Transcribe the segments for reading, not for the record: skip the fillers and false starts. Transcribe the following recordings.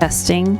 Testing.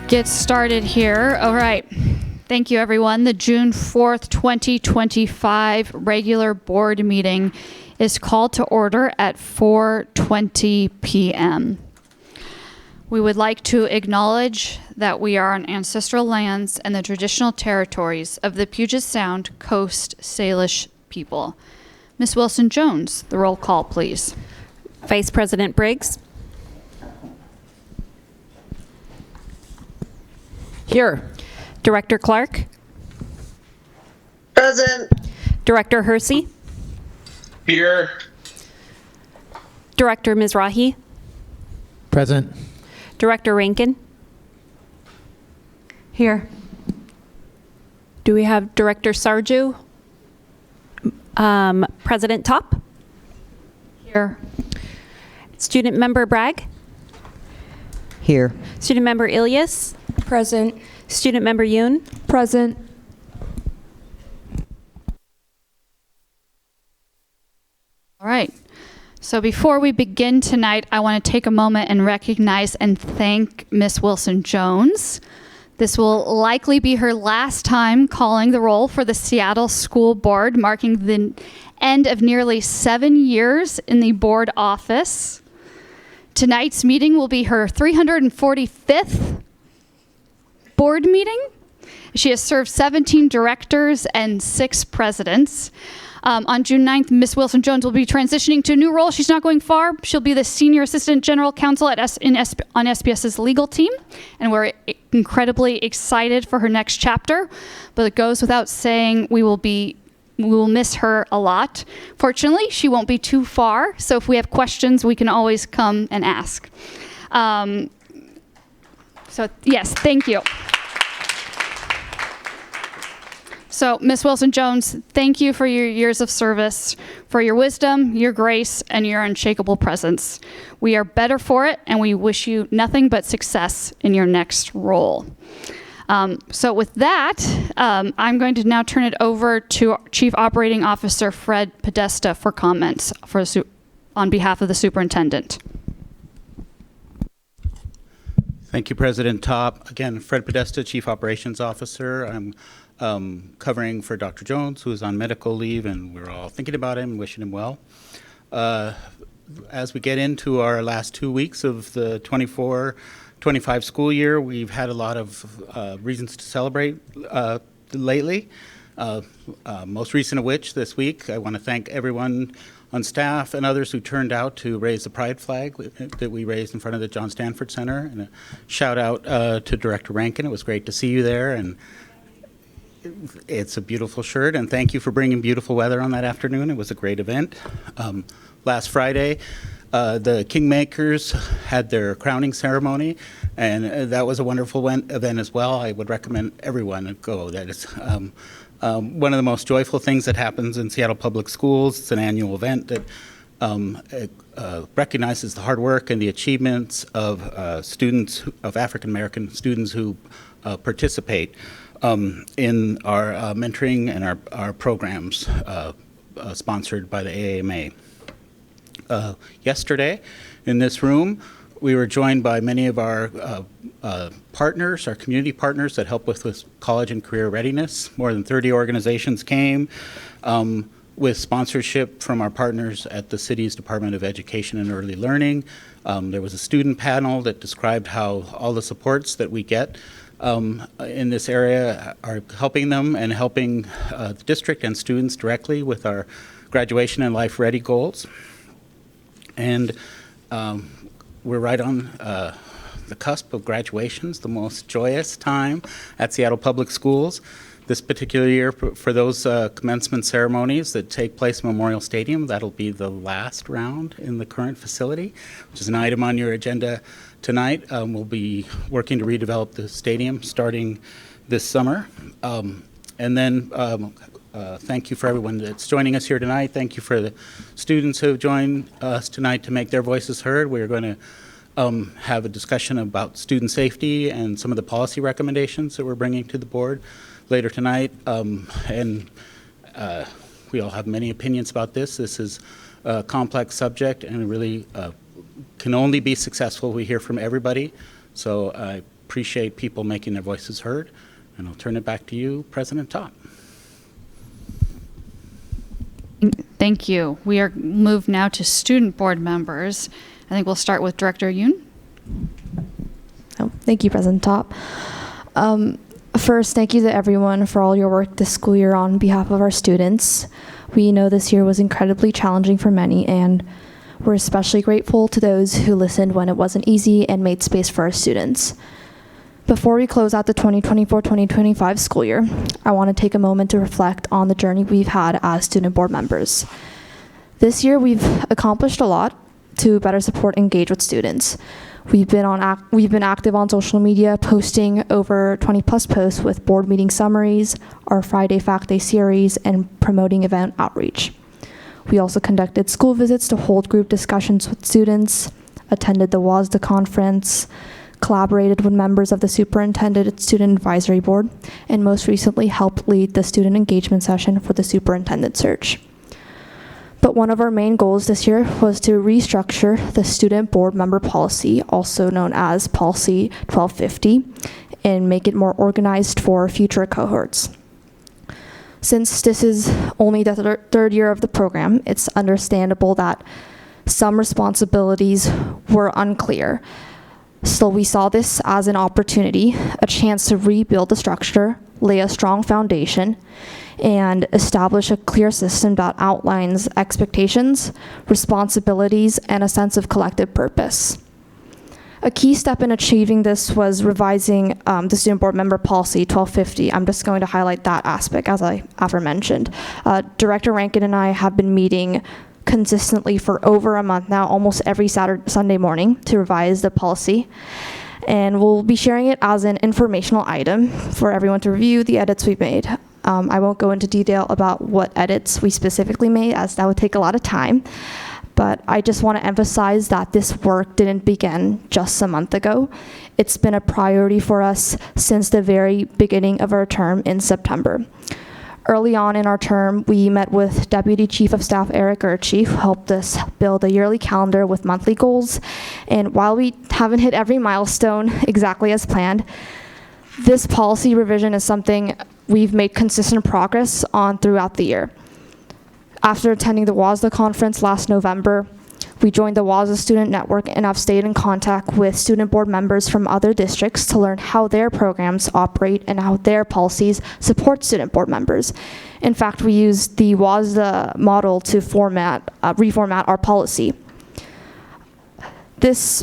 Get started here. All right. Thank you, everyone. The June 4th, 2025 regular board meeting is called to order at 4:20 p.m. We would like to acknowledge that we are on ancestral lands and the traditional territories of the Puget Sound Coast Salish people. Ms. Wilson-Jones, the roll call, please. Vice President Briggs. Here. Director Clark. Present. Director Hersey. Here. Director Mizrahi. Present. Director Rankin. Here. Do we have Director Sarju? President Top. Here. Student Member Bragg. Here. Student Member Ilias. Present. Student Member Yoon. Present. All right. So before we begin tonight, I want to take a moment and recognize and thank Miss Wilson-Jones. This will likely be her last time calling the roll for the Seattle School Board, marking the end of nearly 7 years in the board office. Tonight's meeting will be her 345th board meeting. She has served 17 directors and 6 presidents. On June 9th, Ms. Wilson-Jones will be transitioning to a new role. She's not going far. She'll be the Senior Assistant General Counsel on SPS's legal team, and we're incredibly excited for her next chapter. But it goes without saying, we will miss her a lot. Fortunately, she won't be too far, so if we have questions, we can always come and ask. So yes, thank you. So, Ms. Wilson-Jones, thank you for your years of service, for your wisdom, your grace, and your unshakable presence. We are better for it, and we wish you nothing but success in your next role. So with that, I'm going to now turn it over to Chief Operating Officer Fred Podesta for comments on behalf of the superintendent. Thank you, President Top. Again, Fred Podesta, Chief Operations Officer. I'm covering for Dr. Jones, who is on medical leave, and we're all thinking about him and wishing him well. As we get into our last 2 weeks of the 24-25 school year, we've had a lot of reasons to celebrate lately. Most recent of which this week, I want to thank everyone on staff and others who turned out to raise the pride flag that we raised in front of the John Stanford Center. And a shout out to Director Rankin. It was great to see you there, and it's a beautiful shirt, and thank you for bringing beautiful weather on that afternoon. It was a great event. Last Friday, the Kingmakers had their crowning ceremony, and that was a wonderful event as well. I would recommend everyone go. That is one of the most joyful things that happens in Seattle Public Schools. It's an annual event that recognizes the hard work and the achievements of students, of African American students who participate in our mentoring and our programs sponsored by the AAMA. Yesterday, in this room, we were joined by many of our partners, our community partners that help with college and career readiness. More than 30 organizations came with sponsorship from our partners at the city's Department of Education and Early Learning. There was a student panel that described how all the supports that we get in this area are helping them and helping the district and students directly with our graduation and life ready goals. And we're right on the cusp of graduations, the most joyous time at Seattle Public Schools. This particular year, for those commencement ceremonies that take place in Memorial Stadium, that'll be the last round in the current facility, which is an item on your agenda tonight. We'll be working to redevelop the stadium starting this summer. And then thank you for everyone that's joining us here tonight. Thank you for the students who have joined us tonight to make their voices heard. We're going to have a discussion about student safety and some of the policy recommendations that we're bringing to the board later tonight. And we all have many opinions about this. This is a complex subject and really can only be successful. We hear from everybody. So I appreciate people making their voices heard. And I'll turn it back to you, President Top. Thank you. We are moved now to student board members. I think we'll start with Director Yoon. Oh, thank you, President Top. First, thank you to everyone for all your work this school year on behalf of our students. We know this year was incredibly challenging for many, and we're especially grateful to those who listened when it wasn't easy and made space for our students. Before we close out the 2024-2025 school year, I want to take a moment to reflect on the journey we've had as student board members. This year, we've accomplished a lot to better support and engage with students. We've been active on social media, posting over 20 plus posts with board meeting summaries, our Friday Fact Day series, and promoting event outreach. We also conducted school visits to hold group discussions with students, attended the WASDA conference, collaborated with members of the Superintendent Student Advisory Board, and most recently helped lead the student engagement session for the superintendent search. But one of our main goals this year was to restructure the student board member policy, also known as Policy 1250, and make it more organized for future cohorts. Since this is only the third year of the program, it's understandable that some responsibilities were unclear. So we saw this as an opportunity, a chance to rebuild the structure, lay a strong foundation, and establish a clear system that outlines expectations, responsibilities, and a sense of collective purpose. A key step in achieving this was revising the student board member policy 1250. I'm just going to highlight that aspect as I aforementioned. Director Rankin and I have been meeting consistently for over a month now, almost every Sunday morning, to revise the policy. And we'll be sharing it as an informational item for everyone to review the edits we've made. I won't go into detail about what edits we specifically made, as that would take a lot of time. But I just want to emphasize that this work didn't begin just a month ago. It's been a priority for us since the very beginning of our term in September. Early on in our term, we met with Deputy Chief of Staff Eric Urchie, who helped us build a yearly calendar with monthly goals. And while we haven't hit every milestone exactly as planned, this policy revision is something we've made consistent progress on throughout the year. After attending the WASDA conference last November, we joined the WASDA Student Network and have stayed in contact with student board members from other districts to learn how their programs operate and how their policies support student board members. In fact, we used the WASDA model to reformat our policy. This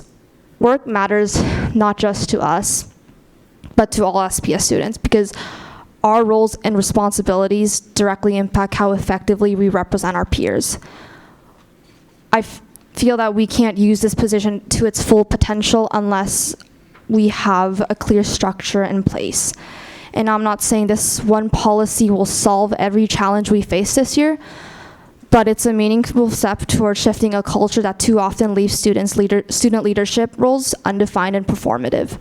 work matters not just to us, but to all SPS students, because our roles and responsibilities directly impact how effectively we represent our peers. I feel that we can't use this position to its full potential unless we have a clear structure in place. And I'm not saying this one policy will solve every challenge we face this year, but it's a meaningful step towards shifting a culture that too often leaves student leadership roles undefined and performative.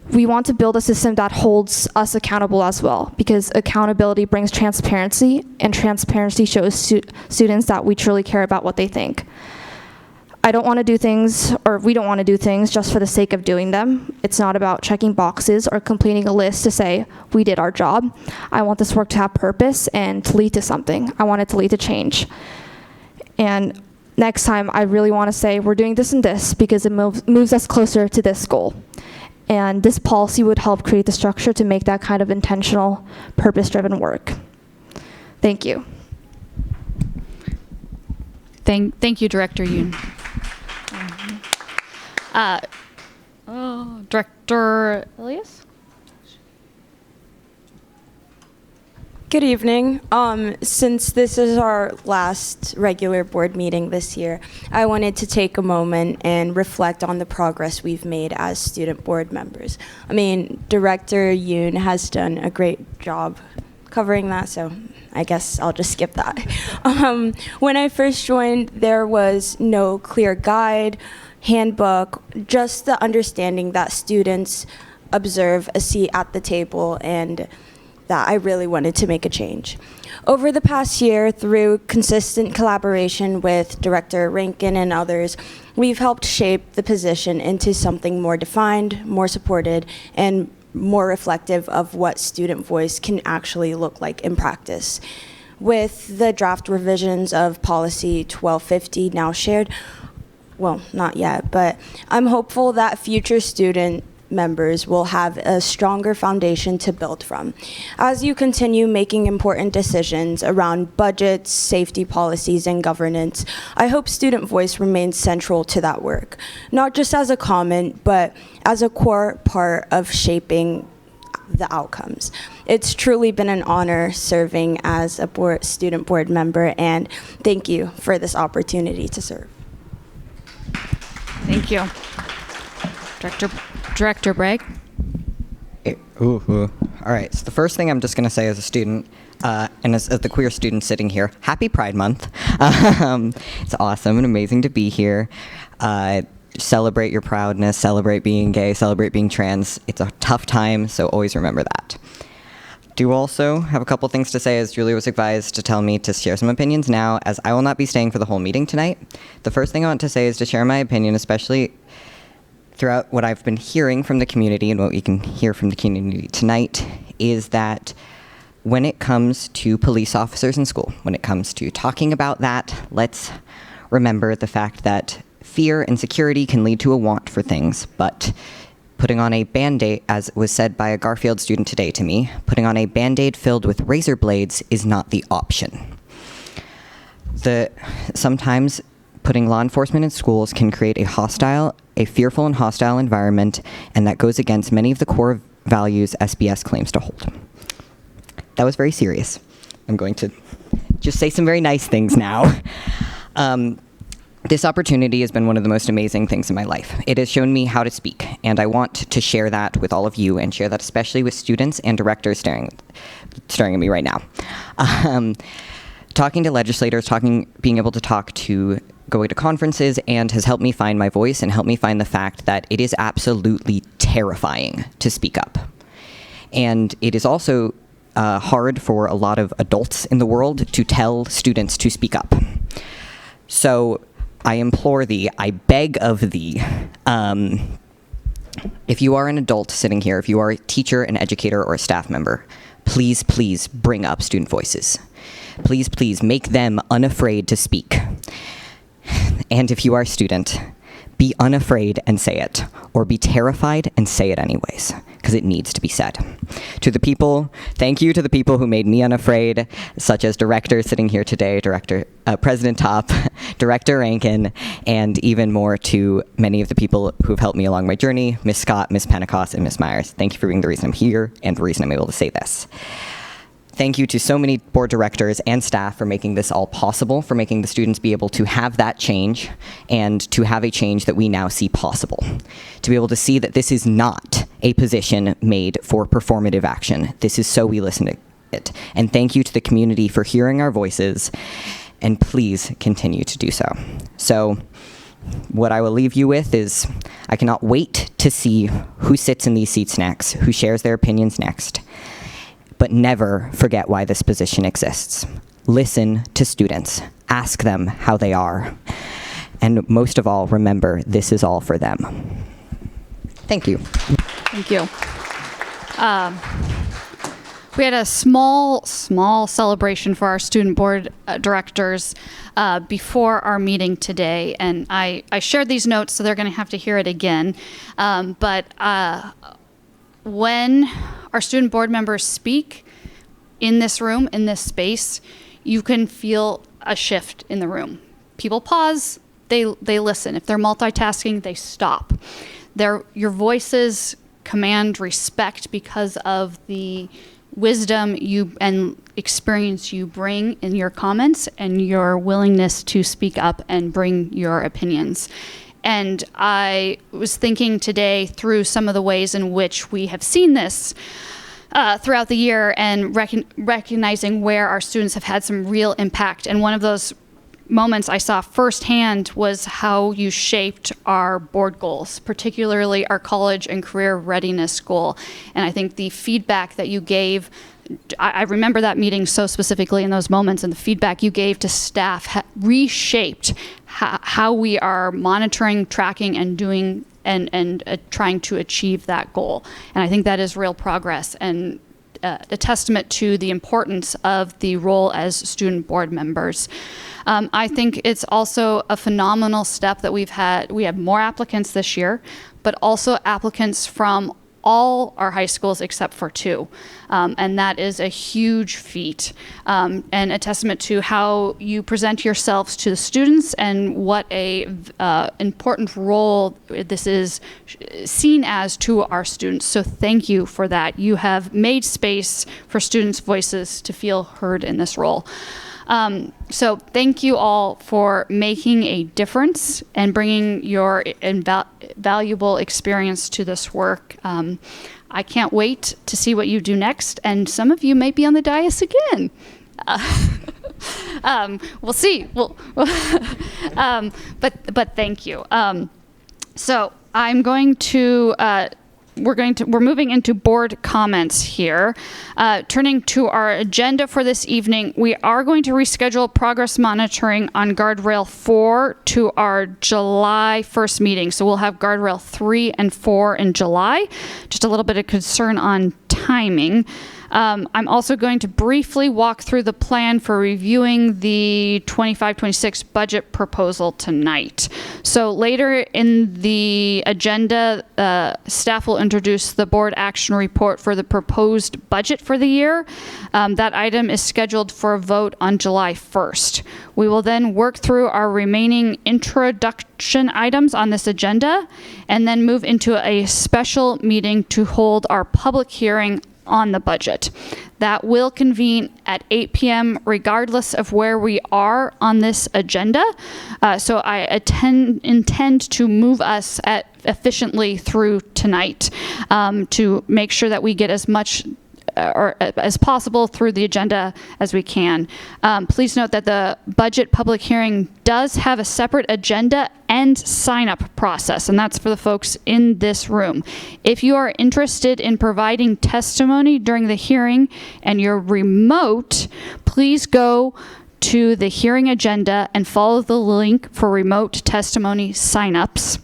We want to build a system that holds us accountable as well, because accountability brings transparency, and transparency shows students that we truly care about what they think. I don't want to do things, or we don't want to do things just for the sake of doing them. It's not about checking boxes or completing a list to say we did our job. I want this work to have purpose and to lead to something. I want it to lead to change. And next time, I really want to say we're doing this and this because it moves us closer to this goal. And this policy would help create the structure to make that kind of intentional, purpose-driven work. Thank you. Thank you, Director Yoon. Director Elias? Good evening. Since this is our last regular board meeting this year, I wanted to take a moment and reflect on the progress we've made as student board members. I mean, Director Yoon has done a great job covering that, so I guess I'll just skip that. When I first joined, there was no clear guide, handbook, just the understanding that students observe a seat at the table, and that I really wanted to make a change. Over the past year, through consistent collaboration with Director Rankin and others, we've helped shape the position into something more defined, more supported, and more reflective of what student voice can actually look like in practice. With the draft revisions of Policy 1250 now shared, well, not yet, but I'm hopeful that future student members will have a stronger foundation to build from. As you continue making important decisions around budgets, safety policies, and governance, I hope student voice remains central to that work, not just as a comment, but as a core part of shaping the outcomes. It's truly been an honor serving as a student board member, and thank you for this opportunity to serve. Thank you. Director Bragg? All right, so the first thing I'm just going to say as a student, and as the queer student sitting here, happy Pride Month. It's awesome and amazing to be here. Celebrate your proudness, celebrate being gay, celebrate being trans. It's a tough time, so always remember that. Do also have a couple things to say, as Julia was advised to tell me to share some opinions now, as I will not be staying for the whole meeting tonight. The first thing I want to say is to share my opinion, especially throughout what I've been hearing from the community and what we can hear from the community tonight, is that when it comes to police officers in school, when it comes to talking about that, let's remember the fact that fear and security can lead to a want for things, but putting on a Band-Aid, as was said by a Garfield student today to me, putting on a Band-Aid filled with razor blades is not the option. Sometimes putting law enforcement in schools can create a fearful and hostile environment, and that goes against many of the core values SBS claims to hold. That was very serious. I'm going to just say some very nice things now. This opportunity has been one of the most amazing things in my life. It has shown me how to speak, and I want to share that with all of you, and share that especially with students and directors staring at me right now. Talking to legislators, being able to talk to going to conferences, and has helped me find my voice and helped me find the fact that it is absolutely terrifying to speak up. And it is also hard for a lot of adults in the world to tell students to speak up. So I implore thee, I beg of thee, if you are an adult sitting here, if you are a teacher, an educator, or a staff member, please, please bring up student voices. Please, please make them unafraid to speak. And if you are a student, be unafraid and say it, or be terrified and say it anyways, because it needs to be said. To the people, thank you to the people who made me unafraid, such as director sitting here today, President Top, Director Rankin, and even more to many of the people who've helped me along my journey, Ms. Scott, Ms. Pentecost, and Ms. Myers. Thank you for being the reason I'm here and the reason I'm able to say this. Thank you to so many board directors and staff for making this all possible, for making the students be able to have that change and to have a change that we now see possible. To be able to see that this is not a position made for performative action. This is so we listen to it. And thank you to the community for hearing our voices, and please continue to do so. So what I will leave you with is I cannot wait to see who sits in these seats next, who shares their opinions next. But never forget why this position exists. Listen to students. Ask them how they are. And most of all, remember, this is all for them. Thank you. Thank you. We had a small celebration for our student board directors before our meeting today, and I shared these notes, so they're going to have to hear it again. When our student board members speak in this room, in this space, you can feel a shift in the room. People pause, they listen. If they're multitasking, they stop. Your voices command respect because of the wisdom and experience you bring in your comments and your willingness to speak up and bring your opinions. And I was thinking today through some of the ways in which we have seen this throughout the year and recognizing where our students have had some real impact. And one of those moments I saw firsthand was how you shaped our board goals, particularly our college and career readiness goal. And I think the feedback that you gave, I remember that meeting so specifically in those moments, and the feedback you gave to staff reshaped how we are monitoring, tracking, and doing and trying to achieve that goal. And I think that is real progress and a testament to the importance of the role as student board members. I think it's also a phenomenal step that we have more applicants this year, but also applicants from all our high schools except for 2. And that is a huge feat and a testament to how you present yourselves to the students and what a important role this is seen as to our students. So thank you for that. You have made space for students' voices to feel heard in this role. So thank you all for making a difference and bringing your valuable experience to this work. I can't wait to see what you do next, and some of you may be on the dais again. We'll see. But thank you. So I'm going to. We're moving into board comments here. Turning to our agenda for this evening, we are going to reschedule progress monitoring on Guardrail 4 to our July 1st meeting. So we'll have Guardrail 3 and 4 in July. Just a little bit of concern on timing. I'm also going to briefly walk through the plan for reviewing the 25-26 budget proposal tonight. So later in the agenda, staff will introduce the board action report for the proposed budget for the year. That item is scheduled for a vote on July 1st. We will then work through our remaining introduction items on this agenda and then move into a special meeting to hold our public hearing on the budget. That will convene at 8 p.m. regardless of where we are on this agenda. So I intend to move us efficiently through tonight to make sure that we get as much or as possible through the agenda as we can. Please note that the budget public hearing does have a separate agenda and sign-up process, and that's for the folks in this room. If you are interested in providing testimony during the hearing and you're remote, please go to the hearing agenda and follow the link for remote testimony sign-ups.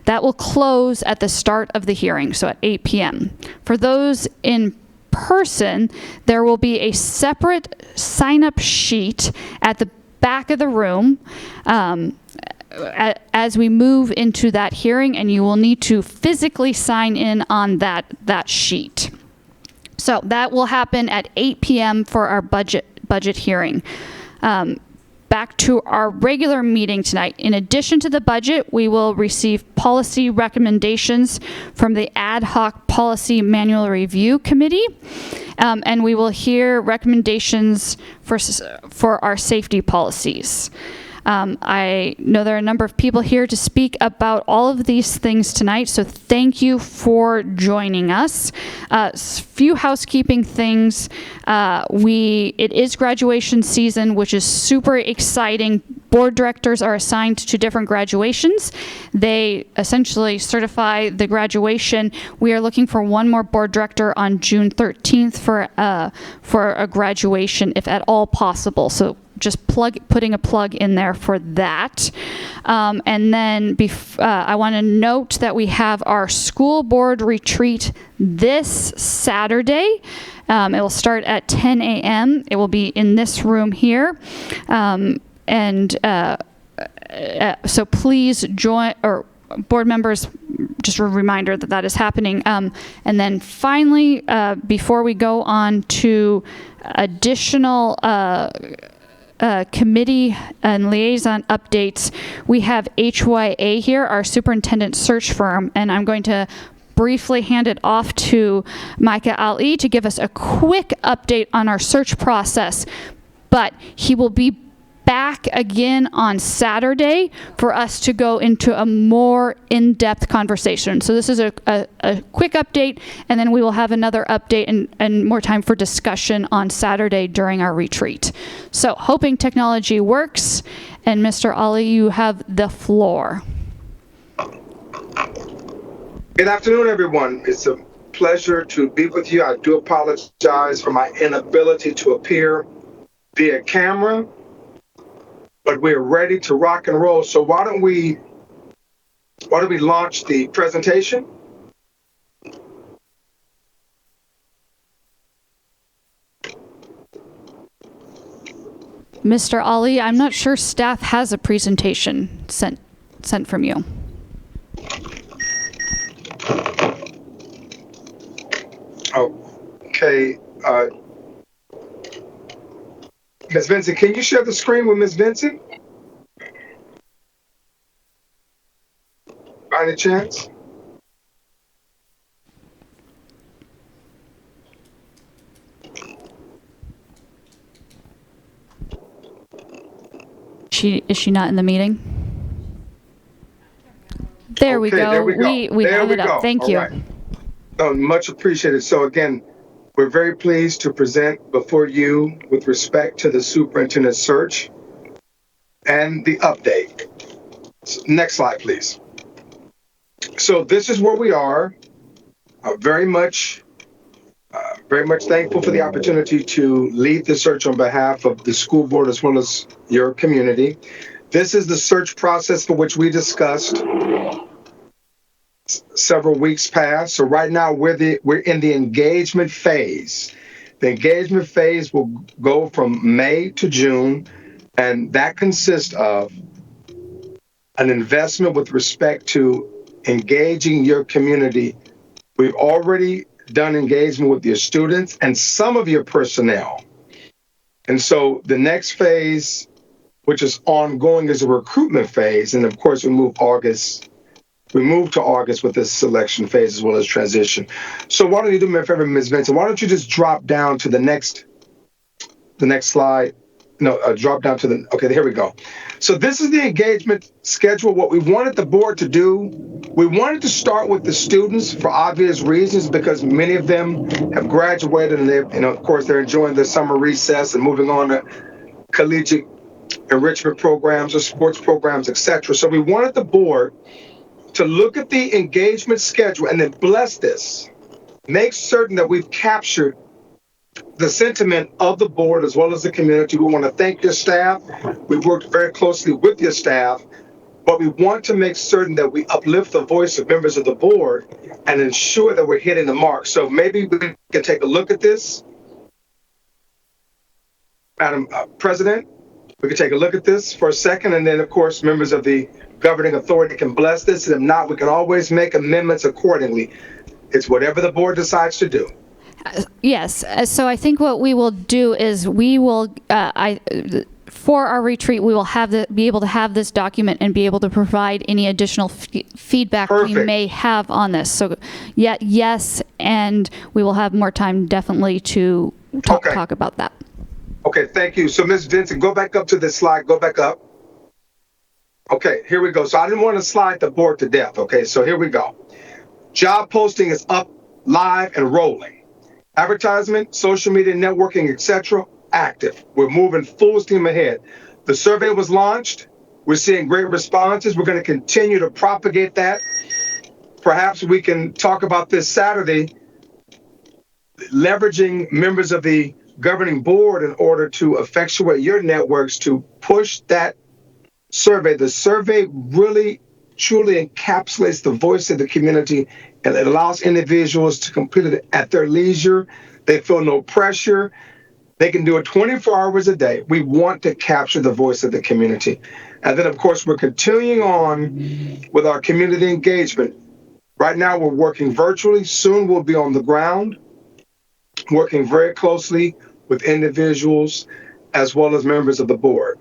That will close at the start of the hearing, so at 8 p.m. For those in person, there will be a separate sign-up sheet at the back of the room as we move into that hearing, and you will need to physically sign in on that sheet. So that will happen at 8 p.m. for our budget hearing. Back to our regular meeting tonight. In addition to the budget, we will receive policy recommendations from the Ad Hoc Policy Manual Review Committee, and we will hear recommendations for our safety policies. I know there are a number of people here to speak about all of these things tonight, so thank you for joining us. Few housekeeping things. It is graduation season, which is super exciting. Board directors are assigned to different graduations. They essentially certify the graduation. We are looking for one more board director on June 13th for a graduation, if at all possible. So just putting a plug in there for that. And then I want to note that we have our school board retreat this Saturday. It will start at 10 a.m. It will be in this room here. So please join, or board members, just a reminder that that is happening. And then finally, before we go on to additional committee and liaison updates, we have HYA here, our superintendent search firm, and I'm going to briefly hand it off to Micah Ali to give us a quick update on our search process. But he will be back again on Saturday for us to go into a more in-depth conversation. So this is a quick update, and then we will have another update and more time for discussion on Saturday during our retreat. So hoping technology works, and Mr. Ali, you have the floor. Good afternoon, everyone. It's a pleasure to be with you. I do apologize for my inability to appear via camera, but we're ready to rock and roll. So why don't we launch the presentation? Mr. Ali, I'm not sure staff has a presentation sent from you. Okay. Ms. Vincent, can you share the screen with Ms. Vincent? By any chance? Is she not in the meeting? There we go. There we go. We have it up. Thank you. All right. Much appreciated. So again, we're very pleased to present before you with respect to the superintendent search and the update. Next slide, please. So this is where we are. Very much thankful for the opportunity to lead the search on behalf of the school board as well as your community. This is the search process for which we discussed several weeks past. So right now we're in the engagement phase. The engagement phase will go from May to June, and that consists of an investment with respect to engaging your community. We've already done engagement with your students and some of your personnel. And so the next phase, which is ongoing, is a recruitment phase. And of course, we move to August with this selection phase as well as transition. So why don't you do me a favor, Ms. Vincent? Why don't you just drop down to the next slide? No, drop down to okay, here we go. So this is the engagement schedule. What we wanted the board to do We wanted to start with the students for obvious reasons because many of them have graduated and of course, they're enjoying their summer recess and moving on to collegiate enrichment programs or sports programs, etc. So we wanted the board to look at the engagement schedule and then bless this. Make certain that we've captured the sentiment of the board as well as the community. We want to thank your staff. We've worked very closely with your staff, but we want to make certain that we uplift the voice of members of the board and ensure that we're hitting the mark. So maybe we can take a look at this. Madam President, we can take a look at this for a second, and then, of course, members of the governing authority can bless this, and if not, we can always make amendments accordingly. It's whatever the board decides to do. Yes. So I think what we will do is we will, for our retreat, we will be able to have this document and be able to provide any additional feedback we Perfect. may have on this. So, yes, and we will have more time definitely to talk about that. Okay, thank you. So, Ms. Vincent, go back up to this slide. Go back up. Okay, here we go. So I didn't want to slide the board to death. Okay, so here we go. Job posting is up, live, and rolling. Advertisement, social media, networking, etc., active. We're moving full steam ahead. The survey was launched. We're seeing great responses. We're going to continue to propagate that. Perhaps we can talk about this Saturday, leveraging members of the governing board in order to effectuate your networks to push that survey. The survey really truly encapsulates the voice of the community, and it allows individuals to complete it at their leisure. They feel no pressure. They can do it 24 hours a day. We want to capture the voice of the community. And then, of course, we're continuing on with our community engagement. Right now, we're working virtually. Soon we'll be on the ground, working very closely with individuals as well as members of the board.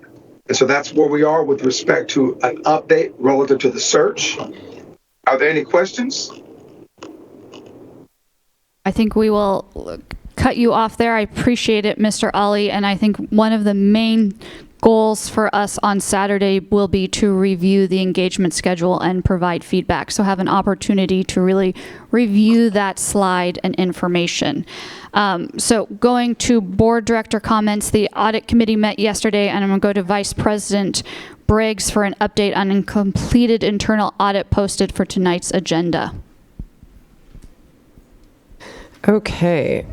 And so that's where we are with respect to an update relative to the search. Are there any questions? I think we will cut you off there. I appreciate it, Mr. Ali, and I think one of the main goals for us on Saturday will be to review the engagement schedule and provide feedback. So have an opportunity to really review that slide and information. So going to board director comments, the audit committee met yesterday, and I'm going to go to Vice President Briggs for an update on a completed internal audit posted for tonight's agenda. Okay.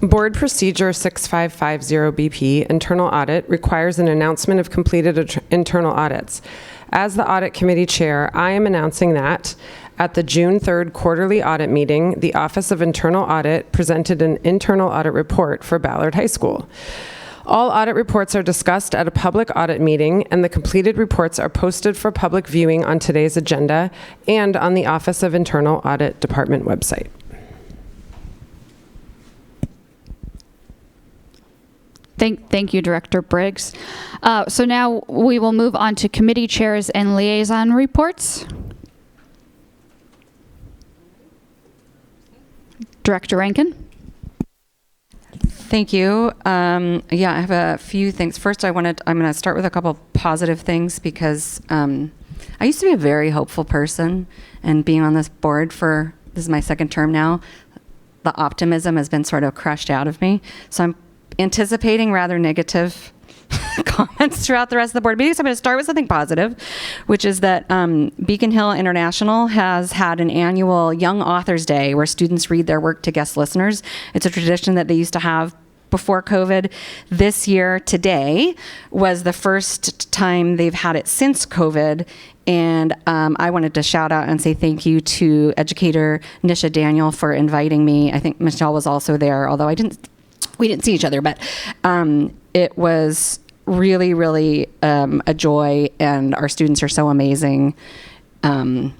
Board Procedure 6550BP, internal audit, requires an announcement of completed internal audits. As the audit committee chair, I am announcing that at the June 3rd quarterly audit meeting, the Office of Internal Audit presented an internal audit report for Ballard High School. All audit reports are discussed at a public audit meeting, and the completed reports are posted for public viewing on today's agenda and on the Office of Internal Audit Department website. Thank you, Director Briggs. So now we will move on to committee chairs and liaison reports. Director Rankin. Thank you. Yeah, I have a few things. First, I'm going to start with a couple positive things because I used to be a very hopeful person, and being on this board this is my second term now, the optimism has been sort of crushed out of me. So I'm anticipating rather negative comments throughout the rest of the board meetings. I'm going to start with something positive, which is that Beacon Hill International has had an annual Young Authors Day where students read their work to guest listeners. It's a tradition that they used to have before COVID. This year, today, was the first time they've had it since COVID. And I wanted to shout out and say thank you to educator Nisha Daniel for inviting me. I think Michelle was also there, although we didn't see each other, but it was really, really a joy, and our students are so amazing. And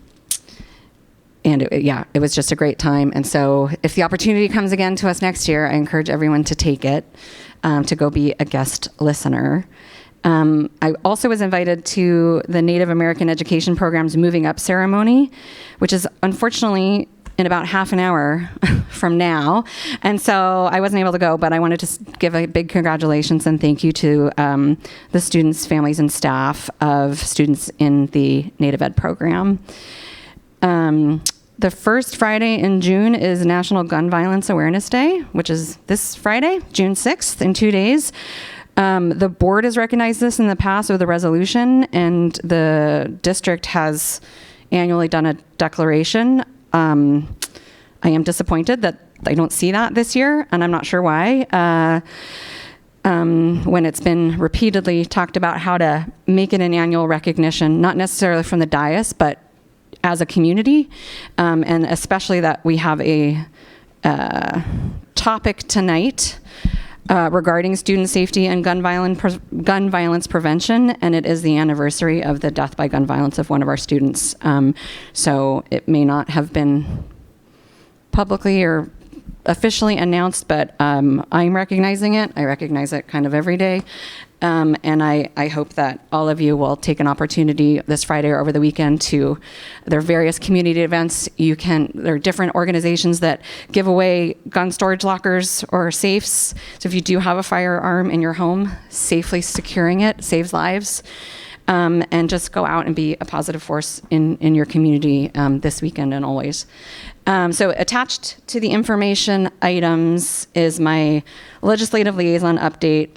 it was just a great time. And so if the opportunity comes again to us next year, I encourage everyone to take it, to go be a guest listener. I also was invited to the Native American Education Program's Moving Up ceremony, which is unfortunately in about half an hour from now. And so I wasn't able to go, but I wanted to give a big congratulations and thank you to the students, families, and staff of students in the Native Ed program. The first Friday in June is National Gun Violence Awareness Day, which is this Friday, June 6th, in 2 days. The board has recognized this in the past with a resolution, and the district has annually done a declaration. I am disappointed that I don't see that this year, and I'm not sure why. When it's been repeatedly talked about how to make it an annual recognition, not necessarily from the dais, but as a community, and especially that we have a topic tonight regarding student safety and gun violence prevention, and it is the anniversary of the death by gun violence of one of our students. So it may not have been publicly or officially announced, but I'm recognizing it. I recognize it kind of every day. And I hope that all of you will take an opportunity this Friday or over the weekend to, there are various community events. There are different organizations that give away gun storage lockers or safes. So if you do have a firearm in your home, safely securing it saves lives. And just go out and be a positive force in your community this weekend and always. So attached to the information items is my legislative liaison update.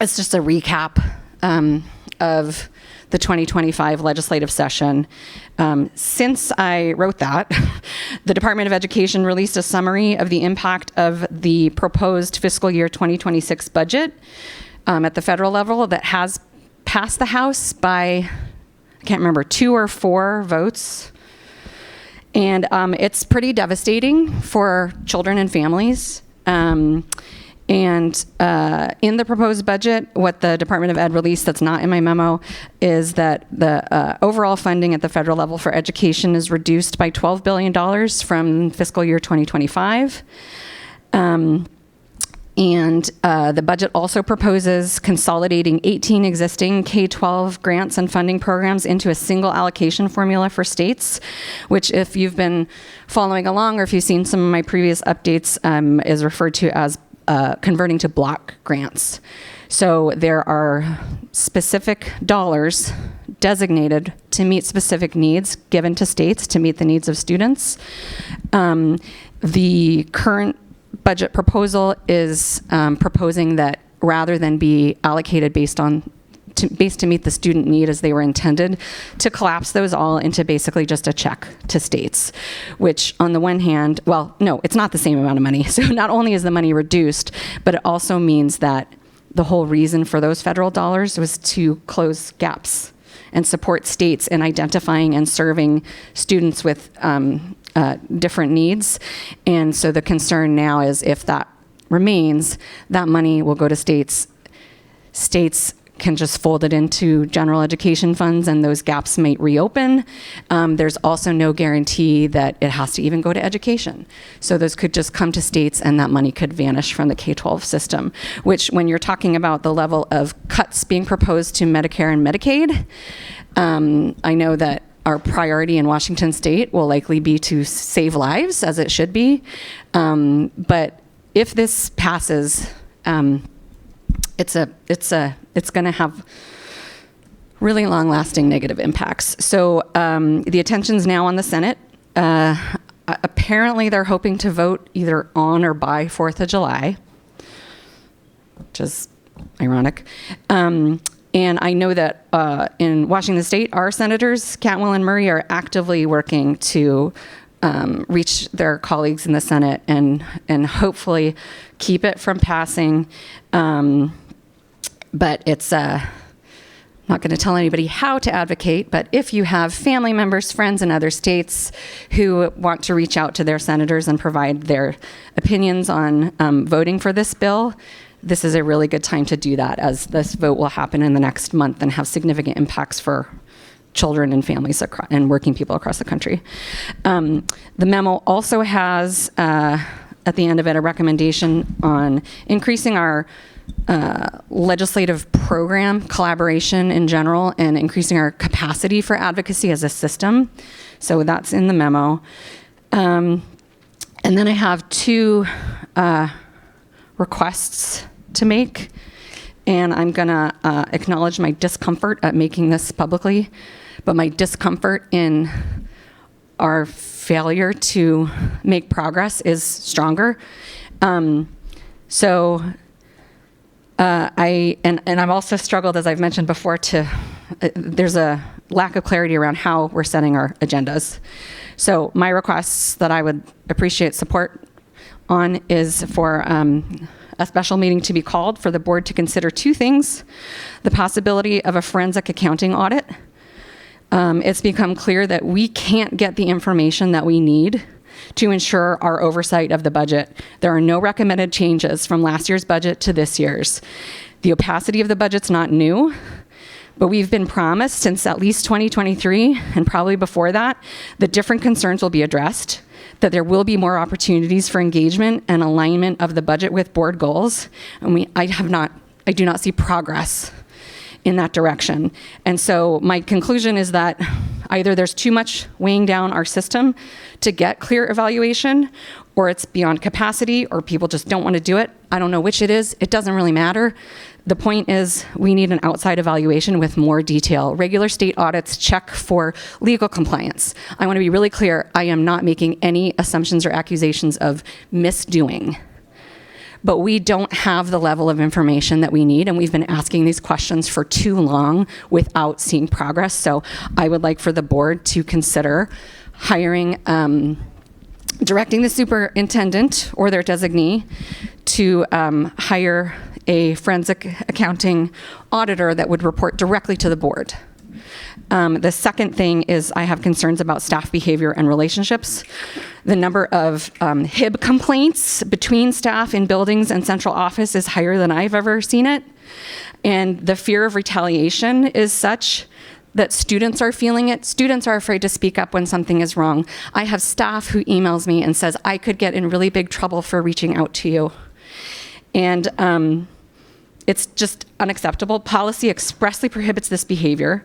It's just a recap of the 2025 legislative session. Since I wrote that, the Department of Education released a summary of the impact of the proposed fiscal year 2026 budget at the federal level that has passed the House by, I can't remember, 2 or 4 votes. And it's pretty devastating for children and families. And in the proposed budget, what the Department of Ed released that's not in my memo is that the overall funding at the federal level for education is reduced by $12 billion from fiscal year 2025. The budget also proposes consolidating 18 existing K-12 grants and funding programs into a single allocation formula for states, which, if you've been following along or if you've seen some of my previous updates, is referred to as converting to block grants. So there are specific dollars designated to meet specific needs given to states to meet the needs of students. The current budget proposal is proposing that rather than be allocated based to meet the student need as they were intended, to collapse those all into basically just a check to states, which on the one hand, well, no, it's not the same amount of money. So not only is the money reduced, but it also means that the whole reason for those federal dollars was to close gaps and support states in identifying and serving students with different needs. And so the concern now is if that remains, that money will go to states. States can just fold it into general education funds and those gaps might reopen. There's also no guarantee that it has to even go to education. So those could just come to states and that money could vanish from the K-12 system, which when you're talking about the level of cuts being proposed to Medicare and Medicaid, I know that our priority in Washington State will likely be to save lives, as it should be. But if this passes, it's going to have really long-lasting negative impacts. So the attention's now on the Senate. Apparently, they're hoping to vote either on or by 4th of July, which is ironic. And I know that in Washington State, our senators, Cantwell and Murray, are actively working to reach their colleagues in the Senate and hopefully keep it from passing. But it's not going to tell anybody how to advocate, but if you have family members, friends in other states who want to reach out to their senators and provide their opinions on voting for this bill, this is a really good time to do that, as this vote will happen in the next month and have significant impacts for children and families and working people across the country. The memo also has, at the end of it, a recommendation on increasing our legislative program collaboration in general and increasing our capacity for advocacy as a system. So that's in the memo. And then I have two requests to make, and I'm going to acknowledge my discomfort at making this publicly, but my discomfort in our failure to make progress is stronger. I've also struggled, as I've mentioned before, there's a lack of clarity around how we're setting our agendas. So my requests that I would appreciate support on is for a special meeting to be called for the board to consider two things: the possibility of a forensic accounting audit. It's become clear that we can't get the information that we need to ensure our oversight of the budget. There are no recommended changes from last year's budget to this year's. The opacity of the budget's not new, but we've been promised since at least 2023, and probably before that different concerns will be addressed, that there will be more opportunities for engagement and alignment of the budget with board goals, and I do not see progress in that direction. And so my conclusion is that either there's too much weighing down our system to get clear evaluation, or it's beyond capacity, or people just don't want to do it. I don't know which it is. It doesn't really matter. The point is we need an outside evaluation with more detail. Regular state audits check for legal compliance. I want to be really clear. I am not making any assumptions or accusations of misdoing. But we don't have the level of information that we need, and we've been asking these questions for too long without seeing progress. So I would like for the board to consider hiring, directing the superintendent or their designee to hire a forensic accounting auditor that would report directly to the board. The second thing is I have concerns about staff behavior and relationships. The number of HIB complaints between staff in buildings and central office is higher than I've ever seen it. And the fear of retaliation is such that students are feeling it. Students are afraid to speak up when something is wrong. I have staff who emails me and says, I could get in really big trouble for reaching out to you. And it's just unacceptable. Policy expressly prohibits this behavior.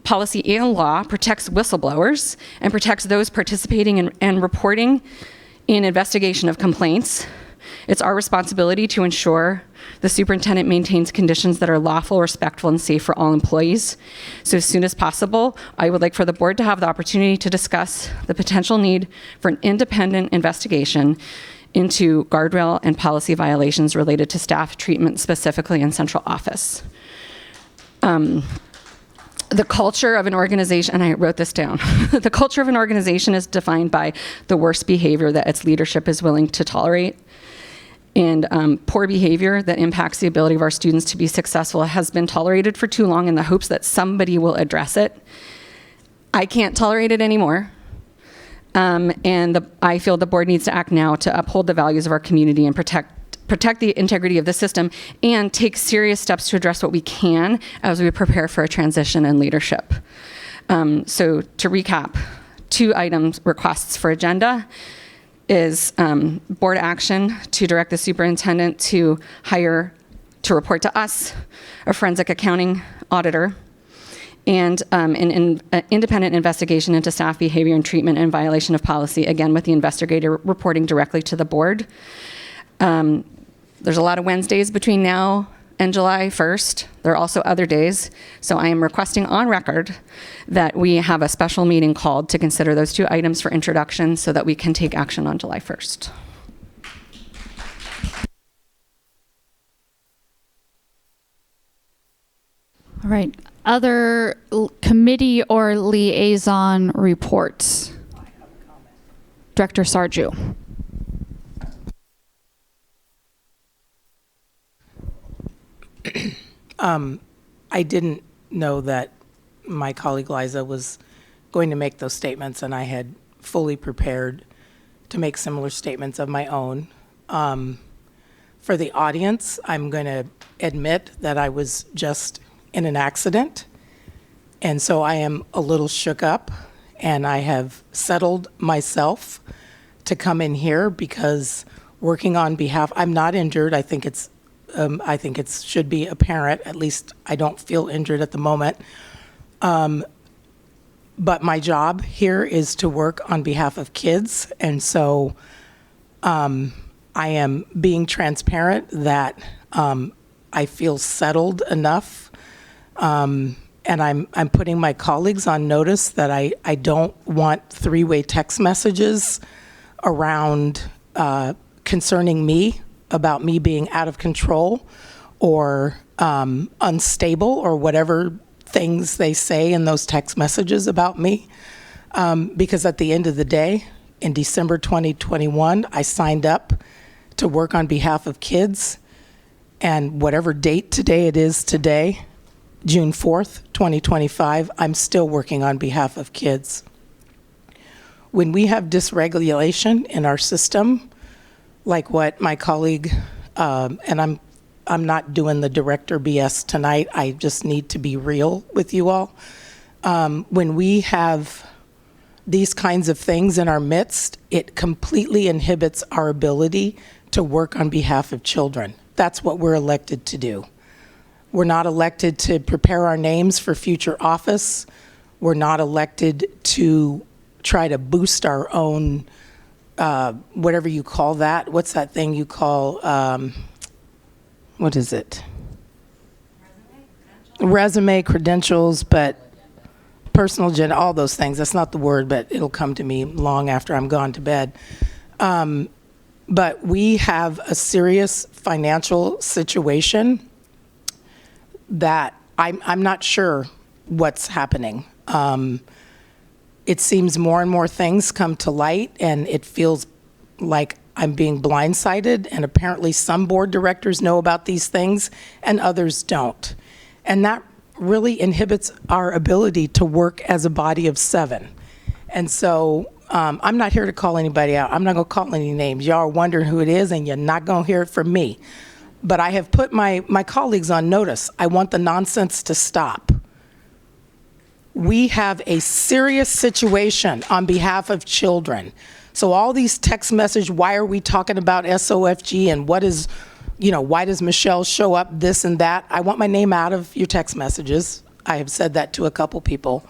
Policy and law protects whistleblowers and protects those participating in and reporting in investigation of complaints. It's our responsibility to ensure the superintendent maintains conditions that are lawful, respectful, and safe for all employees. So as soon as possible, I would like for the board to have the opportunity to discuss the potential need for an independent investigation into guardrail and policy violations related to staff treatment, specifically in central office. The culture of an organization, and I wrote this down, the culture of an organization is defined by the worst behavior that its leadership is willing to tolerate. And poor behavior that impacts the ability of our students to be successful has been tolerated for too long in the hopes that somebody will address it. I can't tolerate it anymore. I feel the board needs to act now to uphold the values of our community and protect the integrity of the system and take serious steps to address what we can as we prepare for a transition in leadership. So to recap, 2 items requests for agenda is board action to direct the superintendent to report to us a forensic accounting auditor, and an independent investigation into staff behavior and treatment and violation of policy, again with the investigator reporting directly to the board. There's a lot of Wednesdays between now and July 1st. There are also other days. So I am requesting on record that we have a special meeting called to consider those 2 items for introduction so that we can take action on July 1st. All right. Other committee or liaison reports? Director Sarju. I didn't know that my colleague Liza was going to make those statements, and I had fully prepared to make similar statements of my own. For the audience, I'm going to admit that I was just in an accident, and so I am a little shook up, and I have settled myself to come in here because working on behalf, I'm not injured. I think it should be apparent, at least I don't feel injured at the moment. But my job here is to work on behalf of kids. And so I am being transparent that I feel settled enough. And I'm putting my colleagues on notice that I don't want three-way text messages around concerning me, about me being out of control or unstable or whatever things they say in those text messages about me. Because at the end of the day, in December 2021, I signed up to work on behalf of kids. And whatever date today it is today, June 4th, 2025, I'm still working on behalf of kids. When we have dysregulation in our system, like what my colleague, and I'm not doing the director BS tonight, I just need to be real with you all. When we have these kinds of things in our midst, it completely inhibits our ability to work on behalf of children. That's what we're elected to do. We're not elected to prepare our names for future office. We're not elected to try to boost our own, whatever you call that. What's that thing you call, what is it? Resume, credentials, but personal, all those things. That's not the word, but it'll come to me long after I'm gone to bed. But we have a serious financial situation that I'm not sure what's happening. It seems more and more things come to light, and it feels like I'm being blindsided, and apparently some board directors know about these things and others don't. And that really inhibits our ability to work as a body of 7. And so I'm not here to call anybody out. I'm not going to call any names. Y'all are wondering who it is, and you're not going to hear it from me. But I have put my colleagues on notice. I want the nonsense to stop. We have a serious situation on behalf of children. So all these text messages, why are we talking about SOFG and what is, why does Michelle show up, this and that? I want my name out of your text messages. I have said that to a couple people.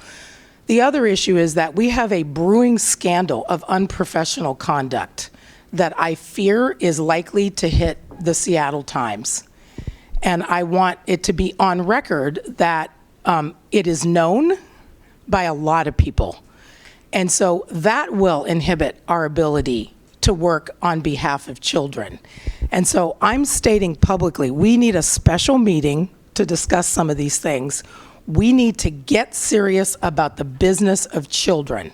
The other issue is that we have a brewing scandal of unprofessional conduct that I fear is likely to hit the Seattle Times. And I want it to be on record that it is known by a lot of people. And so that will inhibit our ability to work on behalf of children. And so I'm stating publicly, we need a special meeting to discuss some of these things. We need to get serious about the business of children.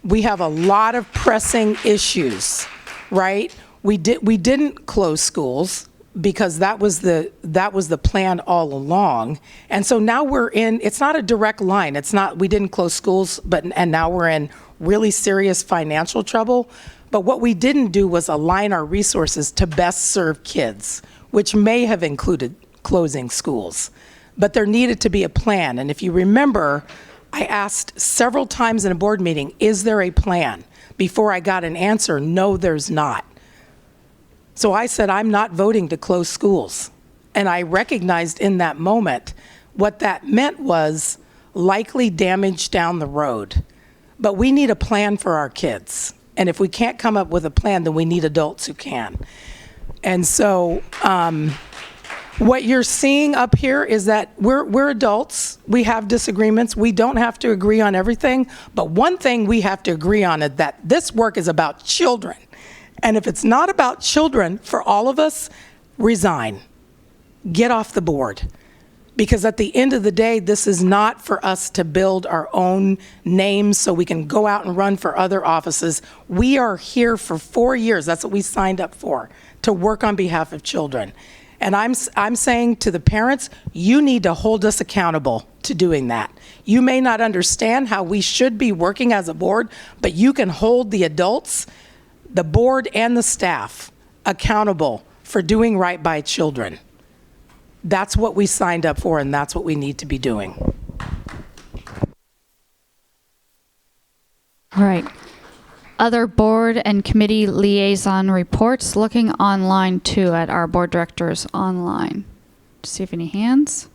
We have a lot of pressing issues, right? We didn't close schools because that was the plan all along. And so now we're in, it's not a direct line. It's not, we didn't close schools, and now we're in really serious financial trouble. But what we didn't do was align our resources to best serve kids, which may have included closing schools. But there needed to be a plan. And if you remember, I asked several times in a board meeting, is there a plan? Before I got an answer, no, there's not. So I said, I'm not voting to close schools. And I recognized in that moment what that meant was likely damage down the road. But we need a plan for our kids. And if we can't come up with a plan, then we need adults who can. And so what you're seeing up here is that we're adults. We have disagreements. We don't have to agree on everything. But one thing we have to agree on is that this work is about children. And if it's not about children, for all of us, resign. Get off the board. Because at the end of the day, this is not for us to build our own names so we can go out and run for other offices. We are here for 4 years. That's what we signed up for, to work on behalf of children. And I'm saying to the parents, you need to hold us accountable to doing that. You may not understand how we should be working as a board, but you can hold the adults, the board and the staff accountable for doing right by children. That's what we signed up for, and that's what we need to be doing. All right. Other board and committee liaison reports, looking online too at our board directors online. To see if any hands.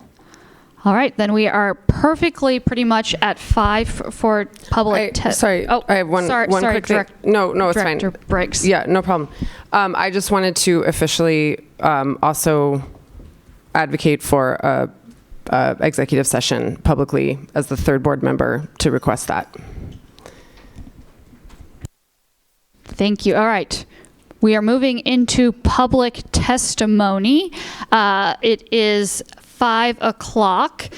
All right, then we are perfectly pretty much at 5 for public. Sorry, Oh, I have one sorry, quick thing. No, it's fine. Director Briggs. Yeah, no problem. I just wanted to officially also advocate for a executive session publicly as the third board member to request that. Thank you. All right. We are moving into public testimony. It is 5 o'clock.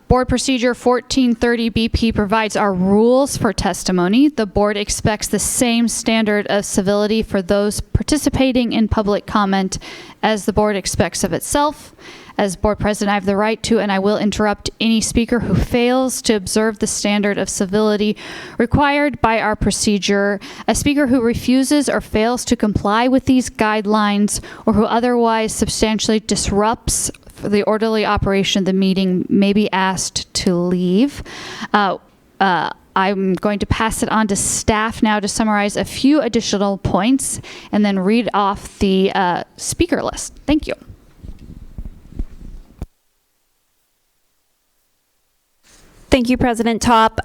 Board Procedure 1430 BP provides our rules for testimony. The board expects the same standard of civility for those participating in public comment as the board expects of itself. As board president, I have the right to, and I will interrupt any speaker who fails to observe the standard of civility required by our procedure. A speaker who refuses or fails to comply with these guidelines or who otherwise substantially disrupts the orderly operation of the meeting may be asked to leave. I'm going to pass it on to staff now to summarize a few additional points and then read off the speaker list. Thank you. Thank you, President Top.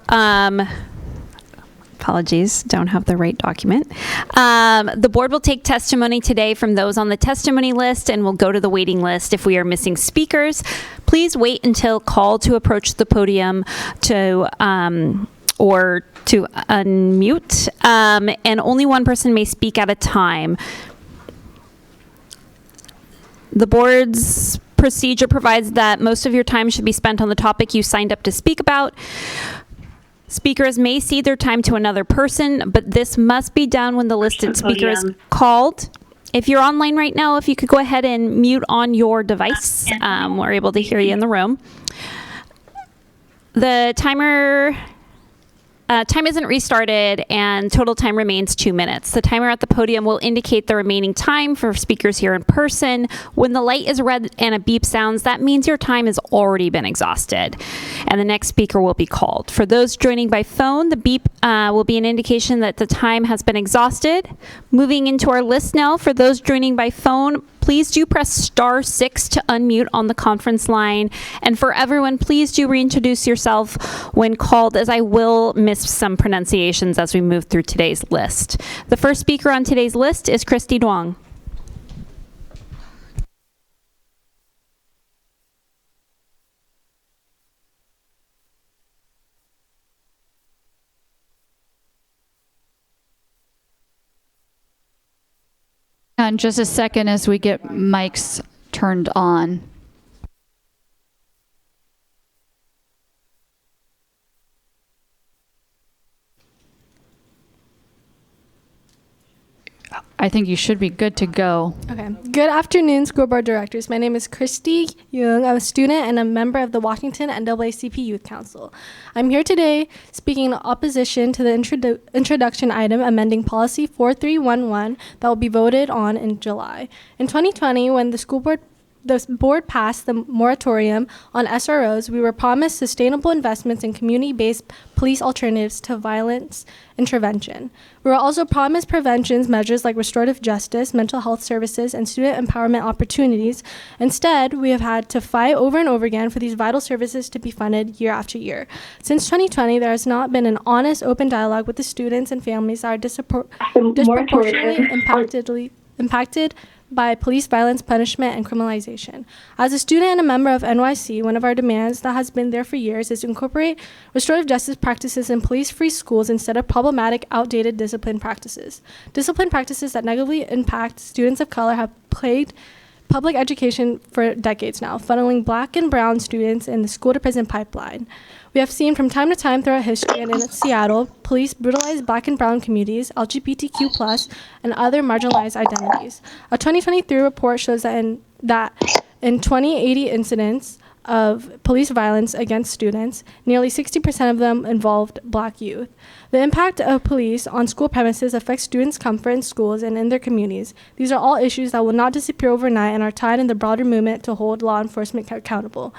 Apologies, don't have the right document. The board will take testimony today from those on the testimony list and will go to the waiting list if we are missing speakers. Please wait until called to approach the podium or to unmute, and only one person may speak at a time. The board's procedure provides that most of your time should be spent on the topic you signed up to speak about. Speakers may cede their time to another person, but this must be done when the listed speaker is called. If you're online right now, if you could go ahead and mute on your device, we're able to hear you in the room. The time isn't restarted and total time remains 2 minutes. The timer at the podium will indicate the remaining time for speakers here in person. When the light is red and a beep sounds, that means your time has already been exhausted and the next speaker will be called. For those joining by phone, the beep will be an indication that the time has been exhausted. Moving into our list now, for those joining by phone, please do press *6 to unmute on the conference line. And for everyone, please do reintroduce yourself when called, as I will miss some pronunciations as we move through today's list. The first speaker on today's list is Christy Duong. And just a second as we get mics turned on. I think you should be good to go. Okay. Good afternoon, school board directors. My name is Christy Young. I'm a student and a member of the Washington NAACP Youth Council. I'm here today speaking in opposition to the introduction item amending policy 4311 that will be voted on in July. In 2020, when the board passed the moratorium on SROs, we were promised sustainable investments in community-based police alternatives to violence intervention. We were also promised prevention measures like restorative justice, mental health services, and student empowerment opportunities. Instead, we have had to fight over and over again for these vital services to be funded year after year. Since 2020, there has not been an honest, open dialogue with the students and families that are disproportionately impacted by police violence, punishment, and criminalization. As a student and a member of NYC, one of our demands that has been there for years is to incorporate restorative justice practices in police-free schools instead of problematic, outdated discipline practices. Discipline practices that negatively impact students of color have plagued public education for decades now, funneling Black and brown students in the school-to-prison pipeline. We have seen from time to time throughout history and in Seattle, police brutalize Black and brown communities, LGBTQ+, and other marginalized identities. A 2023 report shows that in 2080 incidents of police violence against students, nearly 60% of them involved Black youth. The impact of police on school premises affects students' comfort in schools and in their communities. These are all issues that will not disappear overnight and are tied in the broader movement to hold law enforcement accountable.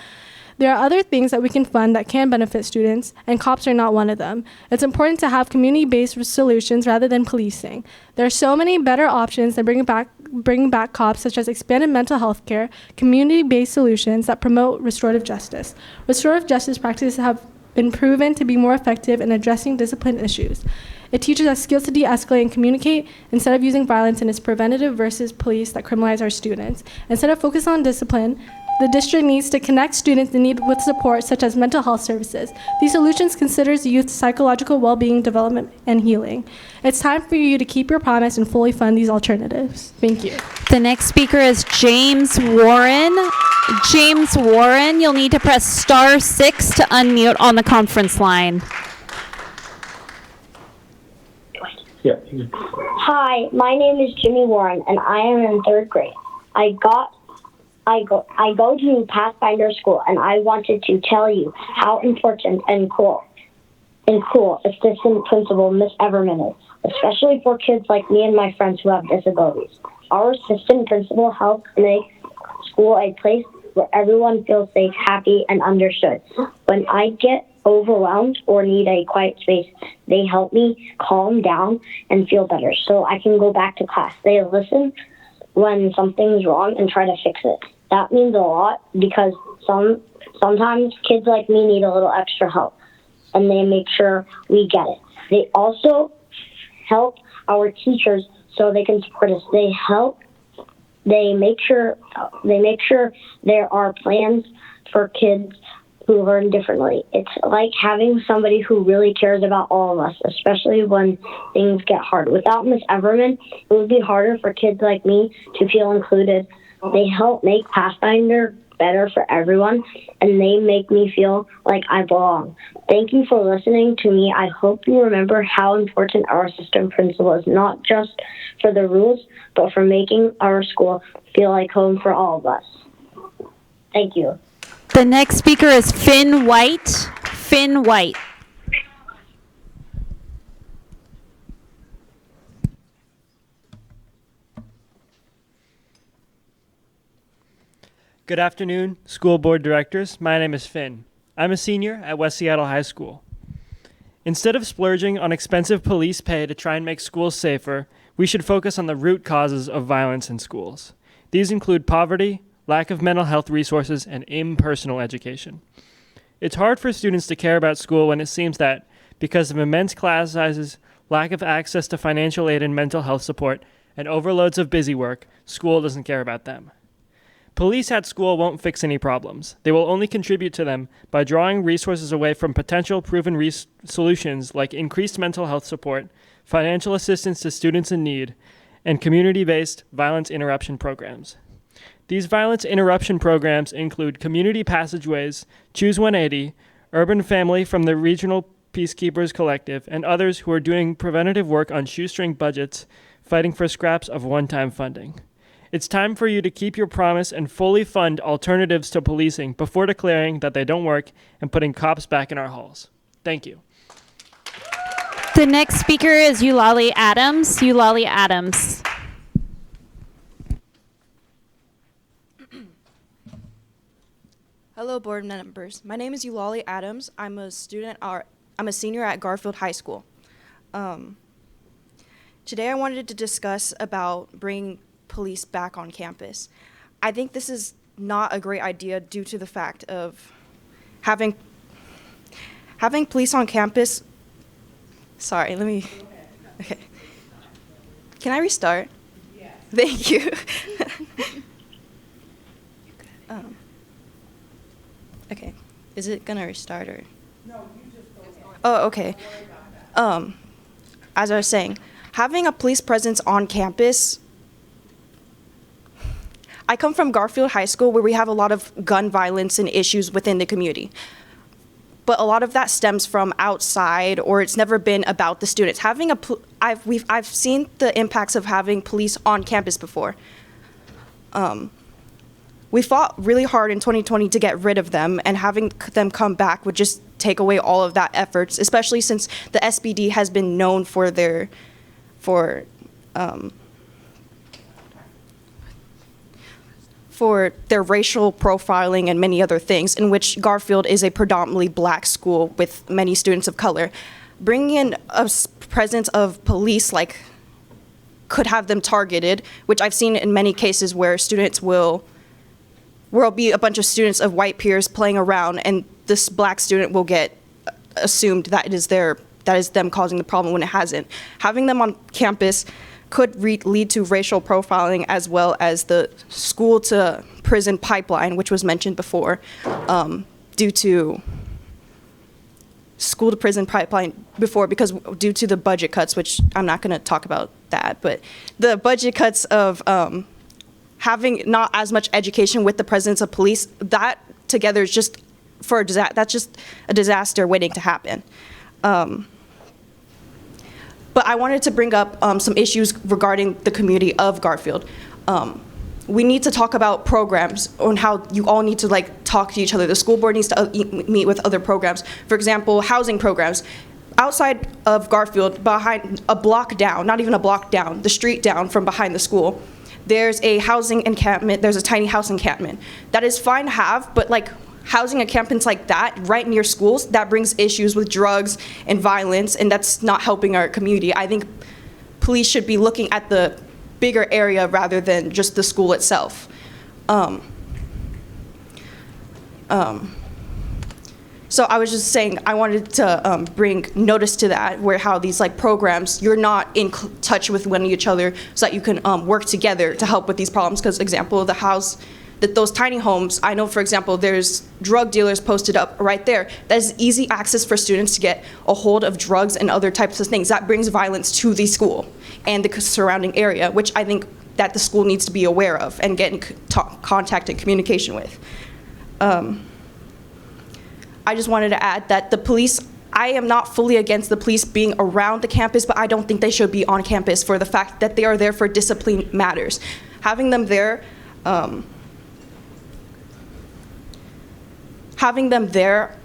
There are other things that we can fund that can benefit students, and cops are not one of them. It's important to have community-based solutions rather than policing. There are so many better options than bringing back cops, such as expanded mental health care, community-based solutions that promote restorative justice. Restorative justice practices have been proven to be more effective in addressing discipline issues. It teaches us skills to de-escalate and communicate instead of using violence, and it's preventative versus police that criminalize our students. Instead of focus on discipline, the district needs to connect students in need with support, such as mental health services. These solutions considers youth's psychological well-being, development, and healing. It's time for you to keep your promise and fully fund these alternatives. Thank you. The next speaker is James Warren. James Warren, you'll need to press *6 to unmute on the conference line. Hi, my name is Jimmy Warren, and I am in 3rd grade. I go to Pathfinder School, and I wanted to tell you how important and cool Assistant Principal Miss Everman is, especially for kids like me and my friends who have disabilities. Our Assistant Principal helps make school a place where everyone feels safe, happy, and understood. When I get overwhelmed or need a quiet space, they help me calm down and feel better so I can go back to class. They listen when something's wrong and try to fix it. That means a lot because sometimes kids like me need a little extra help, and they make sure we get it. They also help our teachers so they can support us. They make sure there are plans for kids who learn differently. It's like having somebody who really cares about all of us, especially when things get hard. Without Miss Everman, it would be harder for kids like me to feel included. They help make Pathfinder better for everyone, and they make me feel like I belong. Thank you for listening to me. I hope you remember how important our assistant principal is, not just for the rules, but for making our school feel like home for all of us. Thank you. The next speaker is Finn White. Finn White. Good afternoon, school board directors. My name is Finn. I'm a senior at West Seattle High School. Instead of splurging on expensive police pay to try and make schools safer, we should focus on the root causes of violence in schools. These include poverty, lack of mental health resources, and impersonal education. It's hard for students to care about school when it seems that, because of immense class sizes, lack of access to financial aid and mental health support, and overloads of busy work, school doesn't care about them. Police at school won't fix any problems. They will only contribute to them by drawing resources away from potential proven solutions like increased mental health support, financial assistance to students in need, and community-based violence interruption programs. These violence interruption programs include Community Passageways, Choose 180, Urban Family from the Regional Peacekeepers Collective, and others who are doing preventative work on shoestring budgets, fighting for scraps of one-time funding. It's time for you to keep your promise and fully fund alternatives to policing before declaring that they don't work and putting cops back in our halls. Thank you. The next speaker is Eulalie Adams. Eulalie Adams. Hello, board members. My name is Eulalie Adams. I'm a senior at Garfield High School. Today I wanted to discuss about bringing police back on campus. I think this is not a great idea due to the fact of having police on campus. Sorry, okay. Can I restart? Yeah. Thank you. Okay, is it gonna restart or? No, you just go. Oh, okay. As I was saying, having a police presence on campus. I come from Garfield High School, where we have a lot of gun violence and issues within the community. But a lot of that stems from outside, or it's never been about the students. I've seen the impacts of having police on campus before. We fought really hard in 2020 to get rid of them, and having them come back would just take away all of that efforts, especially since the SBD has been known for for their racial profiling and many other things, in which Garfield is a predominantly black school with many students of color. Bringing in a presence of police could have them targeted, which I've seen in many cases where students will be a bunch of students of white peers playing around, and this black student will get assumed that is them causing the problem when it hasn't. Having them on campus could lead to racial profiling, as well as the school to prison pipeline, which was mentioned before, due to school to prison pipeline before, because due to the budget cuts, which I'm not going to talk about that, but the budget cuts of having not as much education with the presence of police, that together is just that's just a disaster waiting to happen. But I wanted to bring up some issues regarding the community of Garfield. We need to talk about programs on how you all need to talk to each other. The school board needs to meet with other programs. For example, housing programs. Outside of Garfield, behind a block down, not even a block down, the street down from behind the school, there's a housing encampment, there's a tiny house encampment. That is fine to have, but housing encampments like that right near schools, that brings issues with drugs and violence, and that's not helping our community. I think police should be looking at the bigger area rather than just the school itself. So I was just saying, I wanted to bring notice to that, where how these programs, you're not in touch with one each other so that you can work together to help with these problems. Because example, those tiny homes, I know, for example, there's drug dealers posted up right there. That is easy access for students to get a hold of drugs and other types of things. That brings violence to the school and the surrounding area, which I think that the school needs to be aware of and get in contact and communication with. I just wanted to add that the police, I am not fully against the police being around the campus, but I don't think they should be on campus for the fact that they are there for discipline matters. Having them there,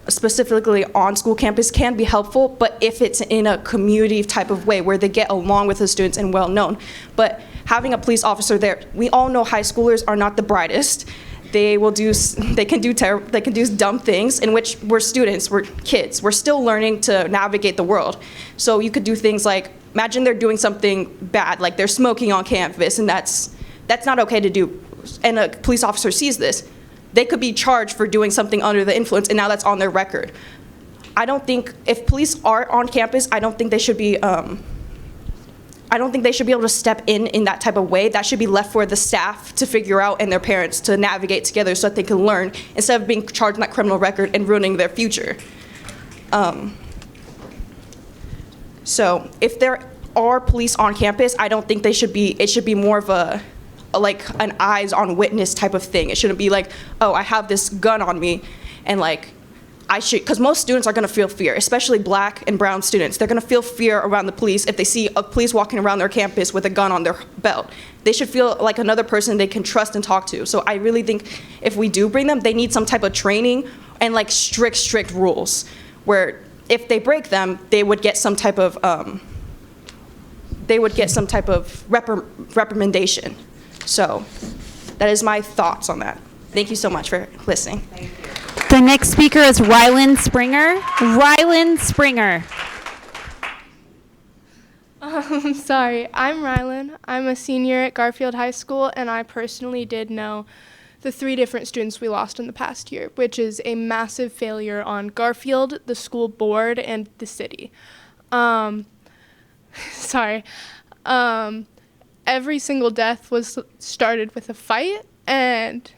specifically on school campus can be helpful, but if it's in a community type of way where they get along with the students and well known. But having a police officer there, we all know high schoolers are not the brightest. They can do dumb things, in which we're students, we're kids, we're still learning to navigate the world. So you could do things like, imagine they're doing something bad, like they're smoking on campus, and that's not okay to do, and a police officer sees this. They could be charged for doing something under the influence, and now that's on their record. I don't think, if police are on campus, I don't think they should be able to step in that type of way. That should be left for the staff to figure out, and their parents to navigate together so that they can learn, instead of being charged on that criminal record and ruining their future. So if there are police on campus, I don't think it should be more of an eyes on witness type of thing. It shouldn't be like, oh, I have this gun on me, and because most students are going to feel fear, especially black and brown students. They're going to feel fear around the police if they see a police walking around their campus with a gun on their belt. They should feel like another person they can trust and talk to. So I really think if we do bring them, they need some type of training and strict rules, where if they break them, they would get some type of reprimandation. So that is my thoughts on that. Thank you so much for listening. Thank you. The next speaker is Rylan Springer. Rylan Springer. Sorry, I'm Rylan. I'm a senior at Garfield High School, and I personally did know the 3 different students we lost in the past year, which is a massive failure on Garfield, the school board, and the city. Every single death was started with a fight, and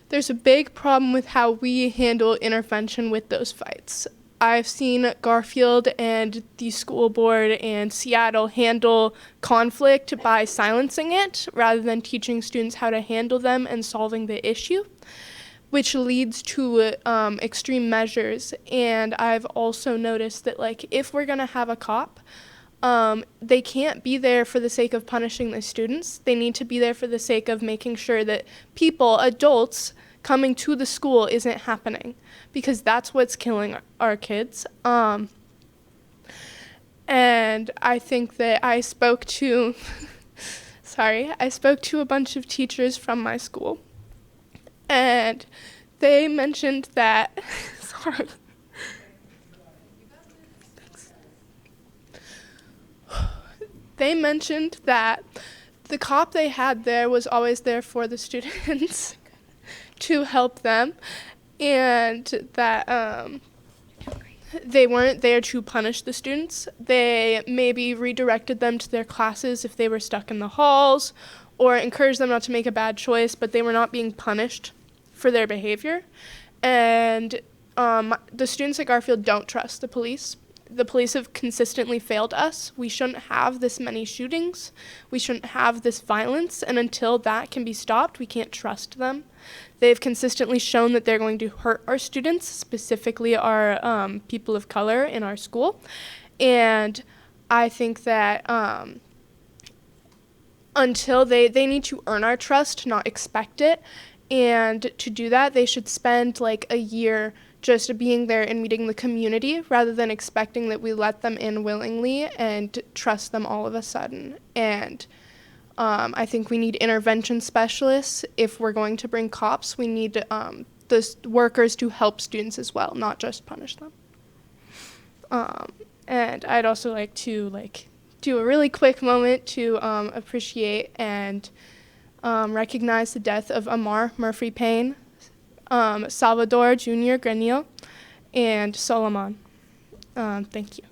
there's a big problem with how we handle intervention with those fights. I've seen Garfield and the school board and Seattle handle conflict by silencing it rather than teaching students how to handle them and solving the issue, which leads to extreme measures. And I've also noticed that if we're gonna have a cop, they can't be there for the sake of punishing the students. They need to be there for the sake of making sure that adults coming to the school isn't happening, because that's what's killing our kids. And I think that I spoke to, I spoke to a bunch of teachers from my school. And they mentioned that, sorry. They mentioned that the cop they had there was always there for the students to help them, and that they weren't there to punish the students. They maybe redirected them to their classes if they were stuck in the halls, or encouraged them not to make a bad choice, but they were not being punished for their behavior. And the students at Garfield don't trust the police. The police have consistently failed us. We shouldn't have this many shootings. We shouldn't have this violence. And until that can be stopped, we can't trust them. They've consistently shown that they're going to hurt our students, specifically our people of color in our school. And I think that until they need to earn our trust, not expect it. And to do that, they should spend like a year just being there and meeting the community rather than expecting that we let them in willingly and trust them all of a sudden. And I think we need intervention specialists. If we're going to bring cops, we need the workers to help students as well, not just punish them. And I'd also like to do a really quick moment to appreciate and recognize the death of Amar Murphy Payne, Salvador Jr. Granillo, and Solomon. Thank you.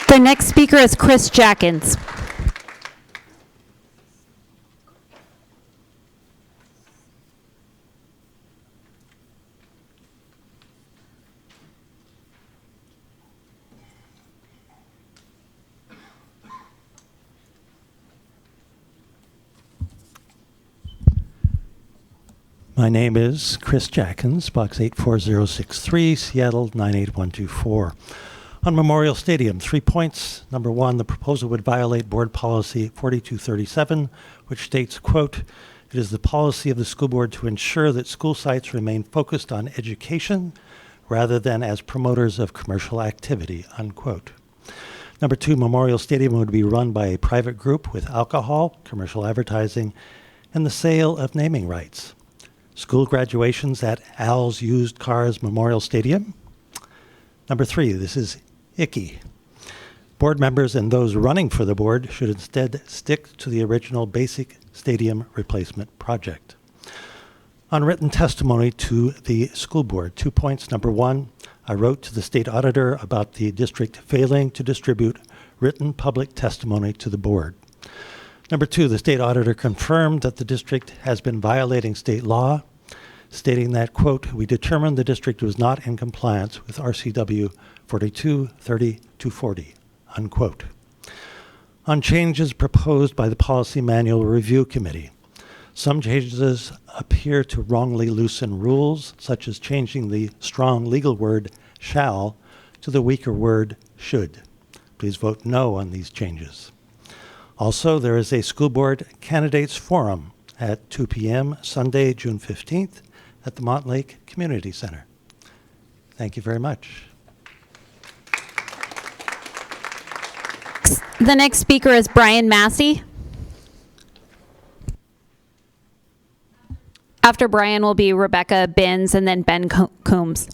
The next speaker is Chris Jackins. My name is Chris Jackins, Box 84063, Seattle 98124. On Memorial Stadium, 3 points. Number one, the proposal would violate Board Policy 4237, which states, quote, "It is the policy of the school board to ensure that school sites remain focused on education rather than as promoters of commercial activity," unquote. Number two, Memorial Stadium would be run by a private group with alcohol, commercial advertising, and the sale of naming rights. School graduations at Al's Used Cars Memorial Stadium. Number three, this is icky. Board members and those running for the board should instead stick to the original basic stadium replacement project. On written testimony to the school board, 2 points. Number one, I wrote to the state auditor about the district failing to distribute written public testimony to the board. Number two, the state auditor confirmed that the district has been violating state law, stating that, quote, "We determined the district was not in compliance with RCW 4230-240, unquote. On changes proposed by the Policy Manual Review Committee, some changes appear to wrongly loosen rules, such as changing the strong legal word shall to the weaker word should. Please vote no on these changes. Also, there is a school board candidates forum at 2 p.m. Sunday, June 15th at the Montlake Community Center. Thank you very much. The next speaker is Brian Massey. After Brian will be Rebecca Binns and then Ben Coombs.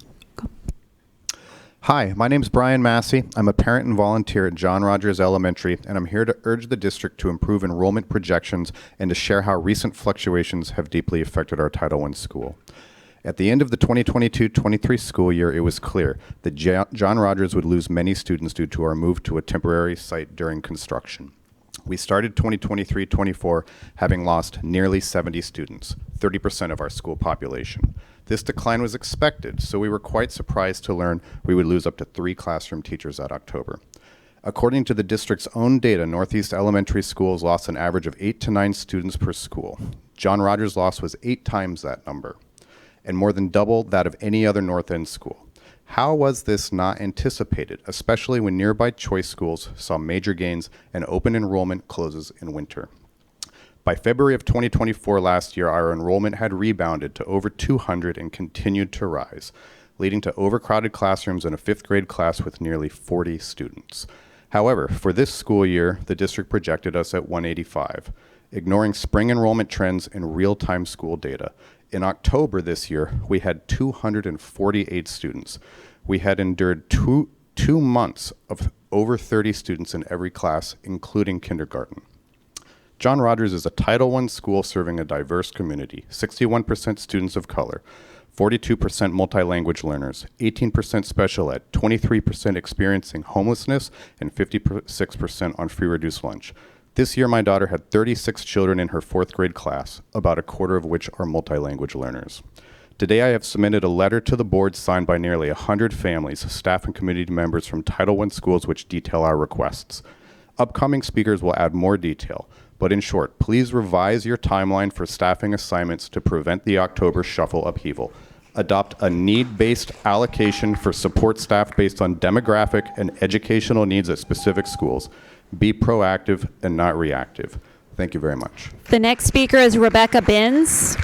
Hi, my name is Brian Massey. I'm a parent and volunteer at John Rogers Elementary, and I'm here to urge the district to improve enrollment projections and to share how recent fluctuations have deeply affected our Title I school. At the end of the 2022-23 school year, it was clear that John Rogers would lose many students due to our move to a temporary site during construction. We started 2023-24 having lost nearly 70 students, 30% of our school population. This decline was expected, so we were quite surprised to learn we would lose up to 3 classroom teachers that October. According to the district's own data, Northeast Elementary Schools lost an average of 8 to 9 students per school. John Rogers' loss was 8 times that number, and more than double that of any other North End school. How was this not anticipated, especially when nearby choice schools saw major gains and open enrollment closes in winter? By February of 2024 last year, our enrollment had rebounded to over 200 and continued to rise. leading to overcrowded classrooms and a 5th grade class with nearly 40 students. However, for this school year, the district projected us at 185, ignoring spring enrollment trends and real-time school data. In October this year, we had 248 students. We had endured two months of over 30 students in every class, including kindergarten. John Rogers is a Title I school serving a diverse community, 61% students of color, 42% multilanguage learners, 18% special ed, 23% experiencing homelessness, and 56% on free reduced lunch. This year, my daughter had 36 children in her 4th grade class, about a quarter of which are multilanguage learners. Today, I have submitted a letter to the board signed by nearly 100 families, staff, and community members from Title I schools which detail our requests. Upcoming speakers will add more detail, but in short, please revise your timeline for staffing assignments to prevent the October shuffle upheaval. Adopt a need-based allocation for support staff based on demographic and educational needs at specific schools. Be proactive and not reactive. Thank you very much. The next speaker is Rebecca Binns.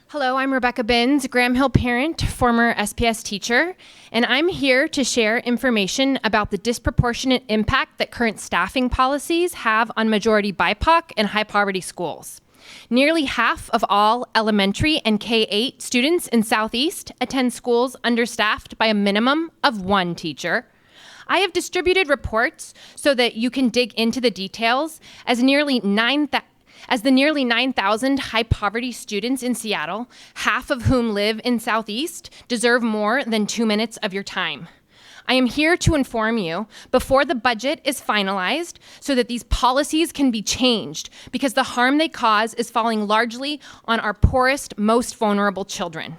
Hello, I'm Rebecca Binns, Graham Hill parent, former SPS teacher, and I'm here to share information about the disproportionate impact that current staffing policies have on majority BIPOC and high poverty schools. Nearly half of all elementary and K-8 students in Southeast attend schools understaffed by a minimum of 1 teacher. I have distributed reports so that you can dig into the details as the nearly 9,000 high poverty students in Seattle, half of whom live in Southeast, deserve more than 2 minutes of your time. I am here to inform you before the budget is finalized so that these policies can be changed, because the harm they cause is falling largely on our poorest, most vulnerable children.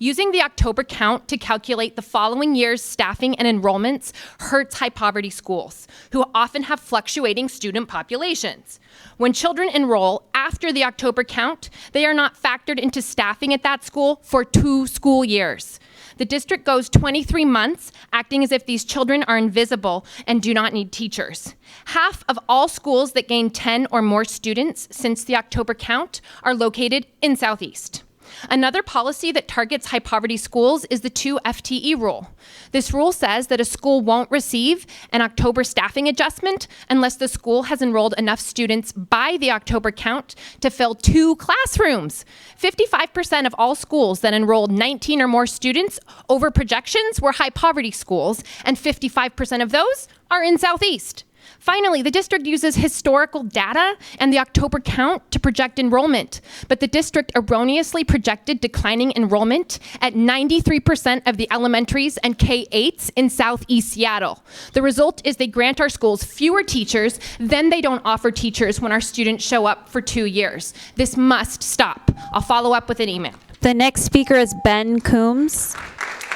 Using the October count to calculate the following year's staffing and enrollments hurts high poverty schools, who often have fluctuating student populations. When children enroll after the October count, they are not factored into staffing at that school for 2 school years. The district goes 23 months acting as if these children are invisible and do not need teachers. Half of all schools that gain 10 or more students since the October count are located in Southeast. Another policy that targets high poverty schools is the 2 FTE rule. This rule says that a school won't receive an October staffing adjustment unless the school has enrolled enough students by the October count to fill 2 classrooms. 55% of all schools that enrolled 19 or more students over projections were high poverty schools, and 55% of those are in Southeast. Finally, the district uses historical data and the October count to project enrollment, but the district erroneously projected declining enrollment at 93% of the elementaries and K-8s in Southeast Seattle. The result is they grant our schools fewer teachers, then they don't offer teachers when our students show up for 2 years. This must stop. I'll follow up with an email. The next speaker is Ben Coombs.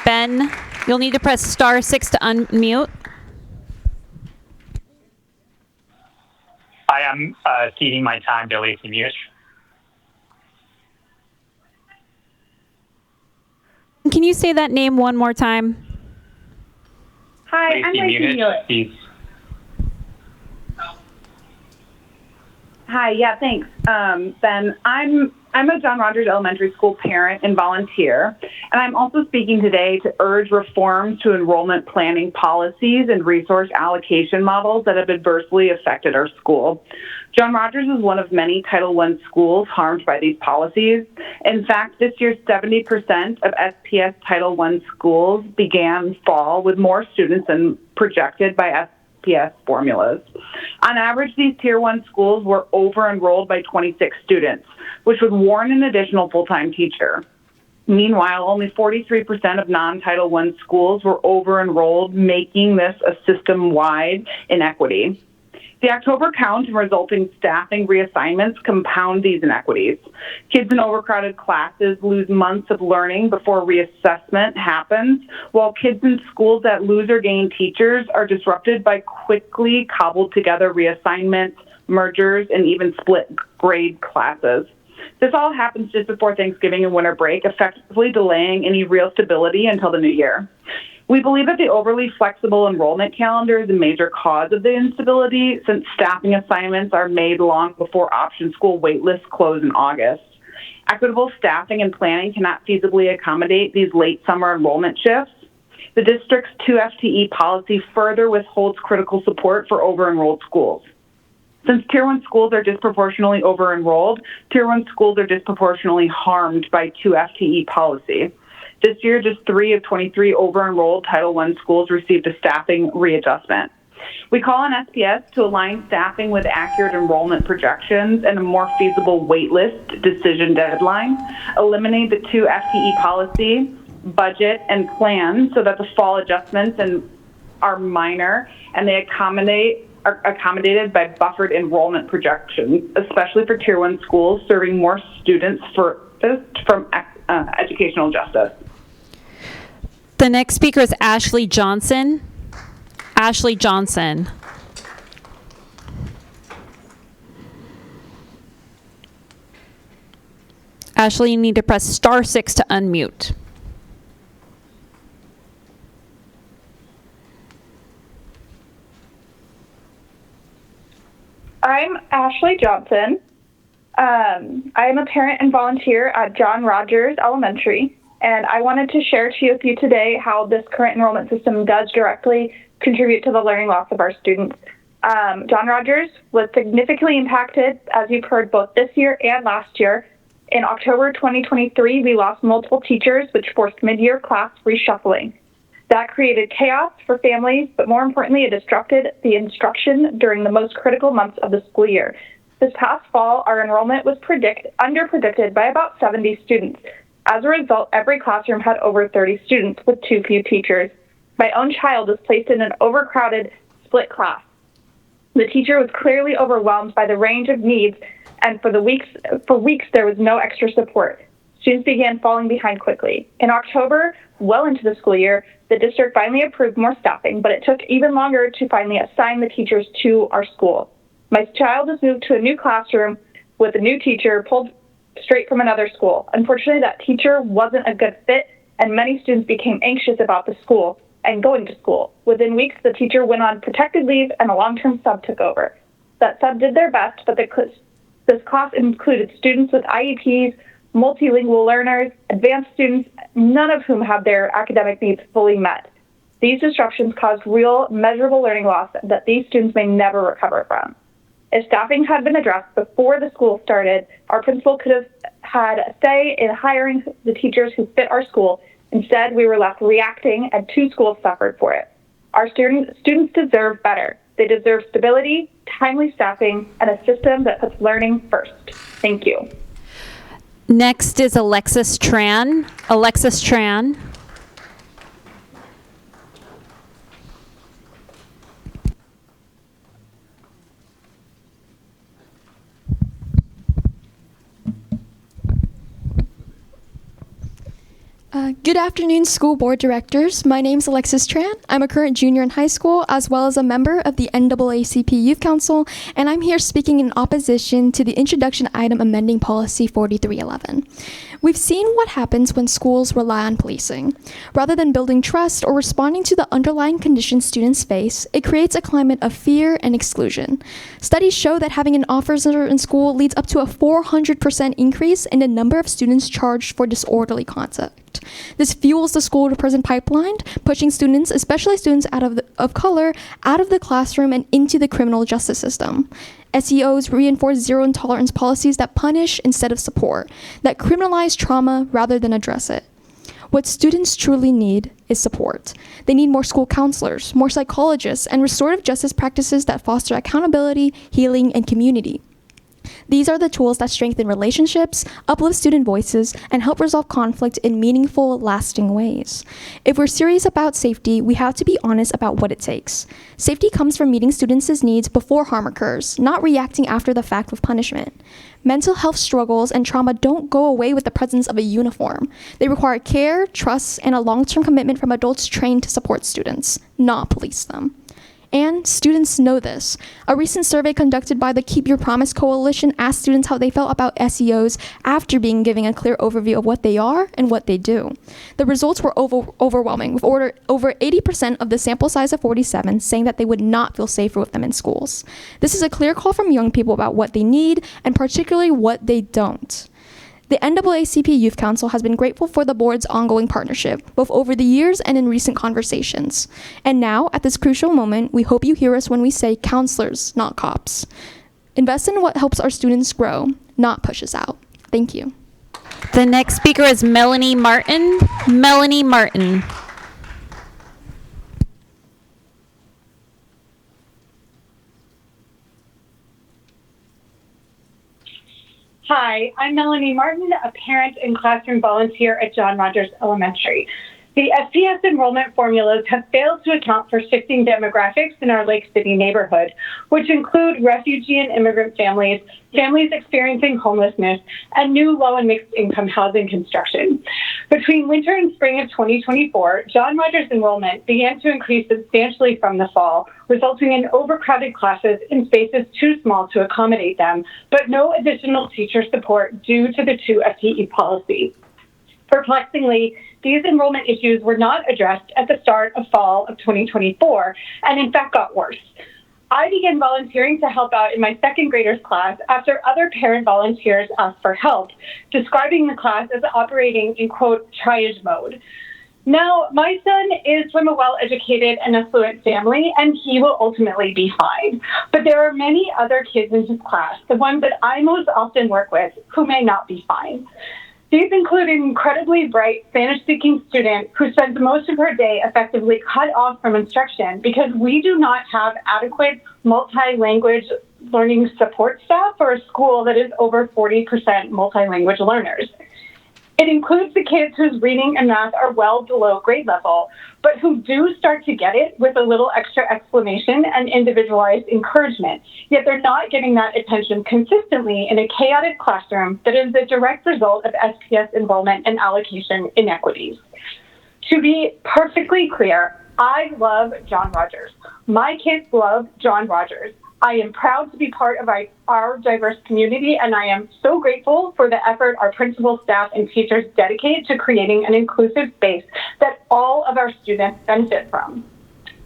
Ben, you'll need to press *6 to unmute. I am ceding my time to Lacey Mute. Can you say that name one more time? Hi, I'm Lacey Mute. Hi, yeah, thanks. Ben, I'm a John Rogers Elementary School parent and volunteer, and I'm also speaking today to urge reforms to enrollment planning policies and resource allocation models that have adversely affected our school. John Rogers is one of many Title I schools harmed by these policies. In fact, this year, 70% of SPS Title I schools began fall with more students than projected by SPS formulas. On average, these Tier 1 schools were over-enrolled by 26 students, which would warrant an additional full-time teacher. Meanwhile, only 43% of non-Title I schools were over-enrolled, making this a system-wide inequity. The October count and resulting staffing reassignments compound these inequities. Kids in overcrowded classes lose months of learning before reassessment happens, while kids in schools that lose or gain teachers are disrupted by quickly cobbled together reassignments, mergers, and even split grade classes. This all happens just before Thanksgiving and winter break, effectively delaying any real stability until the new year. We believe that the overly flexible enrollment calendar is a major cause of the instability, since staffing assignments are made long before option school waitlists close in August. Equitable staffing and planning cannot feasibly accommodate these late summer enrollment shifts. The district's 2 FTE policy further withholds critical support for over-enrolled schools. Since Tier 1 schools are disproportionately over-enrolled, Tier 1 schools are disproportionately harmed by 2 FTE policy. This year, just 3 of 23 over-enrolled Title I schools received a staffing readjustment. We call on SPS to align staffing with accurate enrollment projections and a more feasible waitlist decision deadline, eliminate the 2 FTE policy, budget, and plan so that the fall adjustments are minor and they are accommodated by buffered enrollment projections, especially for Tier 1 schools serving more students from educational justice. The next speaker is Ashley Johnson. Ashley Johnson. Ashley, you need to press *6 to unmute. I'm Ashley Johnson. I am a parent and volunteer at John Rogers Elementary, and I wanted to share with you today how this current enrollment system does directly contribute to the learning loss of our students. John Rogers was significantly impacted, as you've heard, both this year and last year. In October 2023, we lost multiple teachers, which forced mid-year class reshuffling. That created chaos for families, but more importantly, it disrupted the instruction during the most critical months of the school year. This past fall, our enrollment was under-predicted by about 70 students. As a result, every classroom had over 30 students with too few teachers. My own child was placed in an overcrowded split class. The teacher was clearly overwhelmed by the range of needs, and for weeks there was no extra support. Students began falling behind quickly. In October, well into the school year, the district finally approved more staffing, but it took even longer to finally assign the teachers to our school. My child was moved to a new classroom with a new teacher pulled straight from another school. Unfortunately, that teacher wasn't a good fit, and many students became anxious about the school and going to school. Within weeks, the teacher went on protected leave and a long-term sub took over. That sub did their best, but this class included students with IEPs, multilingual learners, advanced students, none of whom had their academic needs fully met. These disruptions caused real, measurable learning loss that these students may never recover from. If staffing had been addressed before the school started, our principal could have had a say in hiring the teachers who fit our school. Instead, we were left reacting, and 2 schools suffered for it. Our students deserve better. They deserve stability, timely staffing, and a system that puts learning first. Thank you. Next is Alexis Tran. Alexis Tran. Good afternoon, school board directors. My name is Alexis Tran. I'm a current junior in high school, as well as a member of the NAACP Youth Council, and I'm here speaking in opposition to the introduction item amending Policy 4311. We've seen what happens when schools rely on policing. Rather than building trust or responding to the underlying conditions students face, it creates a climate of fear and exclusion. Studies show that having an officer in school leads up to a 400% increase in the number of students charged for disorderly conduct. This fuels the school-to-prison pipeline, pushing students, especially students of color, out of the classroom and into the criminal justice system. SEOs reinforce zero-intolerance policies that punish instead of support, that criminalize trauma rather than address it. What students truly need is support. They need more school counselors, more psychologists, and restorative justice practices that foster accountability, healing, and community. These are the tools that strengthen relationships, uplift student voices, and help resolve conflict in meaningful, lasting ways. If we're serious about safety, we have to be honest about what it takes. Safety comes from meeting students' needs before harm occurs, not reacting after the fact with punishment. Mental health struggles and trauma don't go away with the presence of a uniform. They require care, trust, and a long-term commitment from adults trained to support students, not police them. And students know this. A recent survey conducted by the Keep Your Promise Coalition asked students how they felt about SEOs after being given a clear overview of what they are and what they do. The results were overwhelming, with over 80% of the sample size of 47 saying that they would not feel safer with them in schools. This is a clear call from young people about what they need and particularly what they don't. The NAACP Youth Council has been grateful for the board's ongoing partnership, both over the years and in recent conversations. And now, at this crucial moment, we hope you hear us when we say counselors, not cops. Invest in what helps our students grow, not push us out. Thank you. The next speaker is Melanie Martin. Melanie Martin. Hi, I'm Melanie Martin, a parent and classroom volunteer at John Rogers Elementary. The SPS enrollment formulas have failed to account for shifting demographics in our Lake City neighborhood, which include refugee and immigrant families, families experiencing homelessness, and new low and mixed income housing construction. Between winter and spring of 2024, John Rogers enrollment began to increase substantially from the fall, resulting in overcrowded classes in spaces too small to accommodate them, but no additional teacher support due to the 2 FTE policy. Perplexingly, these enrollment issues were not addressed at the start of fall of 2024, and in fact got worse. I began volunteering to help out in my second graders class after other parent volunteers asked for help, describing the class as operating in, quote, triage mode. Now, my son is from a well-educated and affluent family, and he will ultimately be fine. But there are many other kids in his class, the ones that I most often work with, who may not be fine. These include an incredibly bright Spanish-speaking student who spends most of her day effectively cut off from instruction because we do not have adequate multi-language learning support staff for a school that is over 40% multi-language learners. It includes the kids whose reading and math are well below grade level, but who do start to get it with a little extra explanation and individualized encouragement, yet they're not getting that attention consistently in a chaotic classroom that is the direct result of SPS enrollment and allocation inequities. To be perfectly clear, I love John Rogers. My kids love John Rogers. I am proud to be part of our diverse community, and I am so grateful for the effort our principal, staff, and teachers dedicate to creating an inclusive space that all of our students benefit from.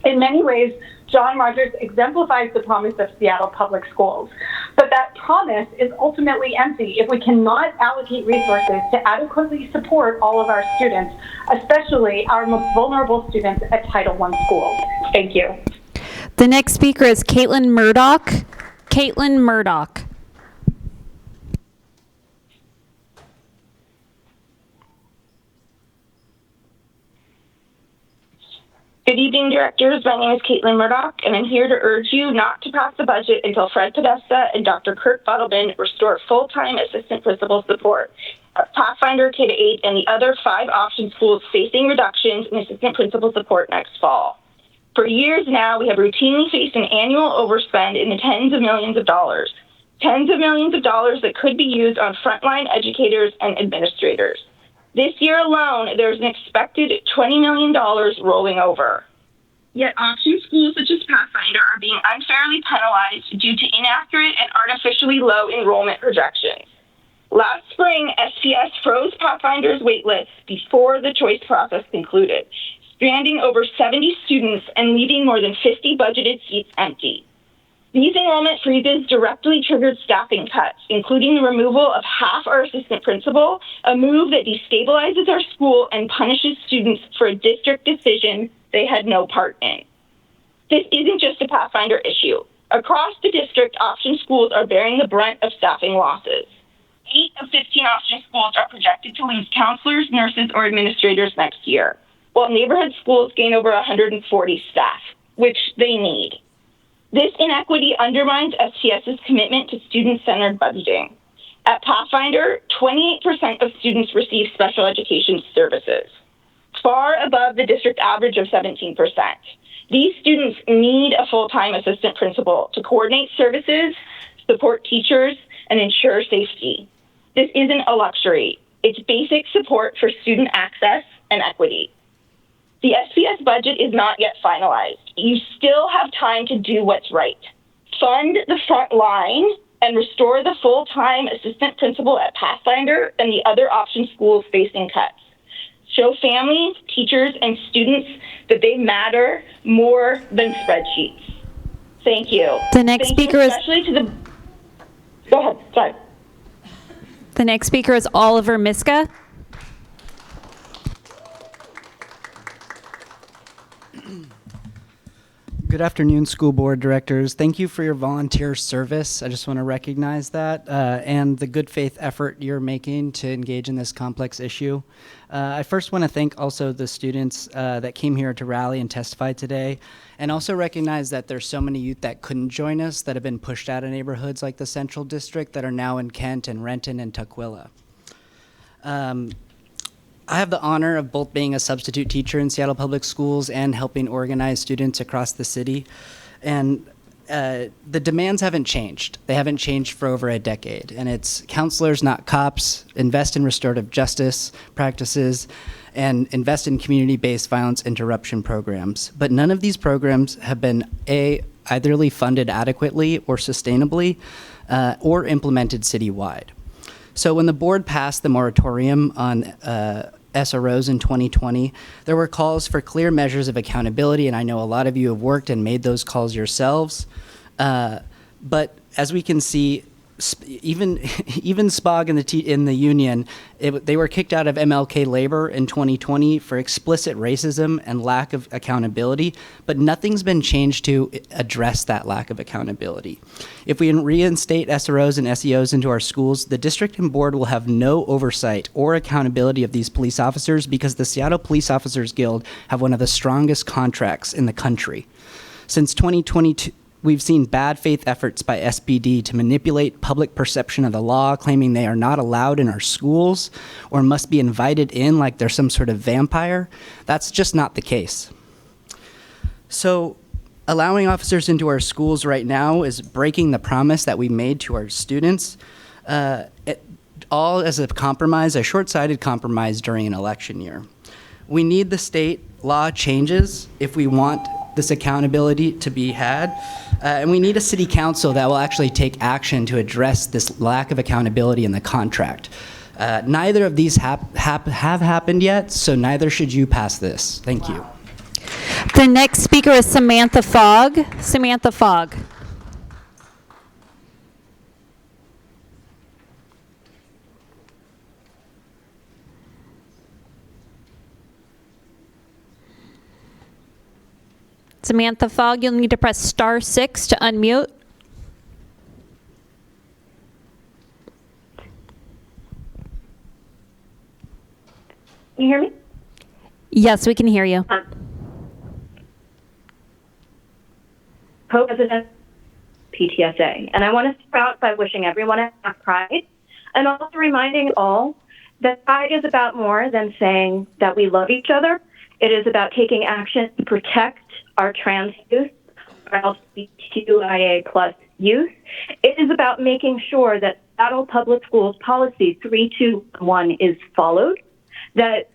In many ways, John Rogers exemplifies the promise of Seattle Public Schools, but that promise is ultimately empty if we cannot allocate resources to adequately support all of our students, especially our most vulnerable students at Title I schools. Thank you. The next speaker is Caitlin Murdoch. Caitlin Murdoch. Good evening, directors. My name is Caitlin Murdoch, and I'm here to urge you not to pass the budget until Fred Podesta and Dr. Kurt Bottleman restore full-time assistant principal support at Pathfinder, K-8, and the other 5 option schools facing reductions in assistant principal support next fall. For years now, we have routinely faced an annual overspend in the tens of millions of dollars that could be used on frontline educators and administrators. This year alone, there's an expected $20 million rolling over. Yet option schools such as Pathfinder are being unfairly penalized due to inaccurate and artificially low enrollment projections. Last spring, SPS froze Pathfinder's waitlist before the choice process concluded, stranding over 70 students and leaving more than 50 budgeted seats empty. These enrollment freezes directly triggered staffing cuts, including the removal of half our assistant principal, a move that destabilizes our school and punishes students for a district decision they had no part in. This isn't just a Pathfinder issue. Across the district, option schools are bearing the brunt of staffing losses. 8 of 15 option schools are projected to lose counselors, nurses, or administrators next year, while neighborhood schools gain over 140 staff, which they need. This inequity undermines SPS's commitment to student-centered budgeting. At Pathfinder, 28% of students receive special education services, far above the district average of 17%. These students need a full-time assistant principal to coordinate services, support teachers, and ensure safety. This isn't a luxury. It's basic support for student access and equity. The SPS budget is not yet finalized. You still have time to do what's right. Fund the front line and restore the full-time assistant principal at Pathfinder and the other option schools facing cuts. Show families, teachers, and students that they matter more than spreadsheets. Thank you. The next speaker is... Especially to the... Go ahead, sorry. The next speaker is Oliver Miska. Good afternoon, school board directors. Thank you for your volunteer service. I just want to recognize that and the good faith effort you're making to engage in this complex issue. I first want to thank also the students that came here to rally and testify today, and also recognize that there's so many youth that couldn't join us that have been pushed out of neighborhoods like the Central District that are now in Kent and Renton and Tukwila. I have the honor of both being a substitute teacher in Seattle Public Schools and helping organize students across the city. And the demands haven't changed. They haven't changed for over a decade. And it's counselors, not cops, invest in restorative justice practices, and invest in community-based violence interruption programs. But none of these programs have been either funded adequately or sustainably or implemented citywide. So when the board passed the moratorium on SROs in 2020, there were calls for clear measures of accountability, and I know a lot of you have worked and made those calls yourselves. But as we can see, even SPOG in the union, they were kicked out of MLK Labor in 2020 for explicit racism and lack of accountability, but nothing's been changed to address that lack of accountability. If we reinstate SROs and SEOs into our schools, the district and board will have no oversight or accountability of these police officers because the Seattle Police Officers Guild have one of the strongest contracts in the country. Since 2022, we've seen bad faith efforts by SPD to manipulate public perception of the law, claiming they are not allowed in our schools or must be invited in like they're some sort of vampire. That's just not the case. So allowing officers into our schools right now is breaking the promise that we made to our students, all as a compromise, a short-sighted compromise during an election year. We need the state law changes if we want this accountability to be had. And we need a city council that will actually take action to address this lack of accountability in the contract. Neither of these have happened yet, so neither should you pass this. Thank you. The next speaker is Samantha Fogg. Samantha Fogg. Samantha Fogg, you'll need to press *6 to unmute. Can you hear me? Yes, we can hear you. Co-president PTSA. And I want to start out by wishing everyone a happy Pride and also reminding all that Pride is about more than saying that we love each other. It is about taking action to protect our trans youth, our LGBTQIA plus youth. It is about making sure that Seattle Public Schools policy 321 is followed. That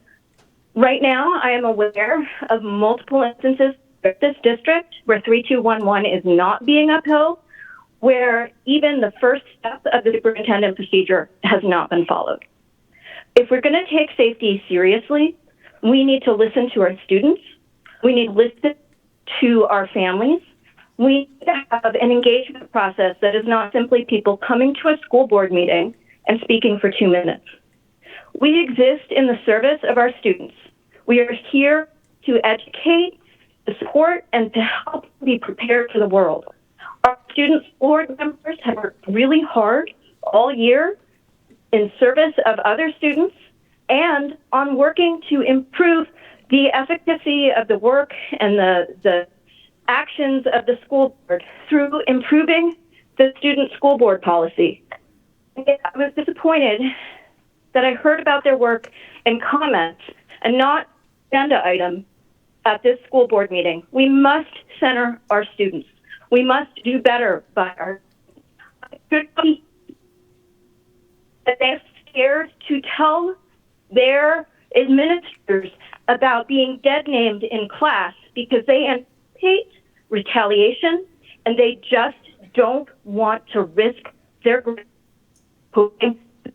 right now I am aware of multiple instances in this district where 3211 is not being upheld, where even the first step of the superintendent procedure has not been followed. If we're going to take safety seriously, we need to listen to our students. We need to listen to our families. We need to have an engagement process that is not simply people coming to a school board meeting and speaking for 2 minutes. We exist in the service of our students. We are here to educate, to support, and to help be prepared for the world. Our student board members have worked really hard all year in service of other students and on working to improve the efficacy of the work and the actions of the school board through improving the student school board policy. I was disappointed that I heard about their work in comments and not agenda item at this school board meeting. We must center our students. We must do better by our students. That they're scared to tell their administrators about being dead named in class because they anticipate retaliation and they just don't want to risk their going to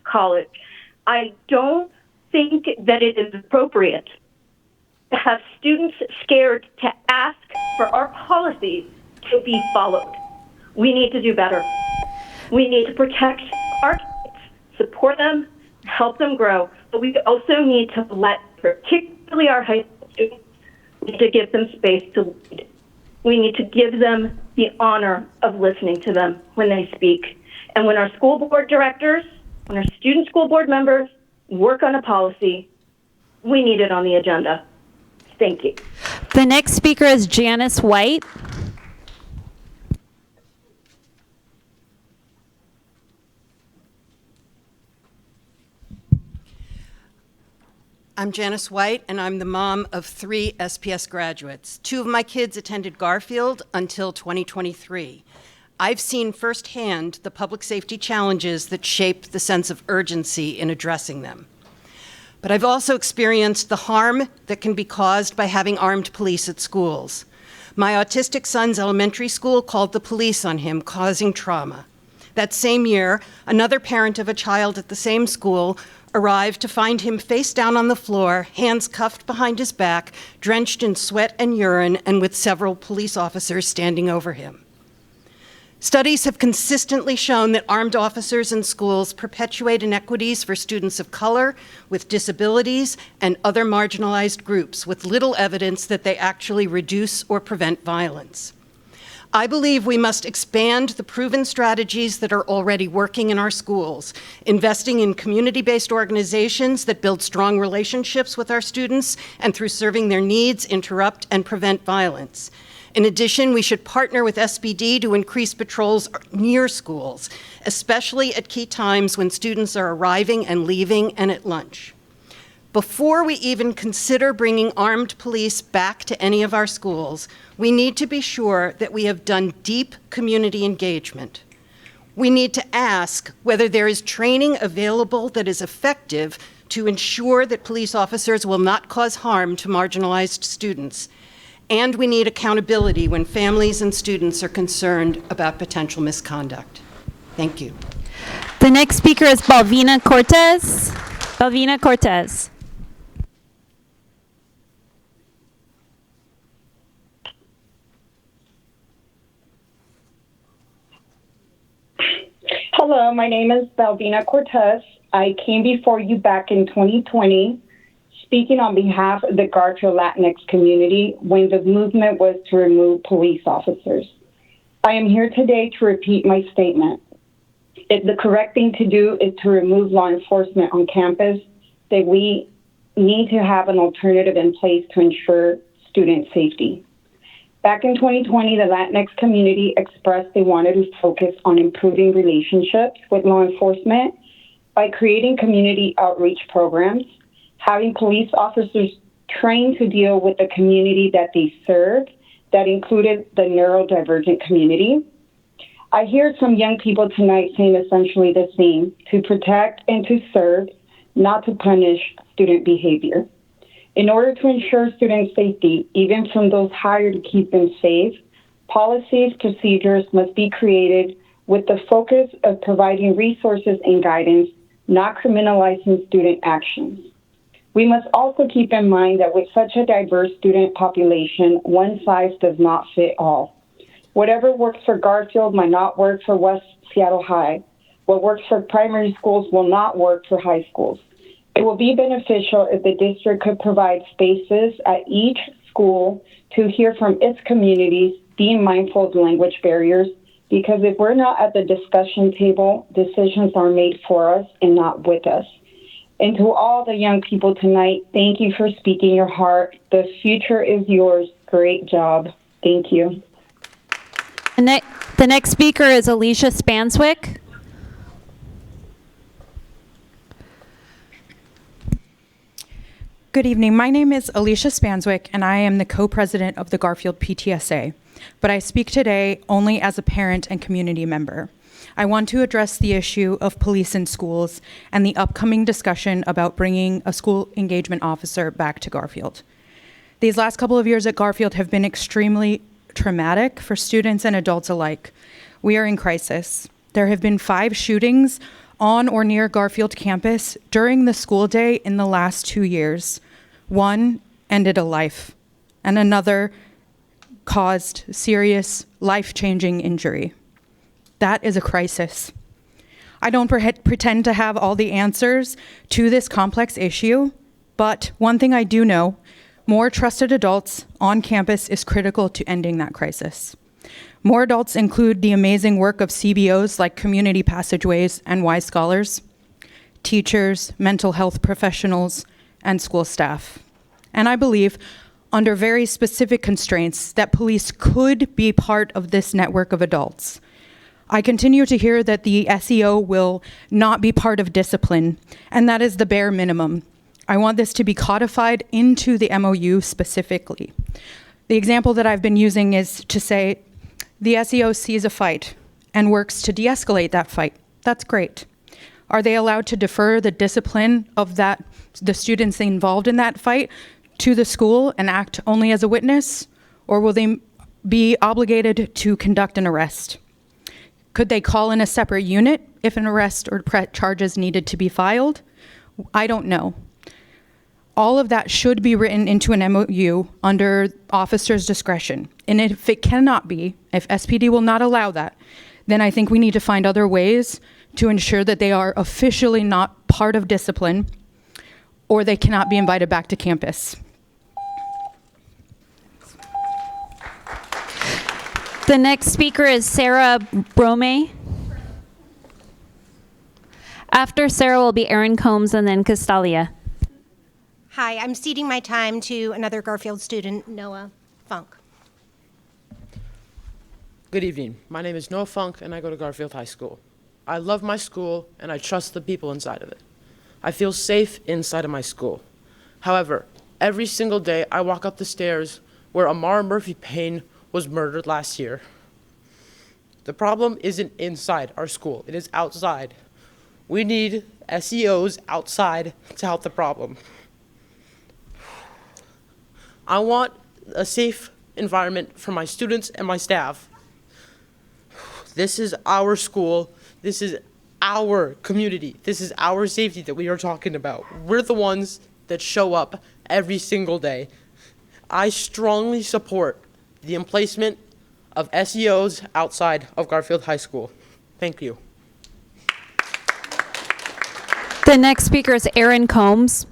college. I don't think that it is appropriate to have students scared to ask for our policies to be followed. We need to do better. We need to protect our kids, support them, help them grow, but we also need to let, particularly our high school students, we need to give them space to lead. We need to give them the honor of listening to them when they speak. And when our school board directors, when our student school board members work on a policy, we need it on the agenda. Thank you. The next speaker is Janice White. I'm Janice White, and I'm the mom of 3 SPS graduates. 2 of my kids attended Garfield until 2023. I've seen firsthand the public safety challenges that shape the sense of urgency in addressing them. But I've also experienced the harm that can be caused by having armed police at schools. My autistic son's elementary school called the police on him, causing trauma. That same year, another parent of a child at the same school arrived to find him face down on the floor, hands cuffed behind his back, drenched in sweat and urine, and with several police officers standing over him. Studies have consistently shown that armed officers in schools perpetuate inequities for students of color, with disabilities, and other marginalized groups, with little evidence that they actually reduce or prevent violence. I believe we must expand the proven strategies that are already working in our schools, investing in community-based organizations that build strong relationships with our students and through serving their needs, interrupt and prevent violence. In addition, we should partner with SBD to increase patrols near schools, especially at key times when students are arriving and leaving and at lunch. Before we even consider bringing armed police back to any of our schools, we need to be sure that we have done deep community engagement. We need to ask whether there is training available that is effective to ensure that police officers will not cause harm to marginalized students. And we need accountability when families and students are concerned about potential misconduct. Thank you. The next speaker is Balvina Cortez. Balvina Cortez. Hello, my name is Balvina Cortez. I came before you back in 2020, speaking on behalf of the Garfield Latinx community when the movement was to remove police officers. I am here today to repeat my statement. If the correct thing to do is to remove law enforcement on campus, that we need to have an alternative in place to ensure student safety. Back in 2020, the Latinx community expressed they wanted to focus on improving relationships with law enforcement by creating community outreach programs, having police officers trained to deal with the community that they serve, that included the neurodivergent community. I hear some young people tonight saying essentially the same: to protect and to serve, not to punish student behavior. In order to ensure student safety, even from those hired to keep them safe, policies, procedures must be created with the focus of providing resources and guidance, not criminalizing student actions. We must also keep in mind that with such a diverse student population, one size does not fit all. Whatever works for Garfield might not work for West Seattle High. What works for primary schools will not work for high schools. It will be beneficial if the district could provide spaces at each school to hear from its communities, being mindful of language barriers, because if we're not at the discussion table, decisions are made for us and not with us. And to all the young people tonight, thank you for speaking your heart. The future is yours. Great job. Thank you. The next speaker is Alicia Spanswick. Good evening. My name is Alicia Spanswick, and I am the co-president of the Garfield PTSA, but I speak today only as a parent and community member. I want to address the issue of police in schools and the upcoming discussion about bringing a school engagement officer back to Garfield. These last couple of years at Garfield have been extremely traumatic for students and adults alike. We are in crisis. There have been 5 shootings on or near Garfield campus during the school day in the last 2 years. One ended a life, and another caused serious, life-changing injury. That is a crisis. I don't pretend to have all the answers to this complex issue, but one thing I do know, more trusted adults on campus is critical to ending that crisis. More adults include the amazing work of CBOs like Community Passageways and Wise Scholars, teachers, mental health professionals, and school staff. And I believe, under very specific constraints, that police could be part of this network of adults. I continue to hear that the SEO will not be part of discipline, and that is the bare minimum. I want this to be codified into the MOU specifically. The example that I've been using is to say, the SEO sees a fight and works to de-escalate that fight. That's great. Are they allowed to defer the discipline of the students involved in that fight to the school and act only as a witness? Or will they be obligated to conduct an arrest? Could they call in a separate unit if an arrest or charges needed to be filed? I don't know. All of that should be written into an MOU under officer's discretion. And if it cannot be, if SPD will not allow that, then I think we need to find other ways to ensure that they are officially not part of discipline, or they cannot be invited back to campus. The next speaker is Sarah Brome. After Sarah will be Erin Combs and then Castalia. Hi, I'm ceding my time to another Garfield student, Noah Funk. Good evening. My name is Noah Funk, and I go to Garfield High School. I love my school, and I trust the people inside of it. I feel safe inside of my school. However, every single day I walk up the stairs where Amara Murphy Payne was murdered last year. The problem isn't inside our school, it is outside. We need SEOs outside to help the problem. I want a safe environment for my students and my staff. This is our school. This is our community. This is our safety that we are talking about. We're the ones that show up every single day. I strongly support the emplacement of SEOs outside of Garfield High School. Thank you. The next speaker is Erin Combs.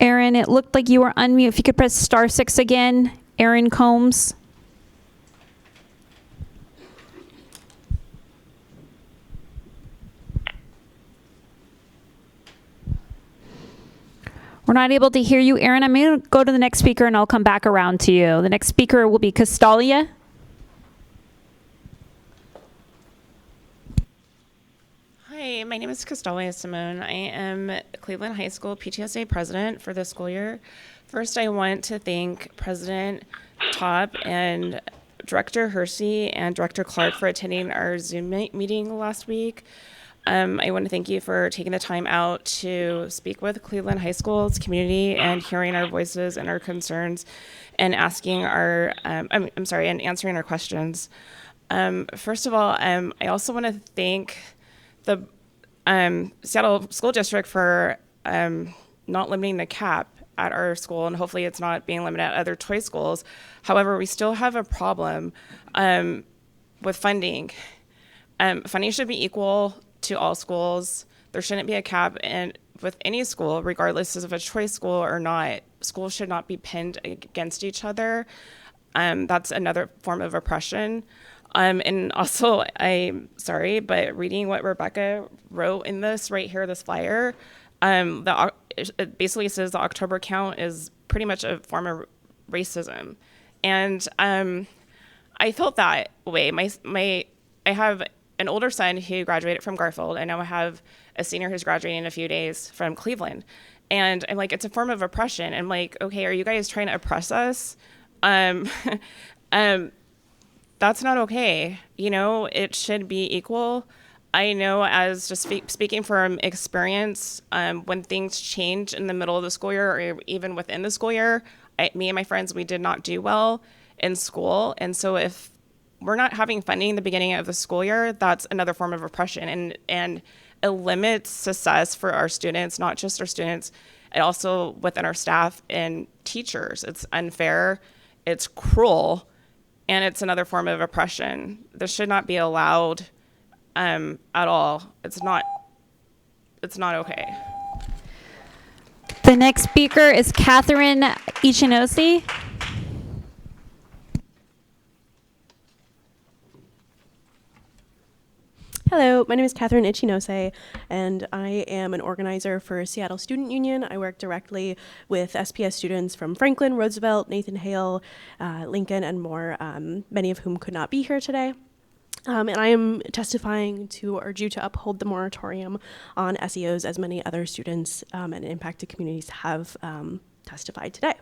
Erin, it looked like you were unmute. If you could press *6 again, Erin Combs. We're not able to hear you, Erin. I'm going to go to the next speaker and I'll come back around to you. The next speaker will be Castalia. Hi, my name is Castalia Simone. I am Cleveland High School PTSA president for this school year. First, I want to thank President Top and Director Hersey and Director Clark for attending our Zoom meeting last week. I want to thank you for taking the time out to speak with Cleveland High School's community and hearing our voices and our concerns and asking our, and answering our questions. First of all, I also want to thank the Seattle School District for not limiting the cap at our school, and hopefully it's not being limited at other choice schools. However, we still have a problem with funding. Funding should be equal to all schools. There shouldn't be a cap with any school, regardless of a choice school or not. Schools should not be pinned against each other. That's another form of oppression. And also, I'm sorry, but reading what Rebecca wrote in this right here, this flyer, it basically says the October count is pretty much a form of racism. And I felt that way. I have an older son who graduated from Garfield, and now I have a senior who's graduating in a few days from Cleveland. And I'm like, it's a form of oppression. I'm like, okay, are you guys trying to oppress us? That's not okay. You know, it should be equal. I know, as just speaking from experience, when things change in the middle of the school year or even within the school year, me and my friends, we did not do well in school. And so if we're not having funding in the beginning of the school year, that's another form of oppression. And it limits success for our students, not just our students, and also within our staff and teachers. It's unfair, it's cruel, and it's another form of oppression. This should not be allowed at all. It's not okay. The next speaker is Catherine Ichinose. Hello, my name is Catherine Ichinose, and I am an organizer for Seattle Student Union. I work directly with SPS students from Franklin, Roosevelt, Nathan Hale, Lincoln, and more, many of whom could not be here today. And I am testifying to urge you to uphold the moratorium on SEOs, as many other students and impacted communities have testified today.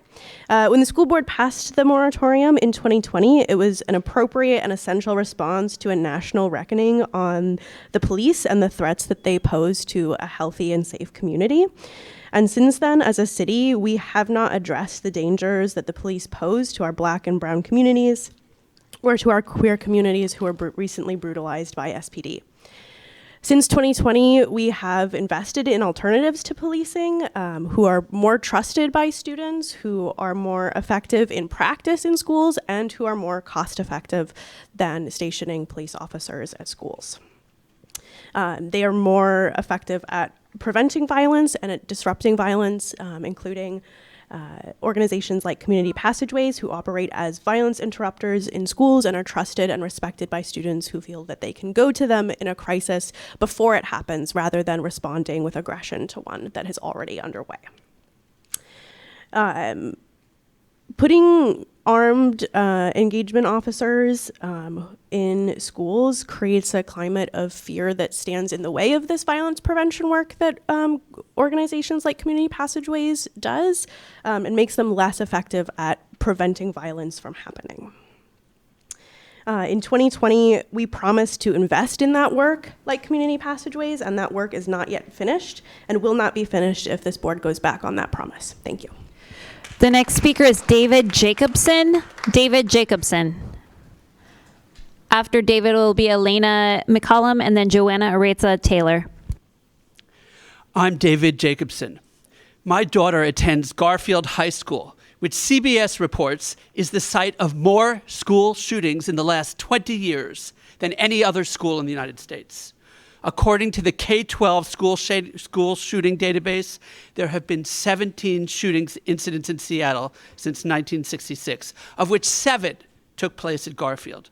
When the school board passed the moratorium in 2020, it was an appropriate and essential response to a national reckoning on the police and the threats that they pose to a healthy and safe community. And since then, as a city, we have not addressed the dangers that the police pose to our Black and brown communities or to our queer communities who were recently brutalized by SPD. Since 2020, we have invested in alternatives to policing who are more trusted by students, who are more effective in practice in schools, and who are more cost effective than stationing police officers at schools. They are more effective at preventing violence and at disrupting violence, including organizations like Community Passageways, who operate as violence interrupters in schools and are trusted and respected by students who feel that they can go to them in a crisis before it happens, rather than responding with aggression to one that is already underway. Putting armed engagement officers in schools creates a climate of fear that stands in the way of this violence prevention work that organizations like Community Passageways does, and makes them less effective at preventing violence from happening. In 2020, we promised to invest in that work like Community Passageways, and that work is not yet finished and will not be finished if this board goes back on that promise. Thank you. The next speaker is David Jacobson. David Jacobson. After David will be Elena McCollum and then Joanna Aretza Taylor. I'm David Jacobson. My daughter attends Garfield High School, which CBS reports is the site of more school shootings in the last 20 years than any other school in the United States. According to the K-12 school shooting database, there have been 17 shootings incidents in Seattle since 1966, of which 7 took place at Garfield.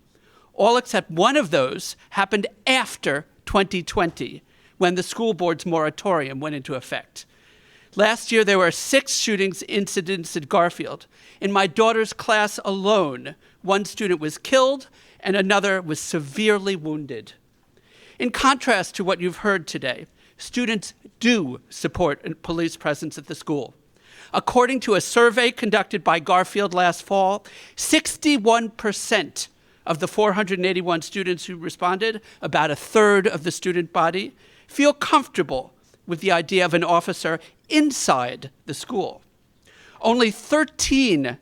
All except one of those happened after 2020, when the school board's moratorium went into effect. Last year, there were 6 shootings incidents at Garfield. In my daughter's class alone, 1 student was killed and another was severely wounded. In contrast to what you've heard today, students do support police presence at the school. According to a survey conducted by Garfield last fall, 61% of the 481 students who responded, about a third of the student body, feel comfortable with the idea of an officer inside the school. Only 13%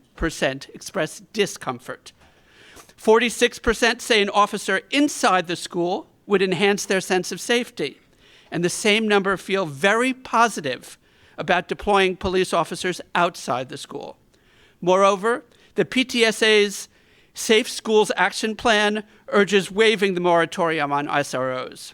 express discomfort. 46% say an officer inside the school would enhance their sense of safety. And the same number feel very positive about deploying police officers outside the school. Moreover, the PTSA's Safe Schools Action Plan urges waiving the moratorium on SROs.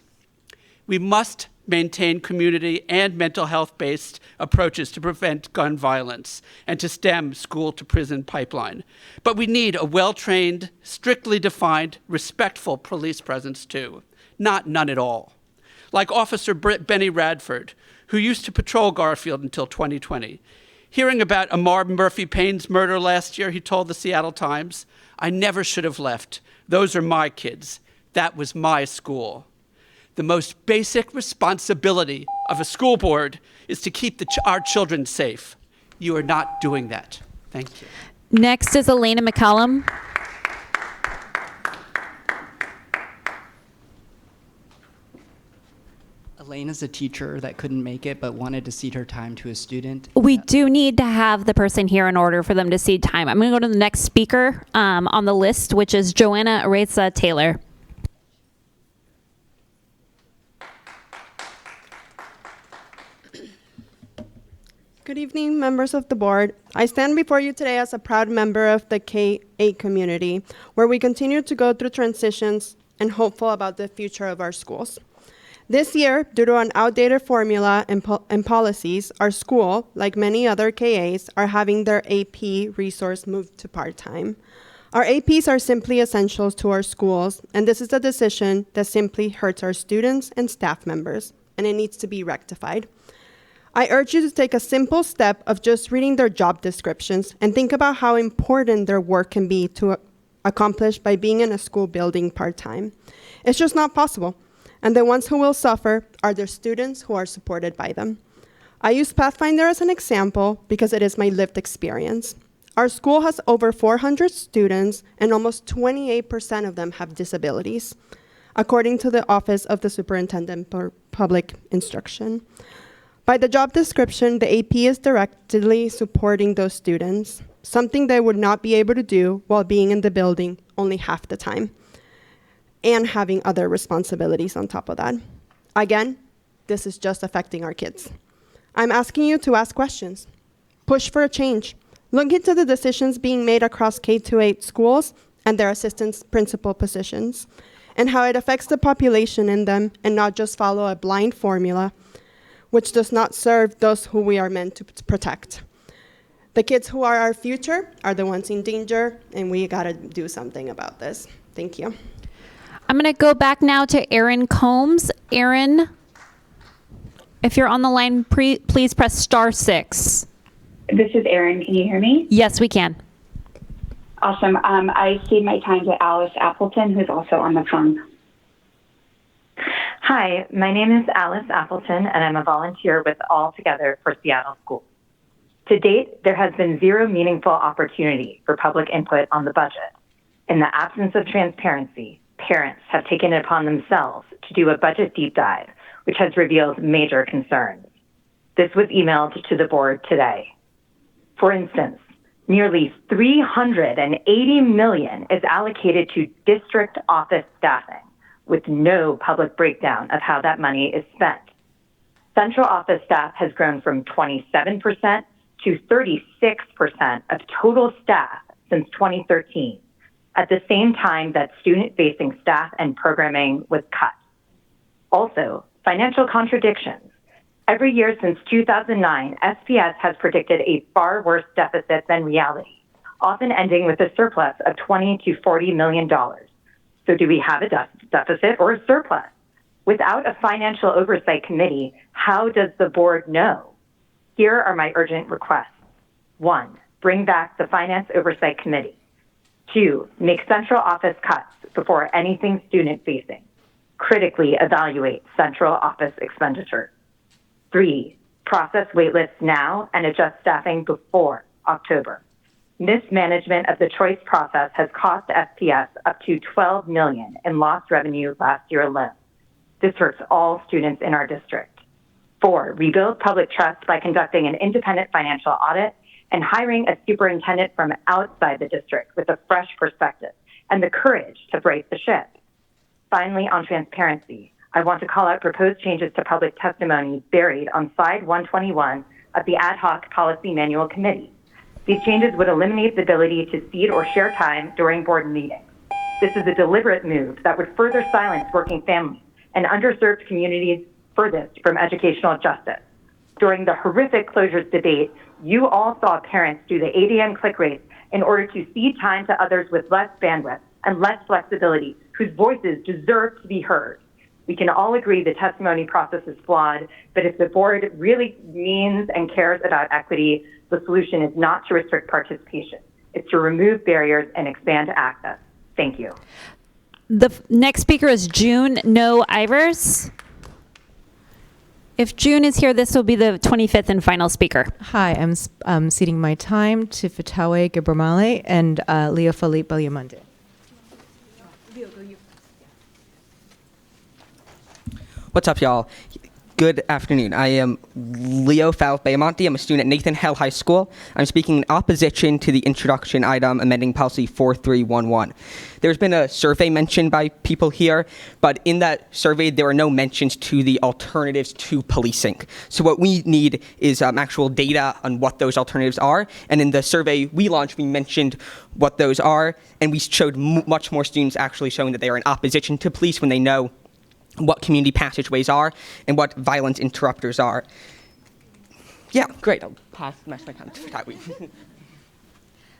We must maintain community and mental health-based approaches to prevent gun violence and to stem school-to-prison pipeline. But we need a well-trained, strictly defined, respectful police presence too, not none at all. Like Officer Benny Radford, who used to patrol Garfield until 2020. Hearing about Amar Murphy Payne's murder last year, he told the Seattle Times, "I never should have left. Those are my kids. That was my school." The most basic responsibility of a school board is to keep our children safe. You are not doing that. Thank you. Next is Elena McCollum. Elena's a teacher that couldn't make it but wanted to cede her time to a student. We do need to have the person here in order for them to cede time. I'm going to go to the next speaker on the list, which is Joanna Aretza Taylor. Good evening, members of the board. I stand before you today as a proud member of the K-8 community, where we continue to go through transitions and hopeful about the future of our schools. This year, due to an outdated formula and policies, our school, like many other KAs, are having their AP resource moved to part-time. Our APs are simply essentials to our schools, and this is a decision that simply hurts our students and staff members, and it needs to be rectified. I urge you to take a simple step of just reading their job descriptions and think about how important their work can be to accomplish by being in a school building part-time. It's just not possible, and the ones who will suffer are the students who are supported by them. I use Pathfinder as an example because it is my lived experience. Our school has over 400 students, and almost 28% of them have disabilities, according to the Office of the Superintendent for Public Instruction. By the job description, the AP is directly supporting those students, something they would not be able to do while being in the building only half the time, and having other responsibilities on top of that. Again, this is just affecting our kids. I'm asking you to ask questions. Push for a change. Look into the decisions being made across K-8 schools and their assistant principal positions, and how it affects the population in them, and not just follow a blind formula which does not serve those who we are meant to protect. The kids who are our future are the ones in danger, and we gotta do something about this. Thank you. I'm going to go back now to Erin Combs. Erin, if you're on the line, please press *6. This is Erin. Can you hear me? Yes, we can. Awesome. I cede my time to Alice Appleton, who's also on the phone. Hi, my name is Alice Appleton, and I'm a volunteer with All Together for Seattle Schools. To date, there has been zero meaningful opportunity for public input on the budget. In the absence of transparency, parents have taken it upon themselves to do a budget deep dive, which has revealed major concerns. This was emailed to the board today. For instance, nearly $380 million is allocated to district office staffing, with no public breakdown of how that money is spent. Central office staff has grown from 27% to 36% of total staff since 2013, at the same time that student-facing staff and programming was cut. Also, financial contradictions. Every year since 2009, SPS has predicted a far worse deficit than reality, often ending with a surplus of $20 to $40 million. So do we have a deficit or a surplus? Without a financial oversight committee, how does the board know? Here are my urgent requests. 1, bring back the Finance Oversight Committee. 2, make central office cuts before anything student-facing. Critically evaluate central office expenditures. 3, process waitlists now and adjust staffing before October. Mismanagement of the choice process has cost SPS up to $12 million in lost revenue last year alone. This hurts all students in our district. 4, rebuild public trust by conducting an independent financial audit and hiring a superintendent from outside the district with a fresh perspective and the courage to break the ship. Finally, on transparency, I want to call out proposed changes to public testimony buried on slide 121 of the Ad Hoc Policy Manual Committee. These changes would eliminate the ability to cede or share time during board meetings. This is a deliberate move that would further silence working families and underserved communities furthest from educational justice. During the horrific closures debate, you all saw parents do the ADM click race in order to cede time to others with less bandwidth and less flexibility, whose voices deserve to be heard. We can all agree the testimony process is flawed, but if the board really means and cares about equity, the solution is not to restrict participation. It's to remove barriers and expand access. Thank you. The next speaker is June Ivers. If June is here, this will be the 25th and final speaker. Hi, I'm ceding my time to Fatawe Gibramale and Leo Philippe Baliamunde. What's up, y'all? Good afternoon. I am Leo Falbayamonte. I'm a student at Nathan Hale High School. I'm speaking in opposition to the introduction item amending policy 4311. There's been a survey mentioned by people here, but in that survey, there are no mentions to the alternatives to policing. So what we need is actual data on what those alternatives are. And in the survey we launched, we mentioned what those are, and we showed much more students actually showing that they are in opposition to police when they know what community passageways are and what violent interrupters are. Yeah, great. I'll pass my time to Fatawi.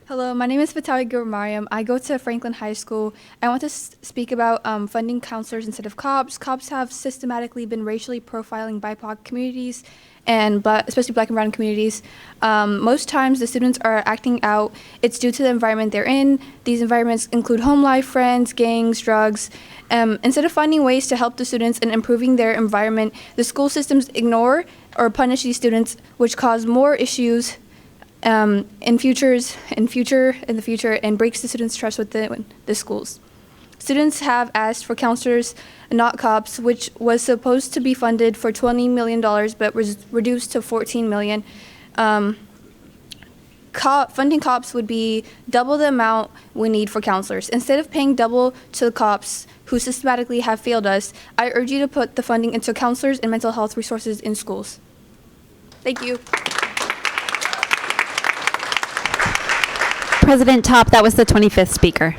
Hello, my name is Fatawi Gurmariam. I go to Franklin High School. I want to speak about funding counselors instead of cops. Cops have systematically been racially profiling BIPOC communities and especially Black and brown communities. Most times the students are acting out. It's due to the environment they're in. These environments include home life, friends, gangs, drugs. Instead of finding ways to help the students and improving their environment, the school systems ignore or punish these students, which cause more issues in the future, and breaks the students' trust with the schools. Students have asked for counselors, not cops, which was supposed to be funded for $20 million, but was reduced to $14 million. Funding cops would be double the amount we need for counselors. Instead of paying double to the cops who systematically have failed us, I urge you to put the funding into counselors and mental health resources in schools. Thank you. President Top, that was the 25th speaker.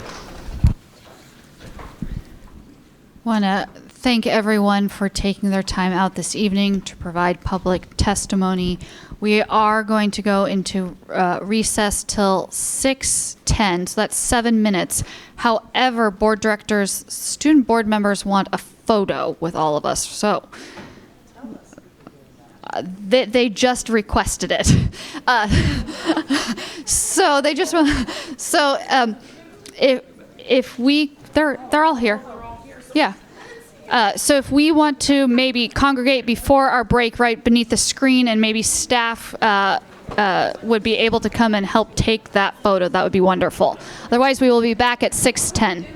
Want to thank everyone for taking their time out this evening to provide public testimony. We are going to go into recess till 6:10, so that's 7 minutes. However, board directors, student board members want a photo with all of us, so they just requested it. So they just want. So if we, they're all here. Yeah. So if we want to maybe congregate before our break right beneath the screen, and maybe staff would be able to come and help take that photo, that would be wonderful. Otherwise, we will be back at 6:10.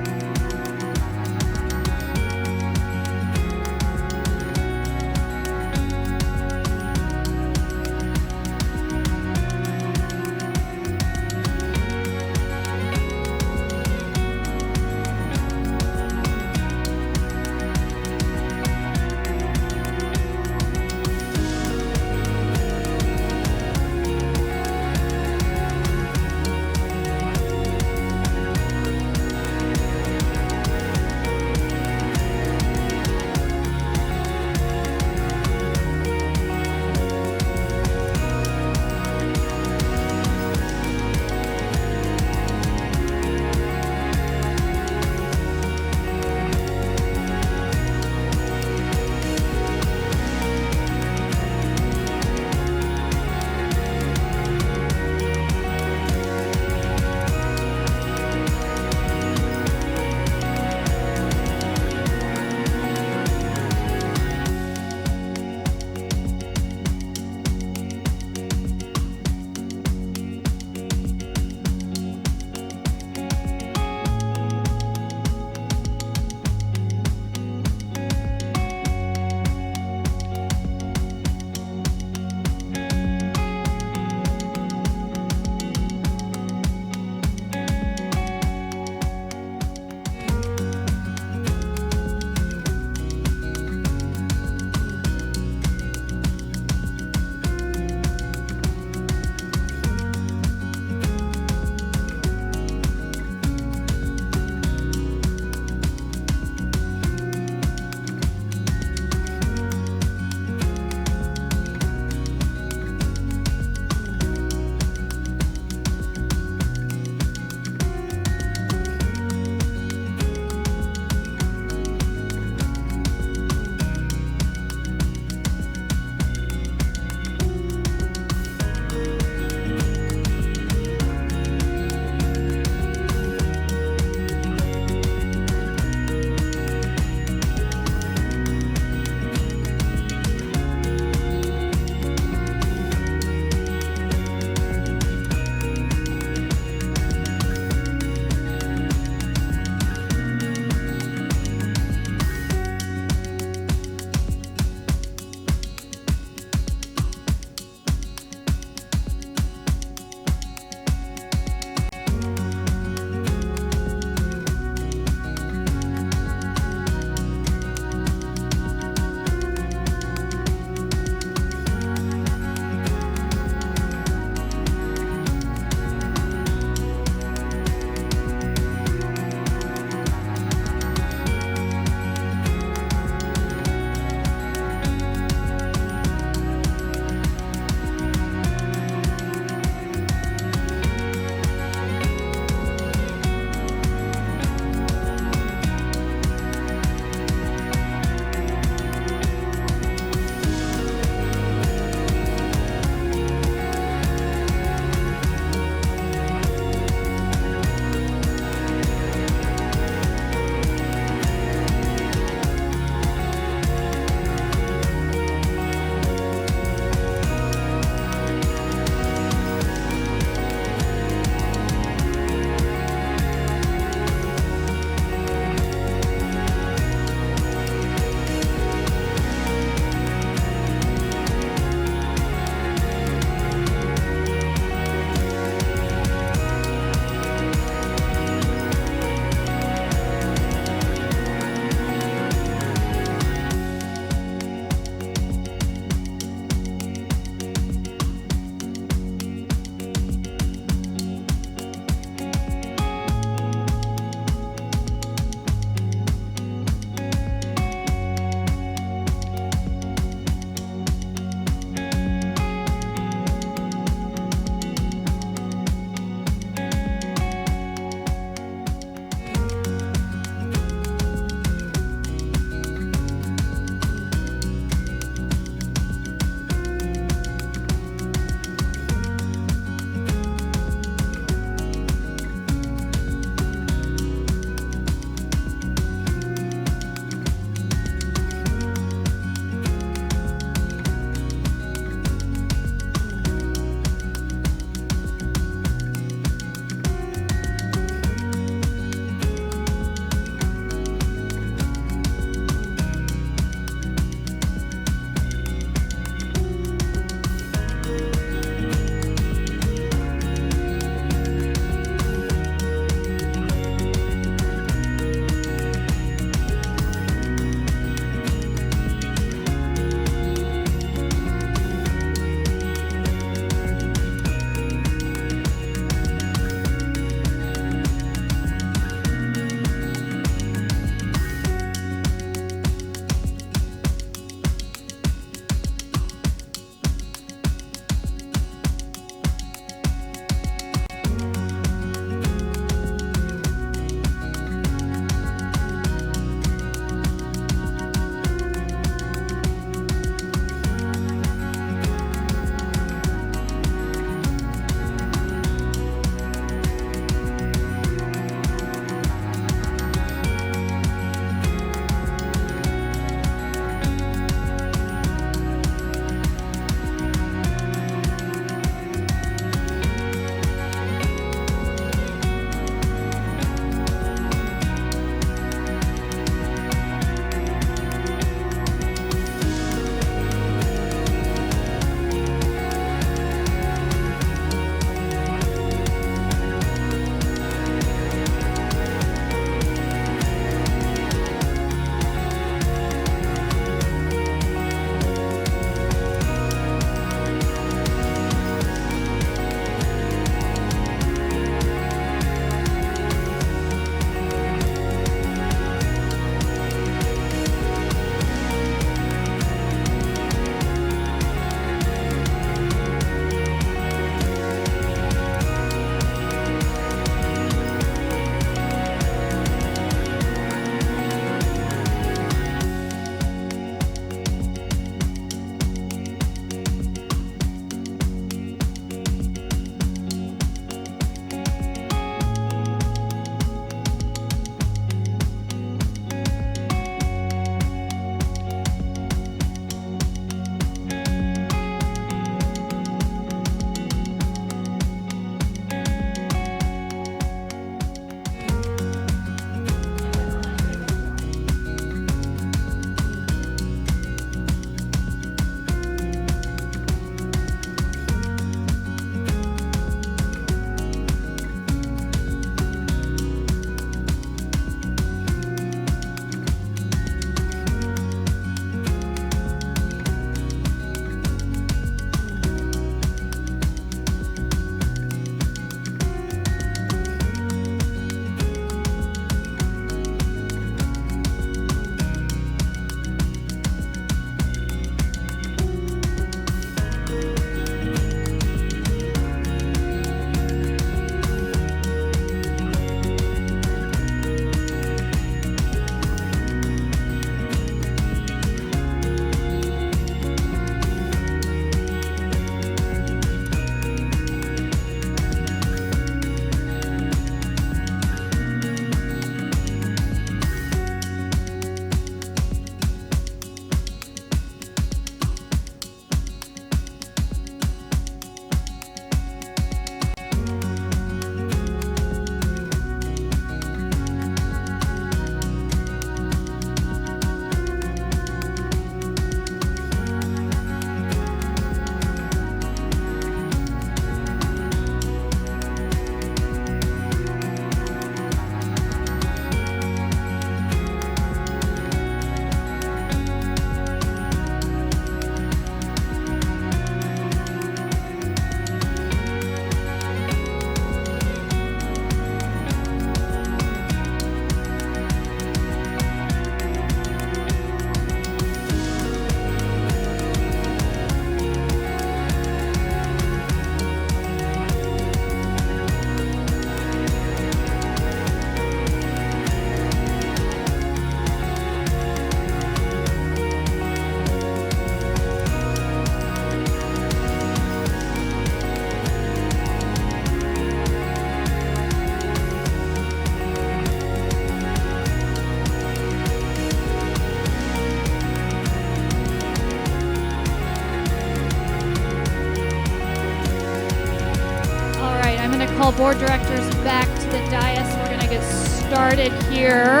call board directors back to the dais. We're going to get started here.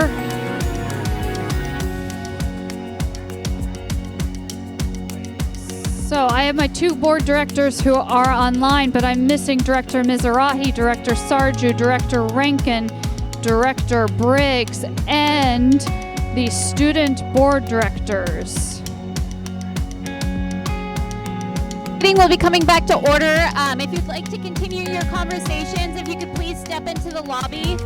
So I have my two board directors who are online, but I'm missing Director Mizrahi, Director Sarju, Director Rankin, Director Briggs, and the student board directors. Meeting will be coming back to order. If you'd like to continue your conversations, if you could please step into the lobby.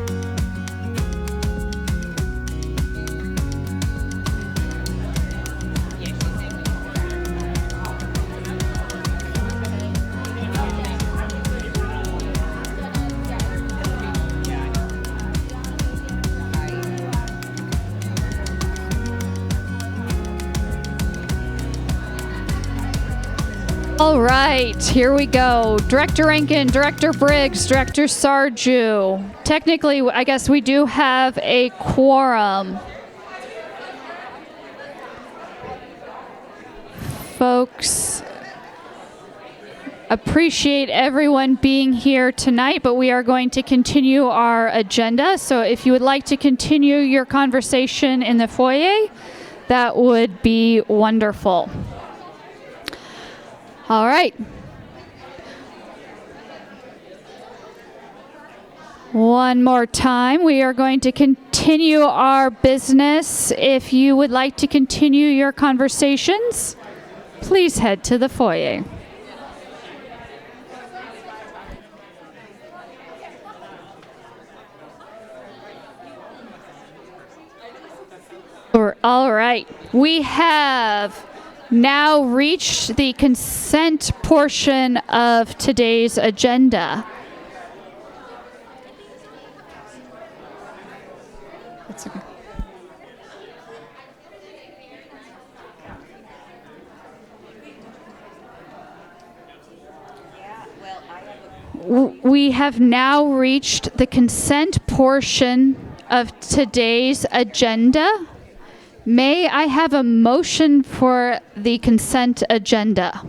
All right, here we go. Director Rankin, Director Briggs, Director Sarju. Technically, I guess we do have a quorum. Folks, appreciate everyone being here tonight, but we are going to continue our agenda. So if you would like to continue your conversation in the foyer, that would be wonderful. All right. One more time, we are going to continue our business. If you would like to continue your conversations, please head to the foyer. All right. We have now reached the consent portion of today's agenda. That's okay. We have now reached the consent portion of today's agenda. May I have a motion for the consent agenda?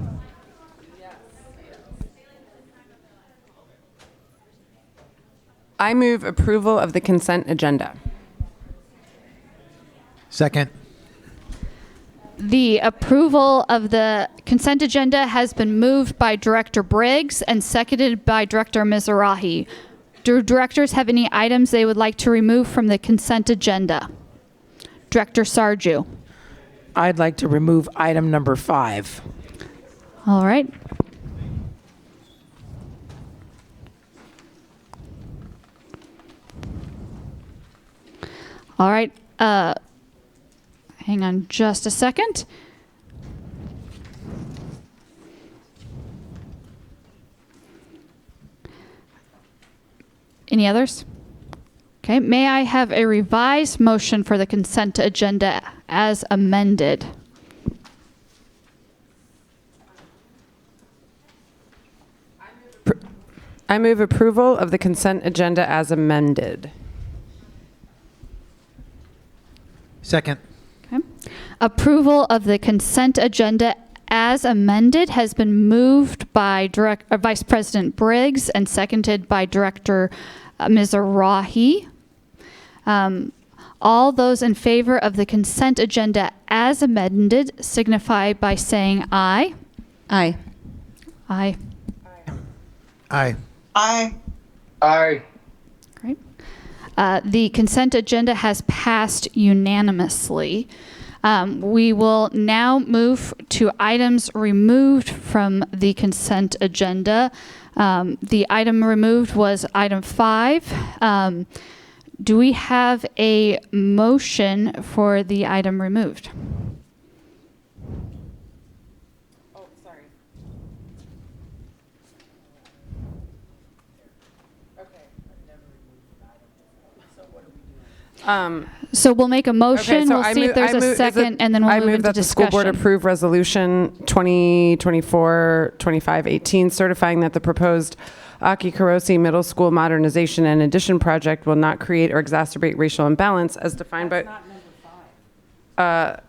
I move approval of the consent agenda. Second. The approval of the consent agenda has been moved by Director Briggs and seconded by Director Mizrahi. Do directors have any items they would like to remove from the consent agenda? Director Sarju. I'd like to remove item number 5. All right. All right. Hang on just a second. Any others? Okay, may I have a revised motion for the consent agenda as amended? I move approval of the consent agenda as amended. Second. Okay. Approval of the consent agenda as amended has been moved by Vice President Briggs and seconded by Director Mizrahi. All those in favor of the consent agenda as amended signify by saying aye. Aye. Aye. Aye. Aye. Aye. Great. The consent agenda has passed unanimously. We will now move to items removed from the consent agenda. The item removed was item 5. Do we have a motion for the item removed? Oh, sorry. Okay. So what do we do? So we'll make a motion. We'll see if there's a second, and then we'll move into that discussion. the school board approve resolution 2024-2518 certifying that the proposed Aki Karosi Middle School Modernization and Addition project will not create or exacerbate racial imbalance as defined by.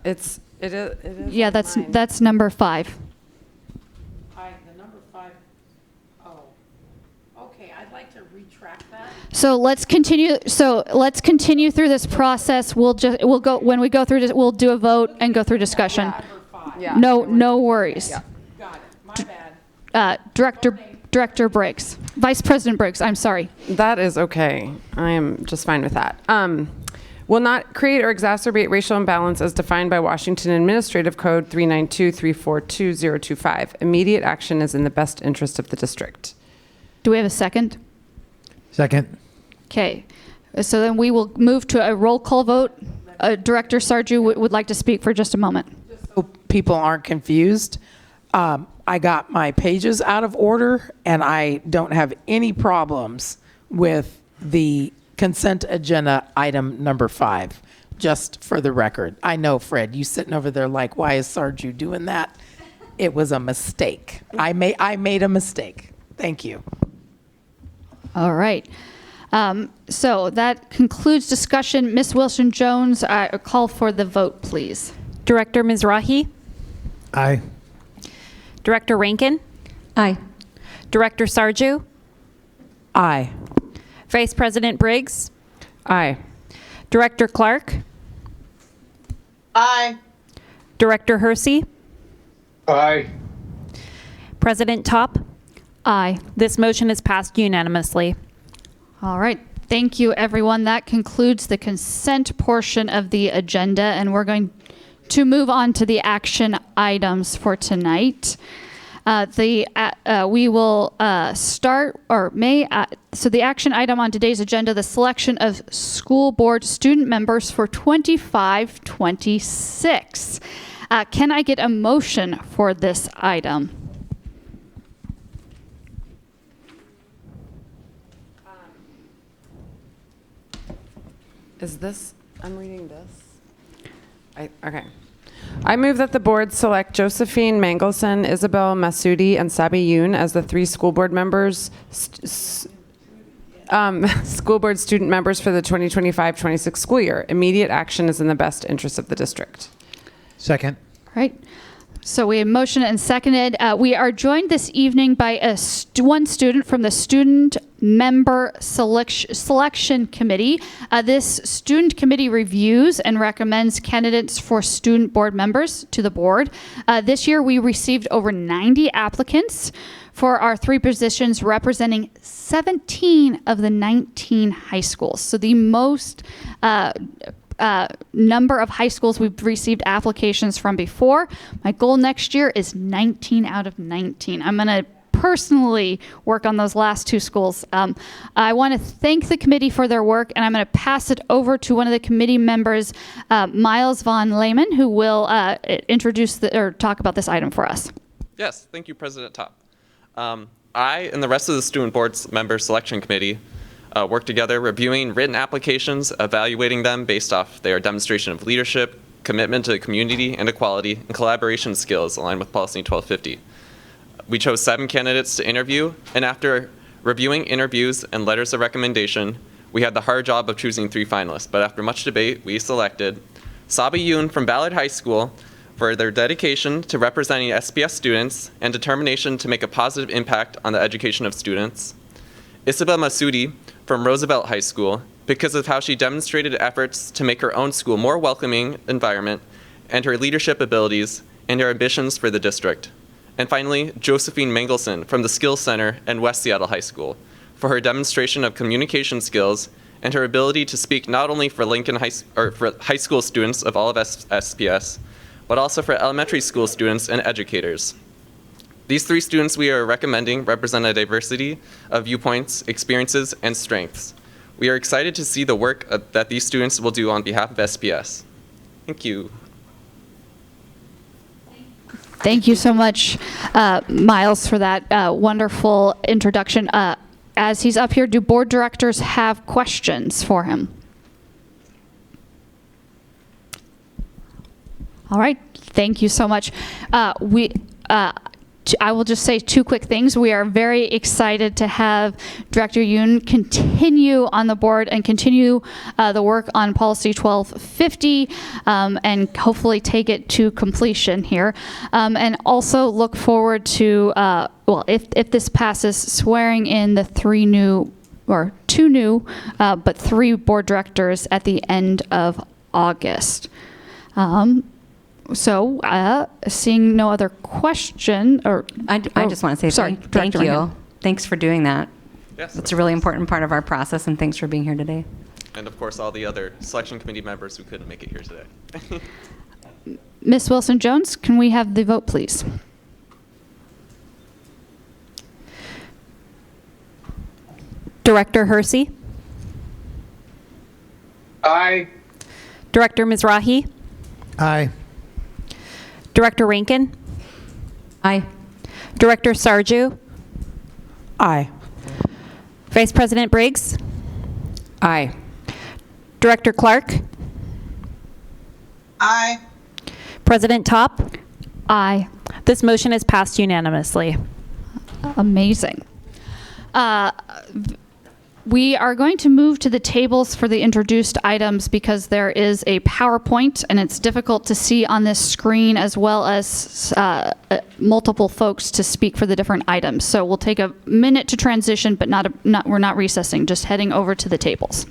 It is. Yeah, that's number 5. The number 5. Oh. Okay, I'd like to retract that. So let's continue. So let's continue through this process. We'll go when we go through this. We'll do a vote and go through discussion. Yeah. No worries. Got it. My bad. Director Briggs, Vice President Briggs. I'm sorry. That is okay. I am just fine with that. Will not create or exacerbate racial imbalance as defined by Washington Administrative Code 392-342-025. Immediate action is in the best interest of the district. Do we have a second? Second. Okay. So then we will move to a roll call vote. Director Sarju would like to speak for just a moment. So people aren't confused. I got my pages out of order, and I don't have any problems with the consent agenda item number 5, just for the record. I know, Fred, you sitting over there like, why is Sarju doing that? It was a mistake. I made a mistake. Thank you. All right. So that concludes discussion. Ms. Wilson-Jones, I call for the vote, please. Director Mizrahi? Aye. Director Rankin? Aye. Director Sarju? Aye. Vice President Briggs? Aye. Director Clark? Aye. Director Hersey? Aye. President Top? Aye. This motion is passed unanimously. All right. Thank you, everyone. That concludes the consent portion of the agenda, and we're going to move on to the action items for tonight. We will start, so the action item on today's agenda, the selection of school board student members for 25-26. Can I get a motion for this item? Is this, I'm reading this. Okay. I move that the board select Josephine Mangelson, Isabel Masudi, and Sabi Yoon as the 3 school board members, school board student members for the 2025-26 school year. Immediate action is in the best interest of the district. Second. All right. So we have motion and seconded. We are joined this evening by one student from the Student Member Selection Committee. This student committee reviews and recommends candidates for student board members to the board. This year we received over 90 applicants for our 3 positions, representing 17 of the 19 high schools. So the most number of high schools we've received applications from before. My goal next year is 19 out of 19. I'm going to personally work on those last 2 schools. I want to thank the committee for their work, and I'm going to pass it over to one of the committee members, Miles von Lehman, who will introduce or talk about this item for us. Yes, thank you, President Top. I and the rest of the Student Board's Member Selection Committee work together reviewing written applications, evaluating them based off their demonstration of leadership, commitment to the community and equality, and collaboration skills aligned with Policy 1250. We chose 7 candidates to interview, and after reviewing interviews and letters of recommendation, we had the hard job of choosing 3 finalists. But after much debate, we selected Sabi Yoon from Ballard High School for their dedication to representing SPS students and determination to make a positive impact on the education of students. Isabel Masudi from Roosevelt High School because of how she demonstrated efforts to make her own school more welcoming environment and her leadership abilities and her ambitions for the district. And finally, Josephine Mangelson from the Skills Center and West Seattle High School for her demonstration of communication skills and her ability to speak not only for for high school students of all of SPS, but also for elementary school students and educators. These 3 students we are recommending represent a diversity of viewpoints, experiences, and strengths. We are excited to see the work that these students will do on behalf of SPS. Thank you. Thank you so much, Miles, for that wonderful introduction. As he's up here, do board directors have questions for him? All right. Thank you so much. I will just say two quick things. We are very excited to have Director Yoon continue on the board and continue the work on Policy 1250 and hopefully take it to completion here. And also look forward to, well, if this passes, swearing in the two new, but 3 board directors at the end of August. So, seeing no other question, or I just want to say thank Director you. Rankin. Thanks for doing that. Yes. It's a really important part of our process, and thanks for being here today. And of course, all the other selection committee members who couldn't make it here today. Ms. Wilson-Jones, can we have the vote, please? Director Hersey? Aye. Director Mizrahi? Aye. Director Rankin? Aye. Director Sarju? Aye. Vice President Briggs? Aye. Director Clark? Aye. President Top? Aye. This motion is passed unanimously. Amazing. We are going to move to the tables for the introduced items because there is a PowerPoint and it's difficult to see on this screen, as well as multiple folks to speak for the different items. So we'll take a minute to transition, but we're not recessing, just heading over to the tables.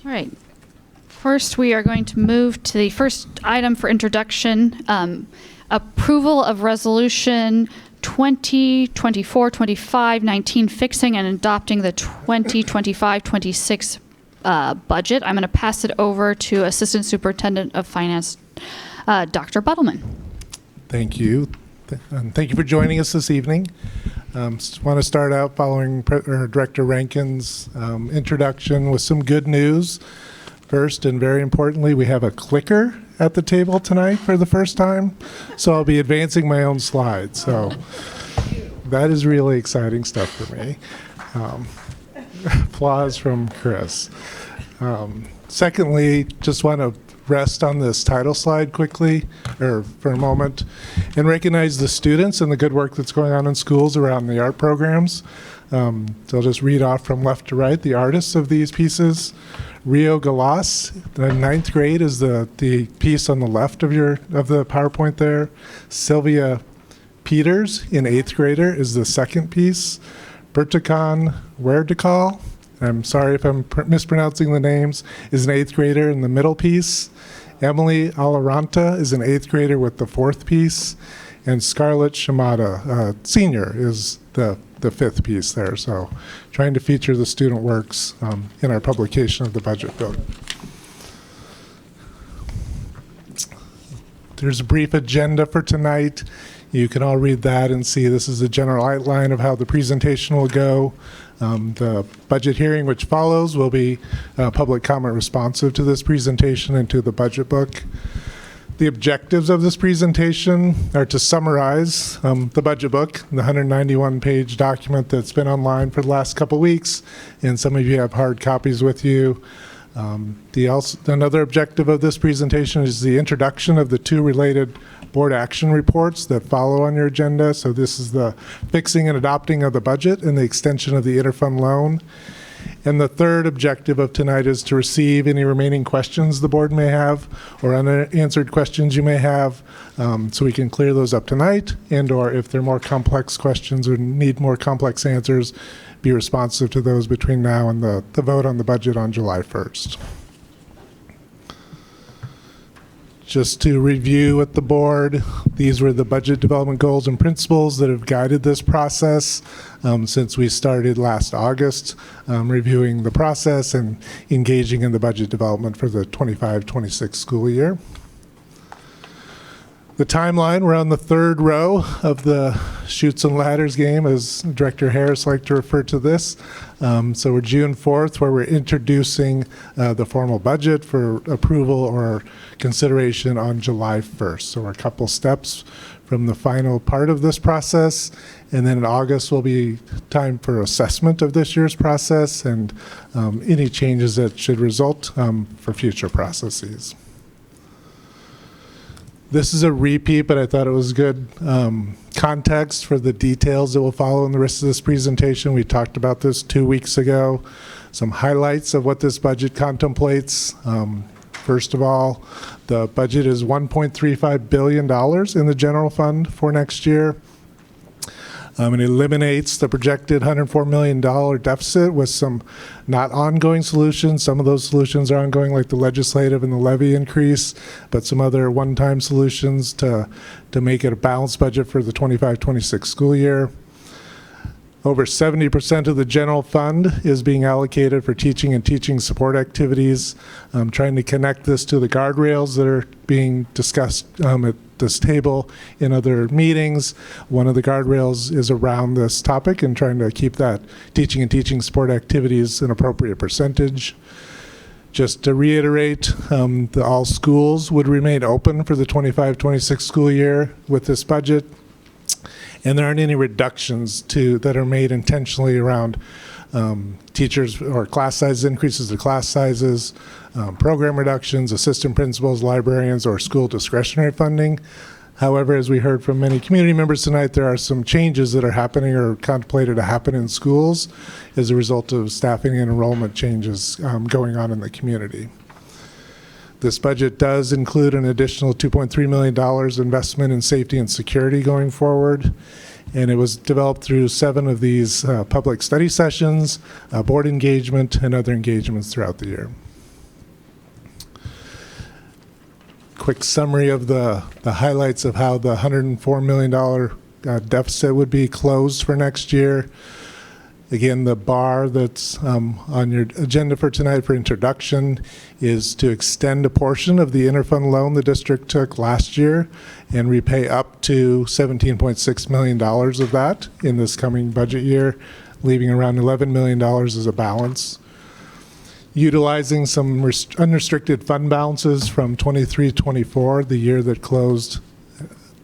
All right. First, we are going to move to the first item for introduction, approval of resolution 2024-25-19, fixing and adopting the 2025-26 budget. I'm going to pass it over to Assistant Superintendent of Finance, Dr. Buttleman. Thank you. And thank you for joining us this evening. Just want to start out following Director Rankin's introduction with some good news. First, and very importantly, we have a clicker at the table tonight for the first time, so I'll be advancing my own slides. So that is really exciting stuff for me. Applause from Chris. Secondly, just want to rest on this title slide quickly, or for a moment, and recognize the students and the good work that's going on in schools around the art programs. So I'll just read off from left to right the artists of these pieces. Rio Galas, the 9th grade, is the piece on the left of the PowerPoint there. Sylvia Peters, an 8th grader, is the second piece. Bertakan Werdekal, I'm sorry if I'm mispronouncing the names, is an 8th grader in the middle piece. Emily Alaranta is an 8th grader with the 4th piece. And Scarlett Shimada, senior, is the 5th piece there. So trying to feature the student works in our publication of the budget book. There's a brief agenda for tonight. You can all read that and see this is a general outline of how the presentation will go. The budget hearing which follows will be public comment responsive to this presentation and to the budget book. The objectives of this presentation are to summarize the budget book, the 191-page document that's been online for the last couple weeks, and some of you have hard copies with you. Another objective of this presentation is the introduction of the two related board action reports that follow on your agenda. So this is the fixing and adopting of the budget and the extension of the interfund loan. And the third objective of tonight is to receive any remaining questions the board may have or unanswered questions you may have, so we can clear those up tonight, and or if they're more complex questions or need more complex answers, be responsive to those between now and the vote on the budget on July 1st. Just to review with the board, these were the budget development goals and principles that have guided this process since we started last August, reviewing the process and engaging in the budget development for the 25-26 school year. The timeline, we're on the third row of the chutes and ladders game, as Director Harris liked to refer to this. So we're June 4th, where we're introducing the formal budget for approval or consideration on July 1st. So we're a couple steps from the final part of this process. And then in August will be time for assessment of this year's process and any changes that should result for future processes. This is a repeat, but I thought it was good context for the details that will follow in the rest of this presentation. We talked about this 2 weeks ago. Some highlights of what this budget contemplates. First of all, the budget is $1.35 billion in the general fund for next year. It eliminates the projected $104 million deficit with some not ongoing solutions. Some of those solutions are ongoing, like the legislative and the levy increase, but some other one-time solutions to make it a balanced budget for the 25-26 school year. Over 70% of the general fund is being allocated for teaching and teaching support activities. I'm trying to connect this to the guardrails that are being discussed at this table in other meetings. One of the guardrails is around this topic and trying to keep that teaching and teaching support activities an appropriate percentage. Just to reiterate, all schools would remain open for the 25-26 school year with this budget. And there aren't any reductions that are made intentionally around teachers or class size increases to class sizes, program reductions, assistant principals, librarians, or school discretionary funding. However, as we heard from many community members tonight, there are some changes that are happening or contemplated to happen in schools as a result of staffing and enrollment changes going on in the community. This budget does include an additional $2.3 million investment in safety and security going forward. And it was developed through 7 of these public study sessions, board engagement, and other engagements throughout the year. Quick summary of the highlights of how the $104 million deficit would be closed for next year. Again, the bar that's on your agenda for tonight for introduction is to extend a portion of the interfund loan the district took last year and repay up to $17.6 million of that in this coming budget year, leaving around $11 million as a balance. Utilizing some unrestricted fund balances from 23-24, the year that closed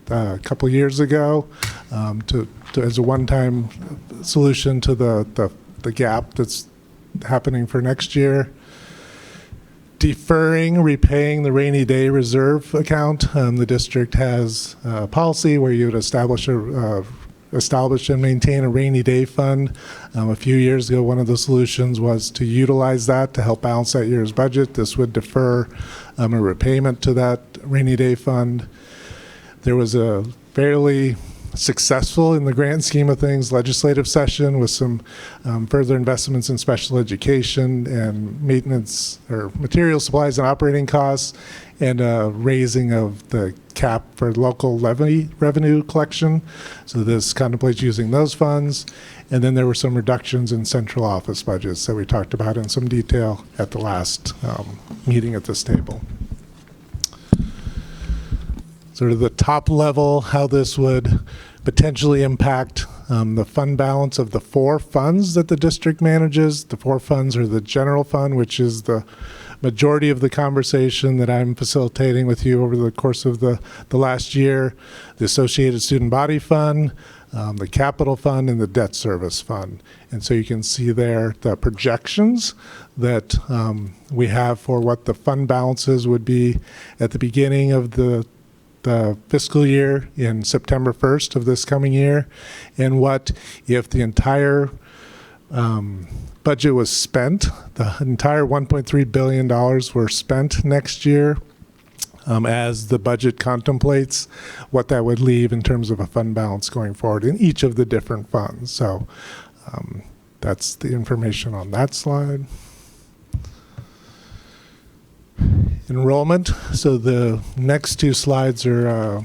a couple years ago, as a one-time solution to the gap that's happening for next year. Deferring repaying the rainy day reserve account. The district has a policy where you would establish and maintain a rainy day fund. A few years ago, one of the solutions was to utilize that to help balance that year's budget. This would defer a repayment to that rainy day fund. There was a fairly successful, in the grand scheme of things, legislative session with some further investments in special education and maintenance or material supplies and operating costs, and a raising of the cap for local levy revenue collection. So this contemplates using those funds. And then there were some reductions in central office budgets that we talked about in some detail at the last meeting at this table. Sort of the top level, how this would potentially impact the fund balance of the 4 funds that the district manages. The 4 funds are the general fund, which is the majority of the conversation that I'm facilitating with you over the course of the last year, the Associated Student Body Fund, the capital fund, and the debt service fund. And so you can see there the projections that we have for what the fund balances would be at the beginning of the fiscal year in September 1st of this coming year, and what if the entire budget was spent, the entire $1.3 billion were spent next year, as the budget contemplates, what that would leave in terms of a fund balance going forward in each of the different funds. So that's the information on that slide. Enrollment. So the next two slides are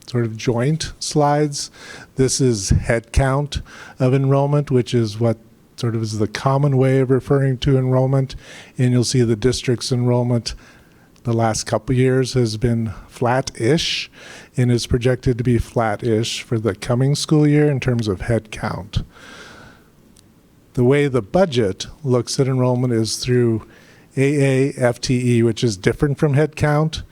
sort of joint slides. This is head count of enrollment, which is what sort of is the common way of referring to enrollment. And you'll see the district's enrollment the last couple years has been flat-ish and is projected to be flat-ish for the coming school year in terms of head count. The way the budget looks at enrollment is through AAFTE, which is different from head count.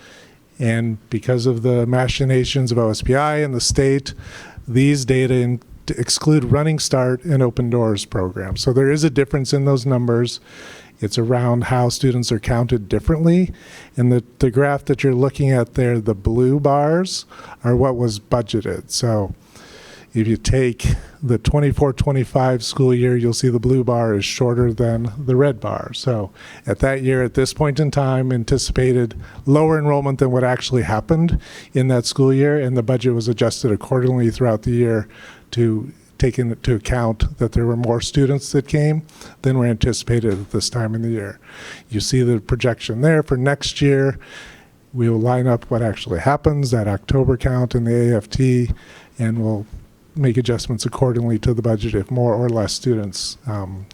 And because of the machinations of OSPI and the state, these data exclude Running Start and Open Doors programs. So there is a difference in those numbers. It's around how students are counted differently. And the graph that you're looking at there, the blue bars, are what was budgeted. So if you take the 24-25 school year, you'll see the blue bar is shorter than the red bar. So at that year, at this point in time, anticipated lower enrollment than what actually happened in that school year, and the budget was adjusted accordingly throughout the year to take into account that there were more students that came than were anticipated at this time in the year. You see the projection there for next year. We will line up what actually happens, that October count in the AFT, and we'll make adjustments accordingly to the budget if more or less students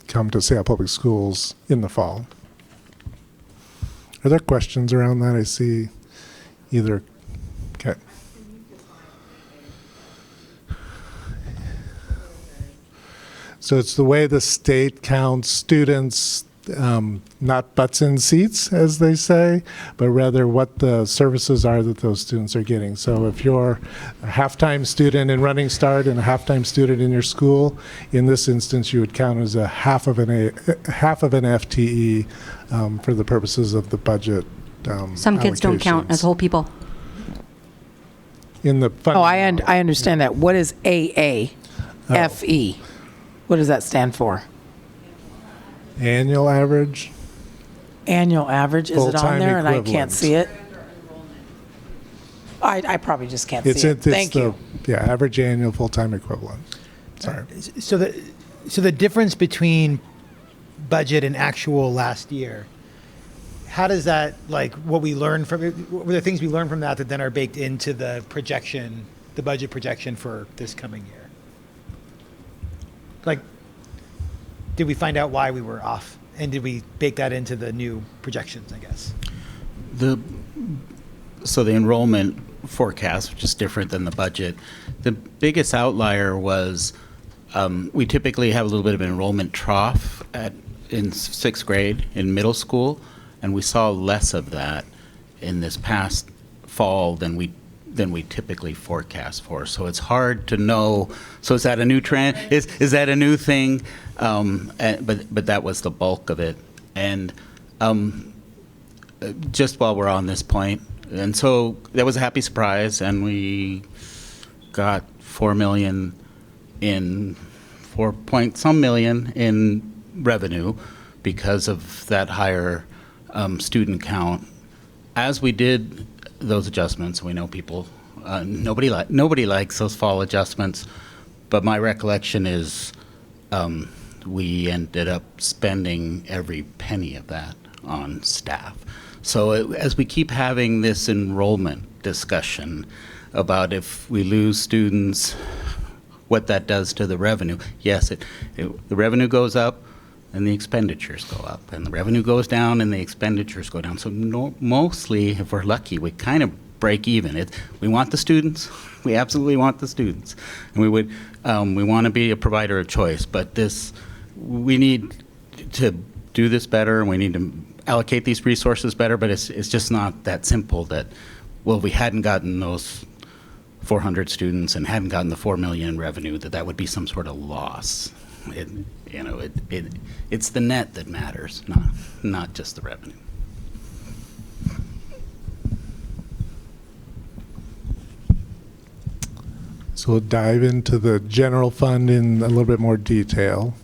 come to Seattle Public Schools in the fall. Are there questions around that? I see either. Okay. So it's the way the state counts students, not butts in seats, as they say, but rather what the services are that those students are getting. So if you're a half-time student in Running Start and a half-time student in your school, in this instance, you would count as a half of an FTE for the purposes of the budget. Some kids don't count as whole people. In the fund. Oh, I understand that. What is AAFE? What does that stand for? Annual average. Annual average. Is it on Full-time there and I can't equivalent. see it? I probably just can't It's see it. Thank you. Yeah, average annual full-time equivalent. Sorry. So the difference between budget and actual last year, how does that, like, what we learned from it, what were the things we learned from that then are baked into the projection, the budget projection for this coming year? Like, did we find out why we were off? And did we bake that into the new projections, I guess? So the enrollment forecast, which is different than the budget, the biggest outlier was we typically have a little bit of an enrollment trough in sixth grade in middle school, and we saw less of that in this past fall than we typically forecast for. So it's hard to know. So is that a new trend? Is that a new thing? But that was the bulk of it. And just while we're on this point, and so that was a happy surprise, and we got $4 point some million in revenue because of that higher student count. As we did those adjustments, we know people, nobody likes those fall adjustments, but my recollection is we ended up spending every penny of that on staff. So as we keep having this enrollment discussion about if we lose students, what that does to the revenue, yes, the revenue goes up and the expenditures go up, and the revenue goes down and the expenditures go down. So mostly, if we're lucky, we kind of break even. We want the students, we absolutely want the students, and we want to be a provider of choice, but we need to do this better, and we need to allocate these resources better, but it's just not that simple that, well, we hadn't gotten those 400 students and hadn't gotten the 4 million in revenue, that would be some sort of loss. It's the net that matters, not just the revenue. So we'll dive into the general fund in a little bit more detail.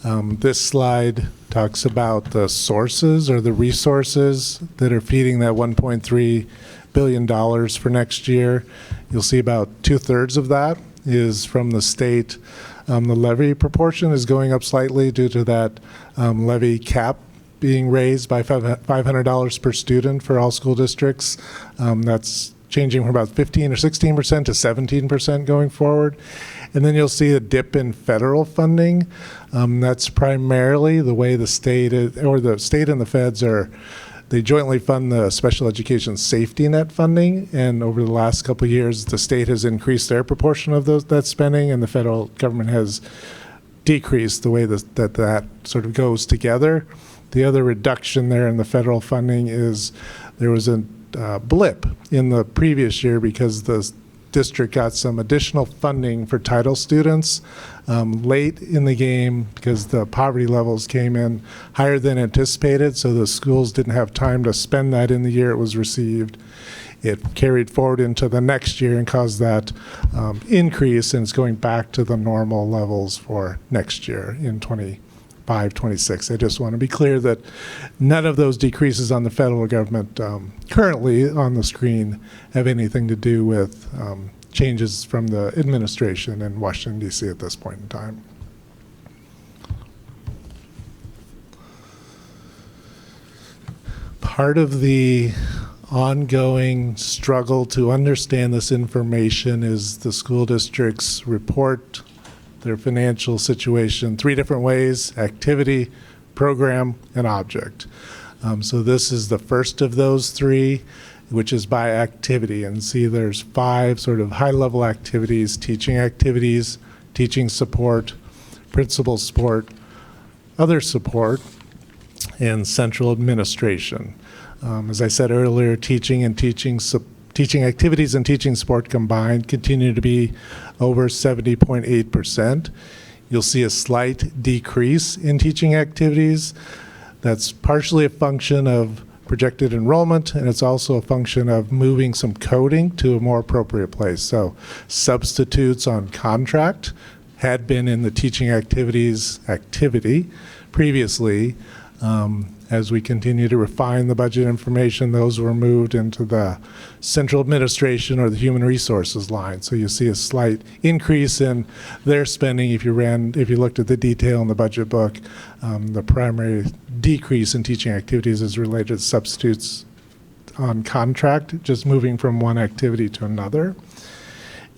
This slide talks about the sources or the resources that are feeding that $1.3 billion for next year. You'll see about 2/3 of that is from the state. The levy proportion is going up slightly due to that levy cap being raised by $500 per student for all school districts. That's changing from about 15 or 16% to 17% going forward. And then you'll see a dip in federal funding. That's primarily the way the state and the feds they jointly fund the special education safety net funding. And over the last couple of years, the state has increased their proportion of that spending, and the federal government has decreased the way that sort of goes together. The other reduction there in the federal funding is there was a blip in the previous year because the district got some additional funding for title students late in the game because the poverty levels came in higher than anticipated, so the schools didn't have time to spend that in the year it was received. It carried forward into the next year and caused that increase, and it's going back to the normal levels for next year in 25-26. I just want to be clear that none of those decreases on the federal government currently on the screen have anything to do with changes from the administration in Washington, D.C. at this point in time. Part of the ongoing struggle to understand this information is the school districts report their financial situation 3 different ways: activity, program, and object. So this is the first of those 3, which is by activity. And see, there's 5 sort of high-level activities: teaching support, principal support, other support, and central administration. As I said earlier, teaching activities and teaching support combined continue to be over 70.8%. You'll see a slight decrease in teaching activities. That's partially a function of projected enrollment, and it's also a function of moving some coding to a more appropriate place. So substitutes on contract had been in the teaching activities activity previously. As we continue to refine the budget information, those were moved into the central administration or the human resources line. So you see a slight increase in their spending. If you looked at the detail in the budget book, the primary decrease in teaching activities is related to substitutes on contract, just moving from one activity to another.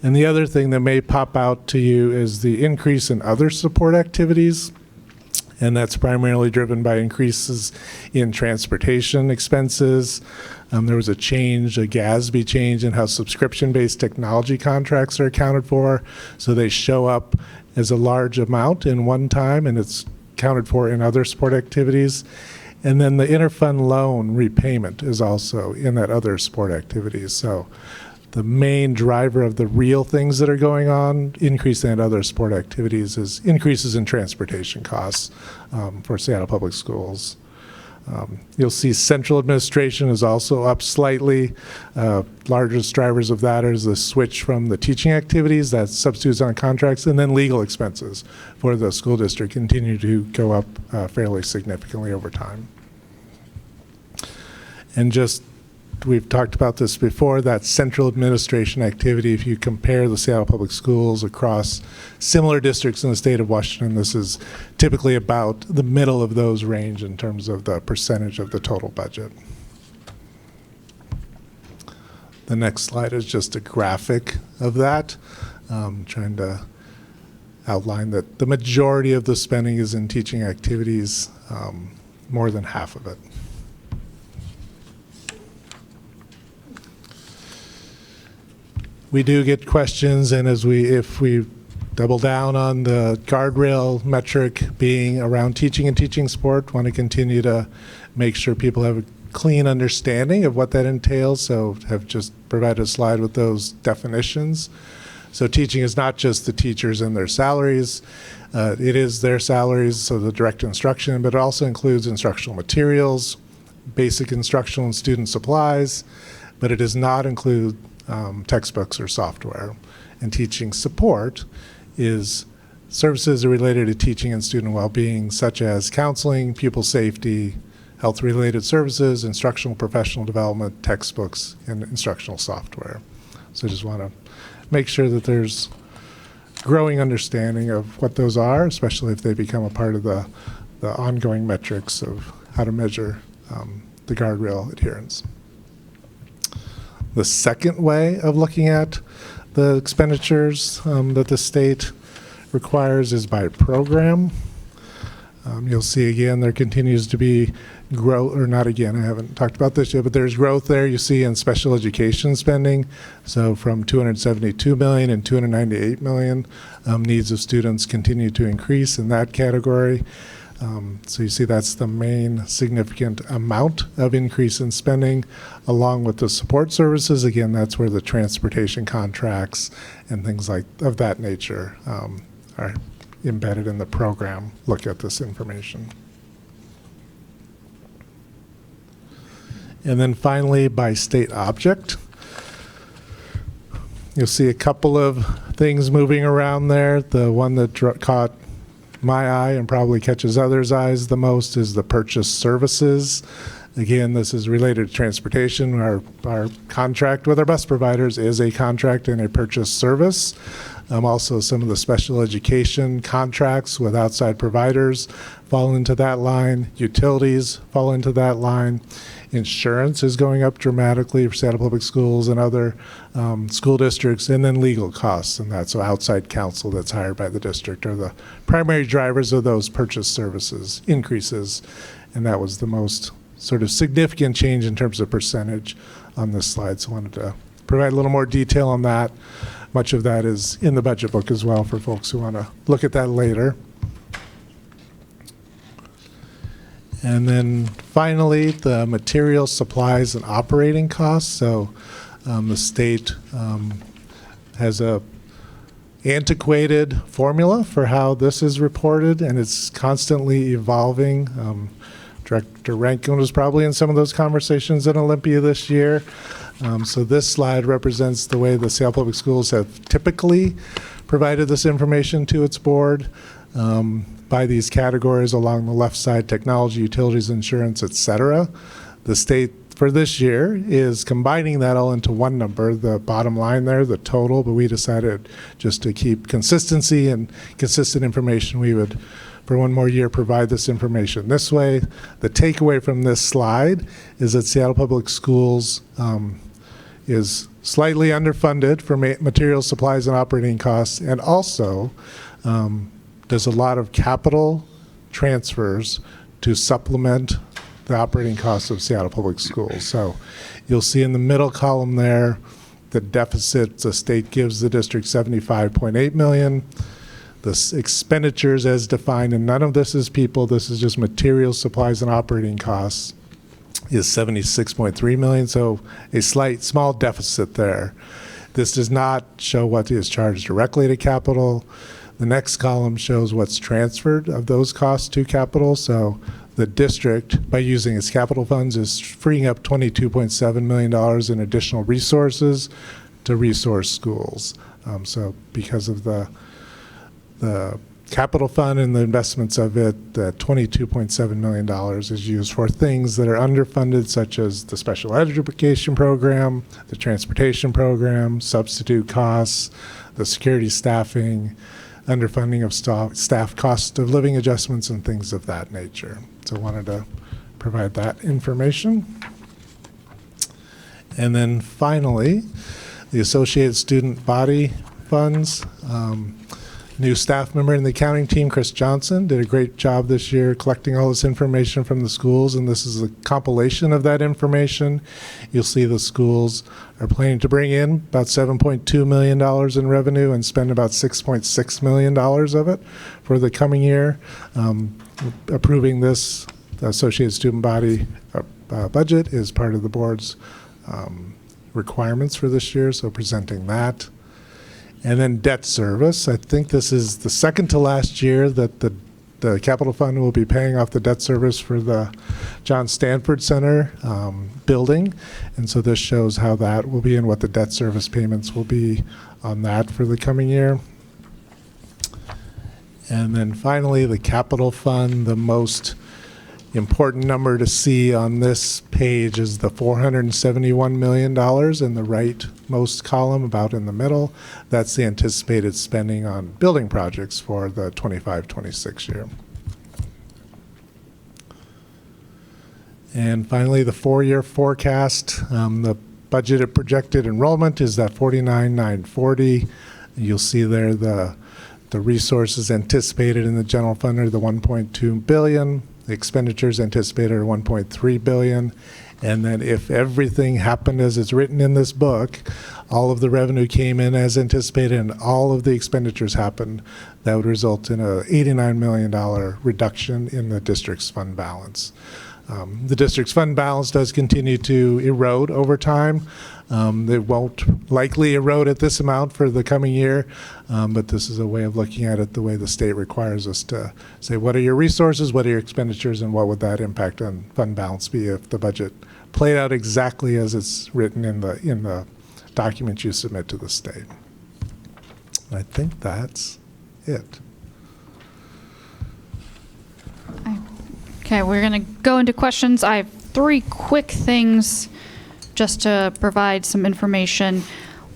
And the other thing that may pop out to you is the increase in other support activities. And that's primarily driven by increases in transportation expenses. There was a GASB change in how subscription-based technology contracts are accounted for. So they show up as a large amount in one time, and it's accounted for in other support activities. And then the interfund loan repayment is also in that other support activities. So the main driver of the real things that are going on, increase in other support activities, is increases in transportation costs for Seattle Public Schools. You'll see central administration is also up slightly. Largest drivers of that is the switch from the teaching activities, that's substitutes on contracts, and then legal expenses for the school district continue to go up fairly significantly over time. And we've talked about this before, that central administration activity, if you compare the Seattle Public Schools across similar districts in the state of Washington, this is typically about the middle of those range in terms of the percentage of the total budget. The next slide is just a graphic of that, trying to outline that the majority of the spending is in teaching activities, more than half of it. We do get questions, and if we double down on the guardrail metric being around teaching and teaching support, want to continue to make sure people have clean understanding of what that entails, so have just provided a slide with those definitions. So teaching is not just the teachers and their salaries. It is their salaries, so the direct instruction, but it also includes instructional materials, basic instructional and student supplies, but it does not include textbooks or software. And teaching support is services related to teaching and student well-being, such as counseling, pupil safety, health-related services, instructional professional development, textbooks, and instructional software. So I just want to make sure that there's growing understanding of what those are, especially if they become a part of the ongoing metrics of how to measure the guardrail adherence. The second way of looking at the expenditures that the state requires is by program. You'll see again there continues to be growth, or not again, I haven't talked about this yet, but there's growth there you see in special education spending. So from 272 million and 298 million, needs of students continue to increase in that category. So you see that's the main significant amount of increase in spending, along with the support services. Again, that's where the transportation contracts and things like of that nature are embedded in the program. Look at this information. And then finally, by state object, you'll see a couple of things moving around there. The one that caught my eye and probably catches others' eyes the most is the purchase services. Again, this is related to transportation. Our contract with our bus providers is a contract and a purchase service. Also, some of the special education contracts with outside providers fall into that line. Utilities fall into that line. Insurance is going up dramatically for Seattle Public Schools and other school districts, and then legal costs, and that's so outside counsel that's hired by the district are the primary drivers of those purchase services increases, and that was the most sort of significant change in terms of percentage on this slide. So I wanted to provide a little more detail on that. Much of that is in the budget book as well for folks who want to look at that later. And then finally, the material, supplies, and operating costs. So the state has a antiquated formula for how this is reported, and it's constantly evolving. Director Rankin was probably in some of those conversations at Olympia this year. So this slide represents the way the Seattle Public Schools have typically provided this information to its board by these categories along the left side: technology, utilities, insurance, et cetera. The state for this year is combining that all into one number, the bottom line there, the total, but we decided just to keep consistency and consistent information, we would, for one more year, provide this information this way. The takeaway from this slide is that Seattle Public Schools is slightly underfunded for materials, supplies, and operating costs, and also does a lot of capital transfers to supplement the operating costs of Seattle Public Schools. So you'll see in the middle column there, the deficit the state gives the district $75.8 million. The expenditures as defined, and none of this is people, this is just materials, supplies, and operating costs, is $76.3 million, so a small deficit there. This does not show what is charged directly to capital. The next column shows what's transferred of those costs to capital. So the district, by using its capital funds, is freeing up $22.7 million in additional resources to resource schools. So because of the capital fund and the investments of it, the $22.7 million is used for things that are underfunded, such as the special education program, the transportation program, substitute costs, the security staffing, underfunding of staff cost of living adjustments, and things of that nature. So I wanted to provide that information. And then finally, the Associated Student Body Funds. New staff member in the accounting team, Chris Johnson, did a great job this year collecting all this information from the schools, and this is a compilation of that information. You'll see the schools are planning to bring in about $7.2 million in revenue and spend about $6.6 million of it for the coming year. Approving this, the Associated Student Body budget is part of the board's requirements for this year, so presenting that. And then debt service. I think this is the second to last year that the capital fund will be paying off the debt service for the John Stanford Center building. And so this shows how that will be and what the debt service payments will be on that for the coming year. And then finally, the capital fund, the most important number to see on this page is the $471 million in the rightmost column, about in the middle. That's the anticipated spending on building projects for the 25-26 year. And finally, the 4-year forecast. The budgeted projected enrollment is that 49,940. You'll see there the resources anticipated in the general fund are the $1.2 billion. The expenditures anticipated are $1.3 billion. And then if everything happened as it's written in this book, all of the revenue came in as anticipated and all of the expenditures happened, that would result in a $89 million reduction in the district's fund balance. The district's fund balance does continue to erode over time. It won't likely erode at this amount for the coming year, but this is a way of looking at it the way the state requires us to say, what are your resources, what are your expenditures, and what would that impact on fund balance be if the budget played out exactly as it's written in the document you submit to the state. I think that's it. Okay, we're going to go into questions. I have 3 quick things just to provide some information.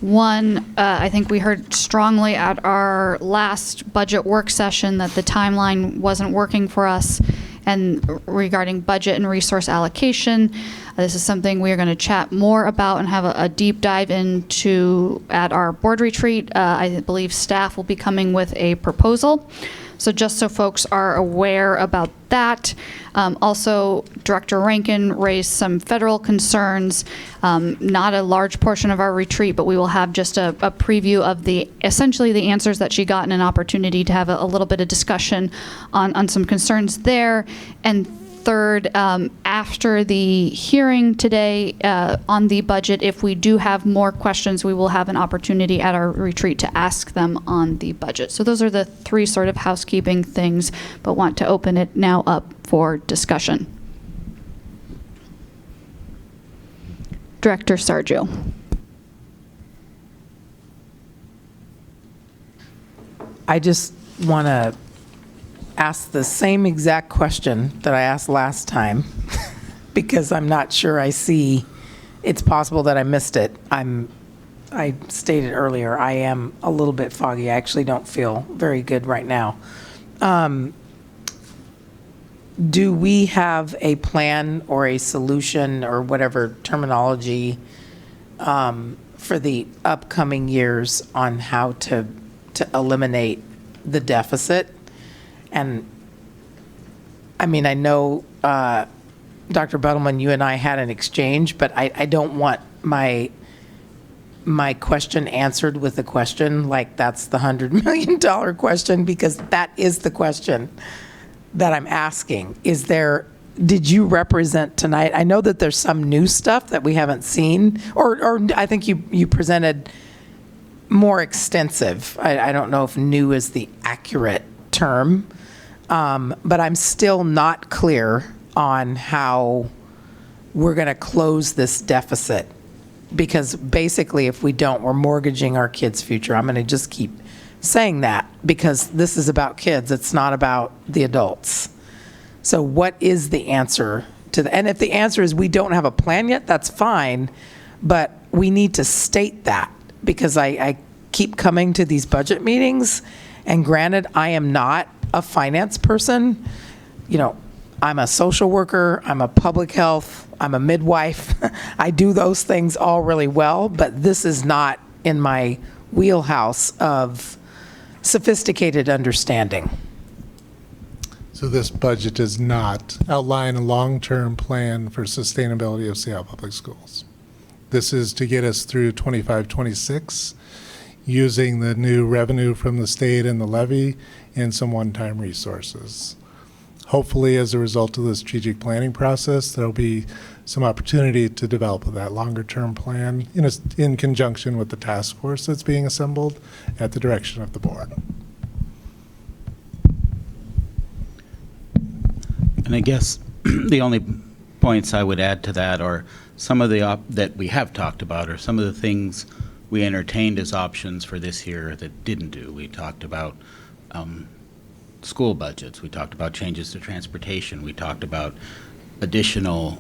One, I think we heard strongly at our last budget work session that the timeline wasn't working for us, and regarding budget and resource allocation. This is something we are going to chat more about and have a deep dive into at our board retreat. I believe staff will be coming with a proposal. So just so folks are aware about that. Also, Director Rankin raised some federal concerns. Not a large portion of our retreat, but we will have just a preview of essentially the answers that she got and an opportunity to have a little bit of discussion on some concerns there. And third, after the hearing today on the budget, if we do have more questions, we will have an opportunity at our retreat to ask them on the budget. So those are the 3 sort of housekeeping things, but want to open it now up for discussion. Director Sargio. I just want to ask the same exact question that I asked last time because I'm not sure I see. It's possible that I missed it. I stated earlier, I am a little bit foggy. I actually don't feel very good right now. Do we have a plan or a solution or whatever terminology for the upcoming years on how to eliminate the deficit? And I mean, I know, Dr. Buttleman, you and I had an exchange, but I don't want my question answered with a question like that's the $100 million question, because that is the question that I'm asking. Did you represent tonight? I know that there's some new stuff that we haven't seen, or I think you presented more extensive. I don't know if new is the accurate term. But I'm still not clear on how we're going to close this deficit, because basically if we don't, we're mortgaging our kids' future. I'm going to just keep saying that because this is about kids. It's not about the adults. So what is the answer to that? And if the answer is we don't have a plan yet, that's fine, but we need to state that, because I keep coming to these budget meetings, and granted, I am not a finance person. You know, I'm a social worker, I'm a public health, I'm a midwife. I do those things all really well, but this is not in my wheelhouse of sophisticated understanding. So this budget does not outline a long-term plan for sustainability of Seattle Public Schools. This is to get us through 25-26 using the new revenue from the state and the levy and some one-time resources. Hopefully, as a result of the strategic planning process, there'll be some opportunity to develop that longer-term plan in conjunction with the task force that's being assembled at the direction of the board. And I guess the only points I would add to that are some of the that we have talked about, or some of the things we entertained as options for this year that didn't do. We talked about school budgets. We talked about changes to transportation. We talked about additional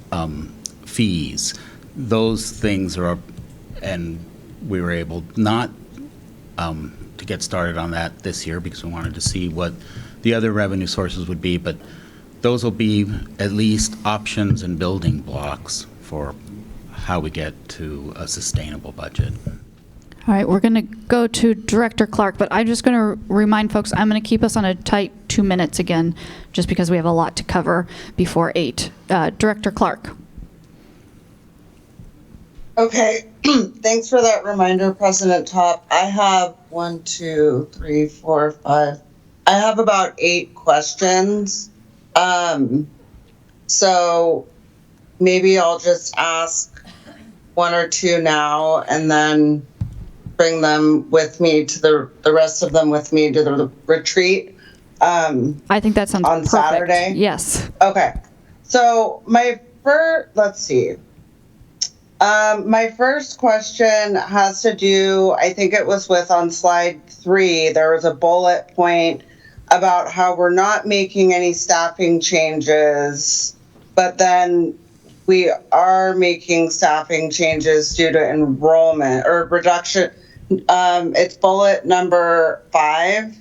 fees. Those things are, and we were able not to get started on that this year because we wanted to see what the other revenue sources would be, but those will be at least options and building blocks for how we get to a sustainable budget. All right, we're going to go to Director Clark, but I'm just going to remind folks, I'm going to keep us on a tight 2 minutes again, just because we have a lot to cover before 8. Director Clark. Okay, thanks for that reminder, President Top. I have 1, 2, 3, 4, 5. I have about 8 questions. So maybe I'll just ask 1 or 2 now and then bring them with me to the rest of them with me to the retreat. I think that sounds on perfect. Saturday. Yes. Okay. So my first question has to do, I think it was with on slide 3, there was a bullet point about how we're not making any staffing changes, but then we are making staffing changes due to enrollment or reduction. It's bullet number 5.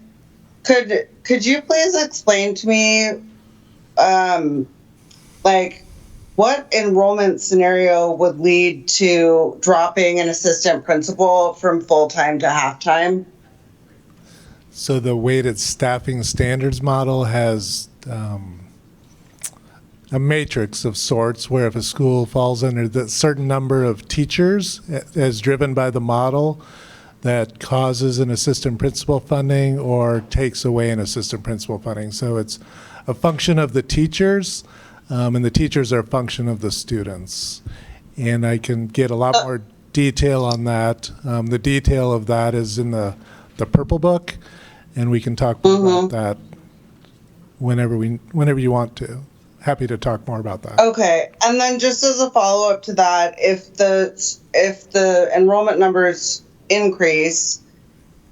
Could you please explain to me, what enrollment scenario would lead to dropping an assistant principal from full-time to half-time? So the weighted staffing standards model has a matrix of sorts where if a school falls under the certain number of teachers as driven by the model, that causes an assistant principal funding or takes away an assistant principal funding. So it's a function of the teachers, and the teachers are a function of the students. And I can get a lot more detail on that. The detail of that is in the Purple Book, and we can talk more about that whenever you want to. Happy to talk more about that. Okay, and then just as a follow-up to that, if the enrollment numbers increase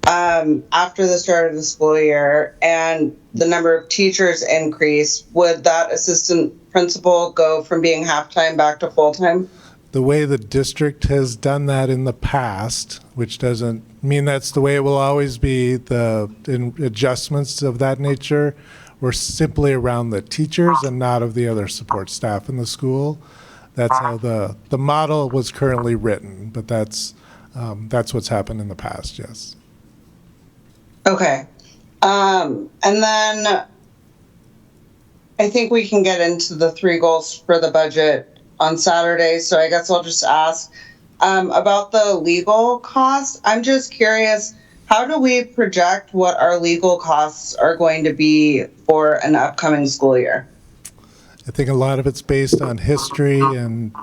after the start of the school year and the number of teachers increase, would that assistant principal go from being half-time back to full-time? The way the district has done that in the past, which doesn't mean that's the way it will always be, in adjustments of that nature were simply around the teachers and not of the other support staff in the school. That's how the model was currently written, but that's what's happened in the past, yes. Okay. And then I think we can get into the 3 goals for the budget on Saturday. So I guess I'll just ask about the legal costs. I'm just curious, how do we project what our legal costs are going to be for an upcoming school year? I think a lot of it's based on history and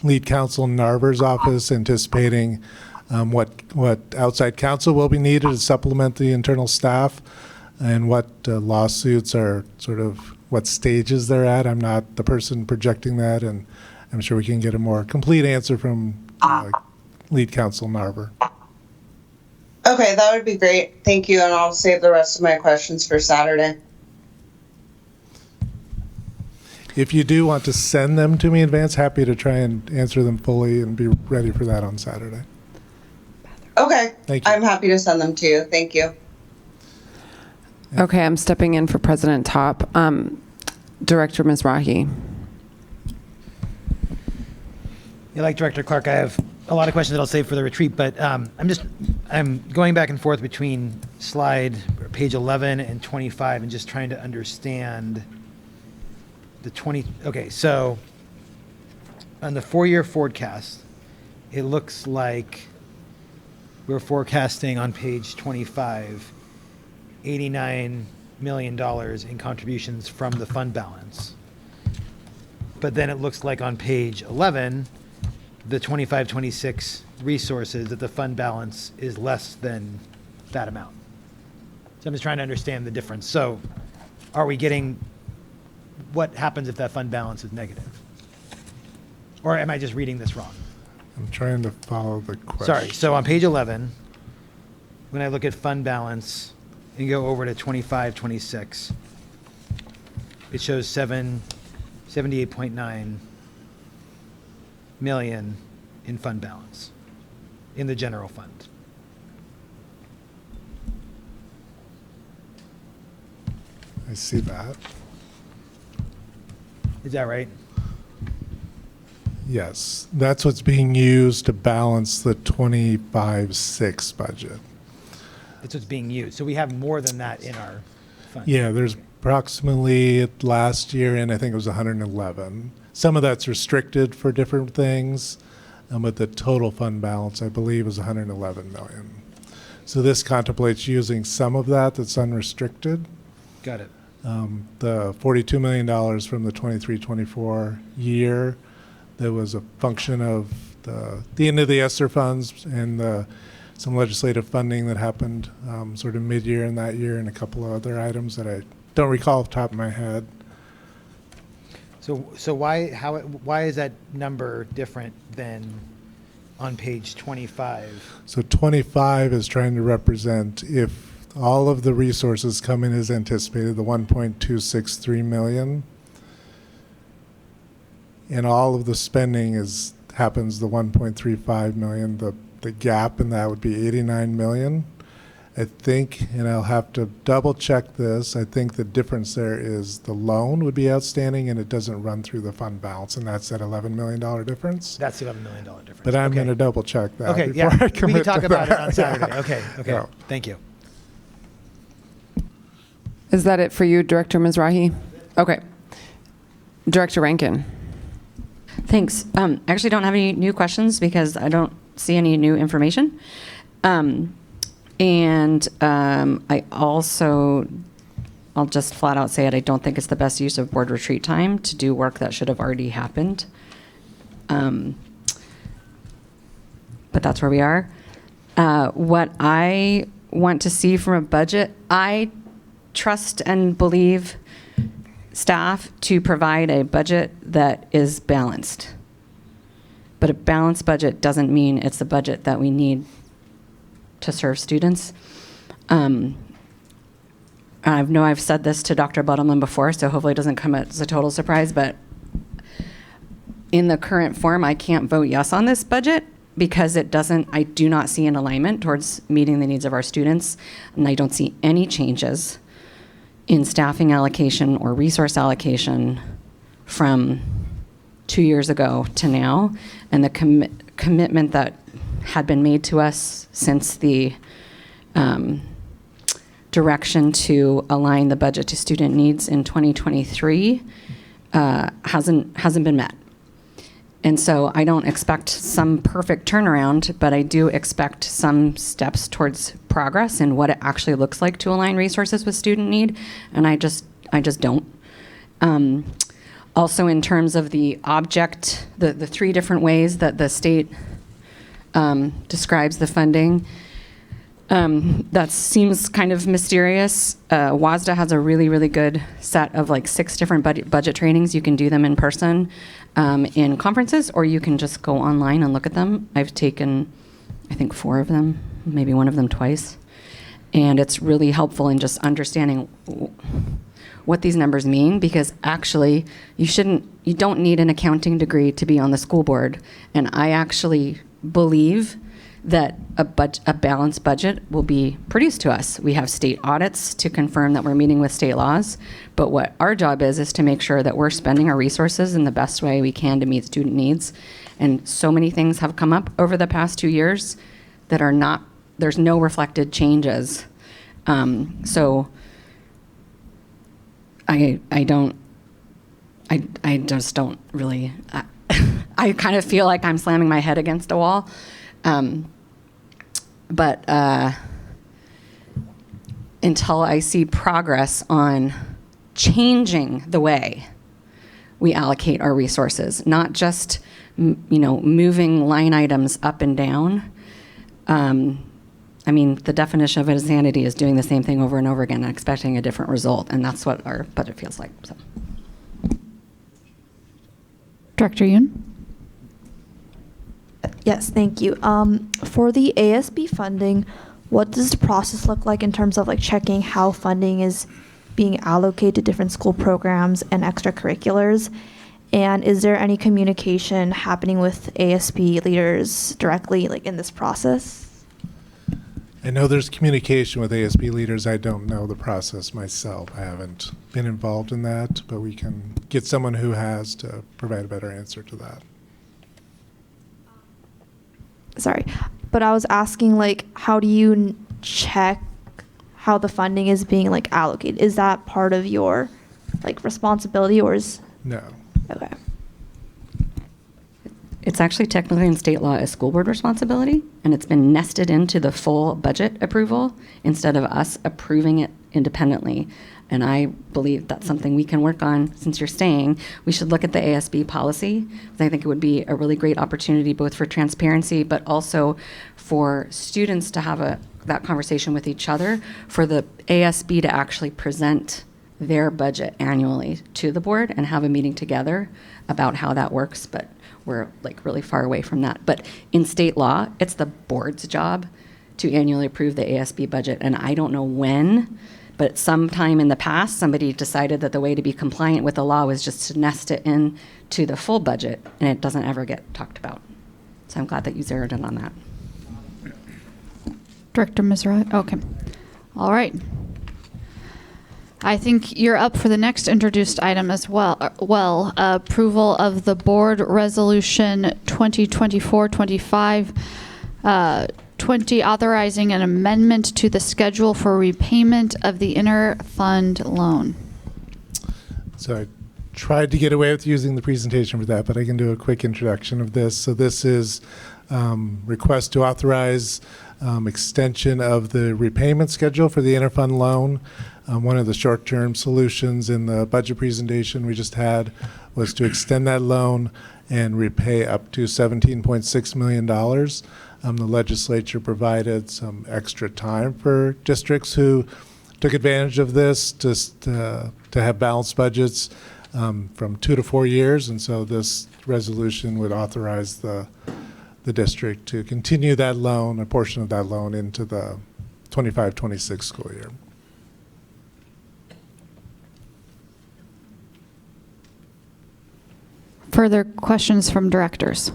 lead counsel Narver's office anticipating what outside counsel will be needed to supplement the internal staff and what lawsuits are sort of what stages they're at. I'm not the person projecting that, and I'm sure we can get a more complete answer from lead counsel Narver. Okay, that would be great. Thank you, and I'll save the rest of my questions for Saturday. If you do want to send them to me in advance, happy to try and answer them fully and be ready for that on Saturday. Okay, Thank you. I'm happy to send them to you. Thank you. Okay, I'm stepping in for President Top. Director Mizrahi. Yeah, like Director Clark, I have a lot of questions that I'll save for the retreat, but I'm going back and forth between page 11 and 25 and just trying to understand the 20. Okay, so on the 4-year forecast, it looks like we're forecasting on page 25 $89 million in contributions from the fund balance. But then it looks like on page 11, the 25-26 resources, that the fund balance is less than that amount. So I'm just trying to understand the difference. So are we getting, what happens if that fund balance is negative? Or am I just reading this wrong? I'm trying to follow the question. Sorry, so on page 11, when I look at fund balance and go over to 25-26, it shows 78.9 million in fund balance in the general fund. I see that. Is that right? Yes, that's what's being used to balance the 25-6 budget. That's what's being used. So we have more than that in our fund. Yeah, there's approximately last year, and I think it was 111. Some of that's restricted for different things, but the total fund balance, I believe, is 111 million. So this contemplates using some of that that's unrestricted. Got it. The $42 million from the 23-24 year, that was a function of the end of the ESSER funds and some legislative funding that happened sort of mid-year in that year, and a couple of other items that I don't recall off the top of my head. So why is that number different than on page 25? So 25 is trying to represent if all of the resources come in as anticipated, the 1.263 million, and all of the spending happens the 1.35 million, the gap in that would be 89 million. I think, and I'll have to double check this, I think the difference there is the loan would be outstanding and it doesn't run through the fund balance, and that's that $11 million difference. That's the $11 million difference. But I'm Okay. going to double check that Okay, before yeah, I commit we can talk to about it that. on Saturday. Okay, Yeah. Thank you. Is that it for you, Director Mizrahi? Okay. Director Rankin. Thanks. I actually don't have any new questions because I don't see any new information. I also, I'll just flat out say it, I don't think it's the best use of board retreat time to do work that should have already happened. But that's where we are. What I want to see from a budget, I trust and believe staff to provide a budget that is balanced. But a balanced budget doesn't mean it's the budget that we need to serve students. I know I've said this to Dr. Buttleman before, so hopefully it doesn't come as a total surprise, but in the current form, I can't vote yes on this budget because I do not see an alignment towards meeting the needs of our students, and I don't see any changes in staffing allocation or resource allocation from 2 years ago to now, and the commitment that had been made to us since the direction to align the budget to student needs in 2023 hasn't been met. And so I don't expect some perfect turnaround, but I do expect some steps towards progress in what it actually looks like to align resources with student need, and I just don't. Also, in terms of the object, the three different ways that the state describes the funding, that seems kind of mysterious. WASDA has a really, really good set of like 6 different budget trainings. You can do them in person in conferences, or you can just go online and look at them. I've taken, I think, 4 of them, maybe one of them twice. And it's really helpful in just understanding what these numbers mean, because actually you don't need an accounting degree to be on the school board. And I actually believe that a balanced budget will be produced to us. We have state audits to confirm that we're meeting with state laws, but what our job is to make sure that we're spending our resources in the best way we can to meet student needs. And so many things have come up over the past 2 years that are not, there's no reflected changes. So I just don't really, I kind of feel like I'm slamming my head against a wall. But until I see progress on changing the way we allocate our resources, not just moving line items up and down. I mean, the definition of insanity is doing the same thing over and over again and expecting a different result, and that's what our budget feels like. So. Director Yoon? Yes, thank you. For the ASB funding, what does the process look like in terms of like checking how funding is being allocated to different school programs and extracurriculars? And is there any communication happening with ASB leaders directly like in this process? I know there's communication with ASB leaders. I don't know the process myself. I haven't been involved in that, but we can get someone who has to provide a better answer to that. Sorry, but I was asking like, how do you check how the funding is being like allocated? Is that part of your like responsibility, or is? No. Okay. It's actually technically in state law a school board responsibility, and it's been nested into the full budget approval instead of us approving it independently. And I believe that's something we can work on. Since you're staying, we should look at the ASB policy. I think it would be a really great opportunity both for transparency, but also for students to have that conversation with each other, for the ASB to actually present their budget annually to the board and have a meeting together about how that works. But we're like really far away from that. But in state law, it's the board's job to annually approve the ASB budget. And I don't know when, but sometime in the past, somebody decided that the way to be compliant with the law was just to nest it in to the full budget, and it doesn't ever get talked about. So I'm glad that you zeroed in on that. Director Misra? Okay. All right. I think you're up for the next introduced item as well. Approval of the board resolution 2024-25, 20 authorizing an amendment to the schedule for repayment of the inter-fund loan. So I tried to get away with using the presentation for that, but I can do a quick introduction of this. So this is request to authorize extension of the repayment schedule for the interfund loan. One of the short-term solutions in the budget presentation we just had was to extend that loan and repay up to $17.6 million. The legislature provided some extra time for districts who took advantage of this just to have balanced budgets from 2 to 4 years, and so this resolution would authorize the district to continue that loan, a portion of that loan, into the 25-26 school year. Further questions from directors?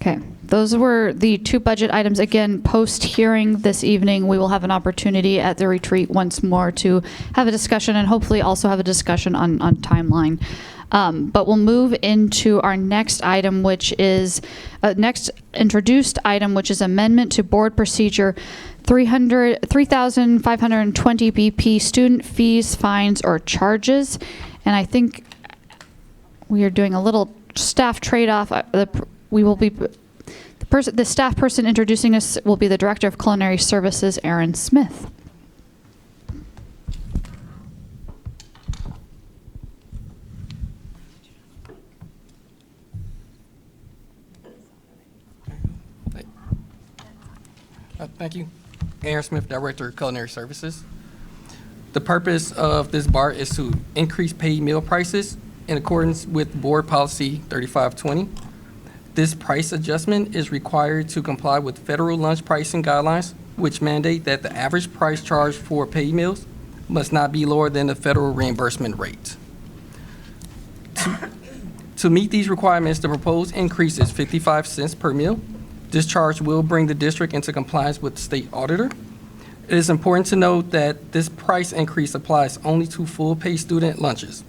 Okay, those were the two budget items. Again, post-hearing this evening, we will have an opportunity at the retreat once more to have a discussion and hopefully also have a discussion on timeline. But we'll move into our next item, which is next introduced item, which is amendment to board procedure 3,520 BP student fees, fines, or charges. And I think we are doing a little staff trade-off. We will be the staff person introducing us will be the Director of Culinary Services, Aaron Smith. Thank you. Aaron Smith, Director of Culinary Services. The purpose of this BART is to increase paid meal prices in accordance with Board Policy 3520. This price adjustment is required to comply with federal lunch pricing guidelines, which mandate that the average price charged for paid meals must not be lower than the federal reimbursement rate. To meet these requirements, the proposed increase is 55 cents per meal. This charge will bring the district into compliance with the state auditor. It is important to note that this price increase applies only to full-pay student lunches.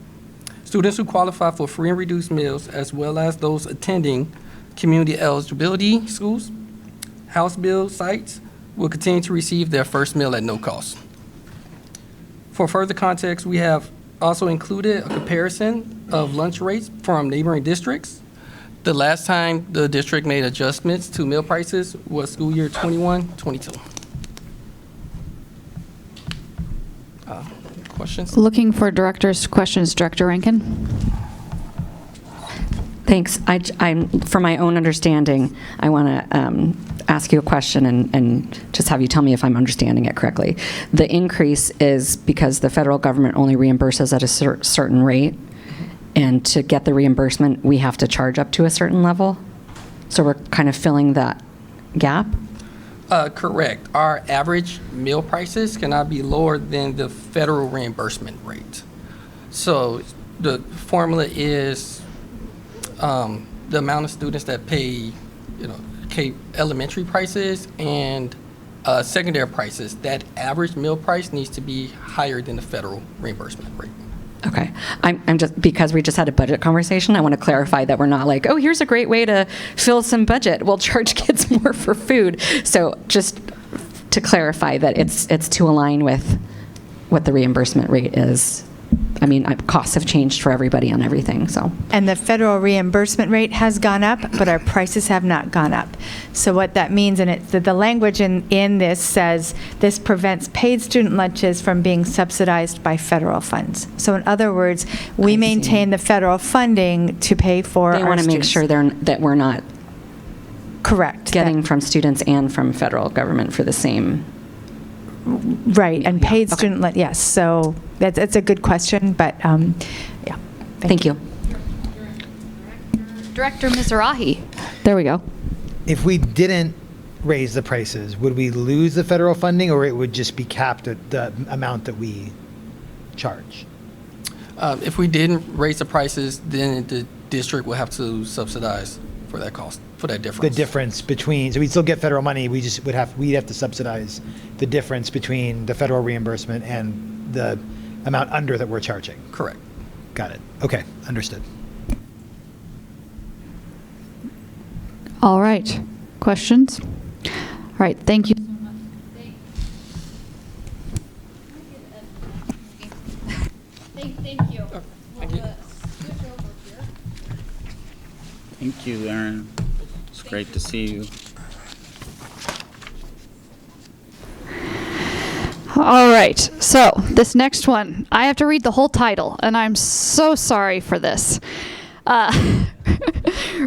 Students who qualify for free and reduced meals, as well as those attending community eligibility schools, house bill sites, will continue to receive their first meal at no cost. For further context, we have also included a comparison of lunch rates from neighboring districts. The last time the district made adjustments to meal prices was school year 21-22. questions? Looking for director's questions, Director Rankin. Thanks. I'm for my own understanding, I want to ask you a question and just have you tell me if I'm understanding it correctly. The increase is because the federal government only reimburses at a certain rate, and to get the reimbursement, we have to charge up to a certain level? So we're kind of filling that gap? Correct. Our average meal prices cannot be lower than the federal reimbursement rate. So the formula is the amount of students that pay, elementary prices and secondary prices. That average meal price needs to be higher than the federal reimbursement rate. Okay. I'm just, because we just had a budget conversation, I want to clarify that we're not like, oh, here's a great way to fill some budget. We'll charge kids more for food. So just to clarify that it's to align with what the reimbursement rate is. I mean, costs have changed for everybody on everything, so. And the federal reimbursement rate has gone up, but our prices have not gone up. So what that means, and the language in this says this prevents paid student lunches from being subsidized by federal funds. So in other words, we maintain the federal funding to pay for our They want to make students. sure that we're not correct getting from students and from federal government for the same. Right, and paid student yes. So that's a good question, but yeah. Thank you. Director Mizrahi. There we go. If we didn't raise the prices, would we lose the federal funding, or it would just be capped at the amount that we charge? If we didn't raise the prices, then the district will have to subsidize for that cost, for that difference. The difference between, so we'd still get federal money, we'd have to subsidize the difference between the federal reimbursement and the amount under that we're charging. Correct. Got it. Okay, understood. All right. Questions? All right. Thank you. Thank you. Thank you, Aaron. It's great to see you. All right. So this next one, I have to read the whole title, and I'm so sorry for this.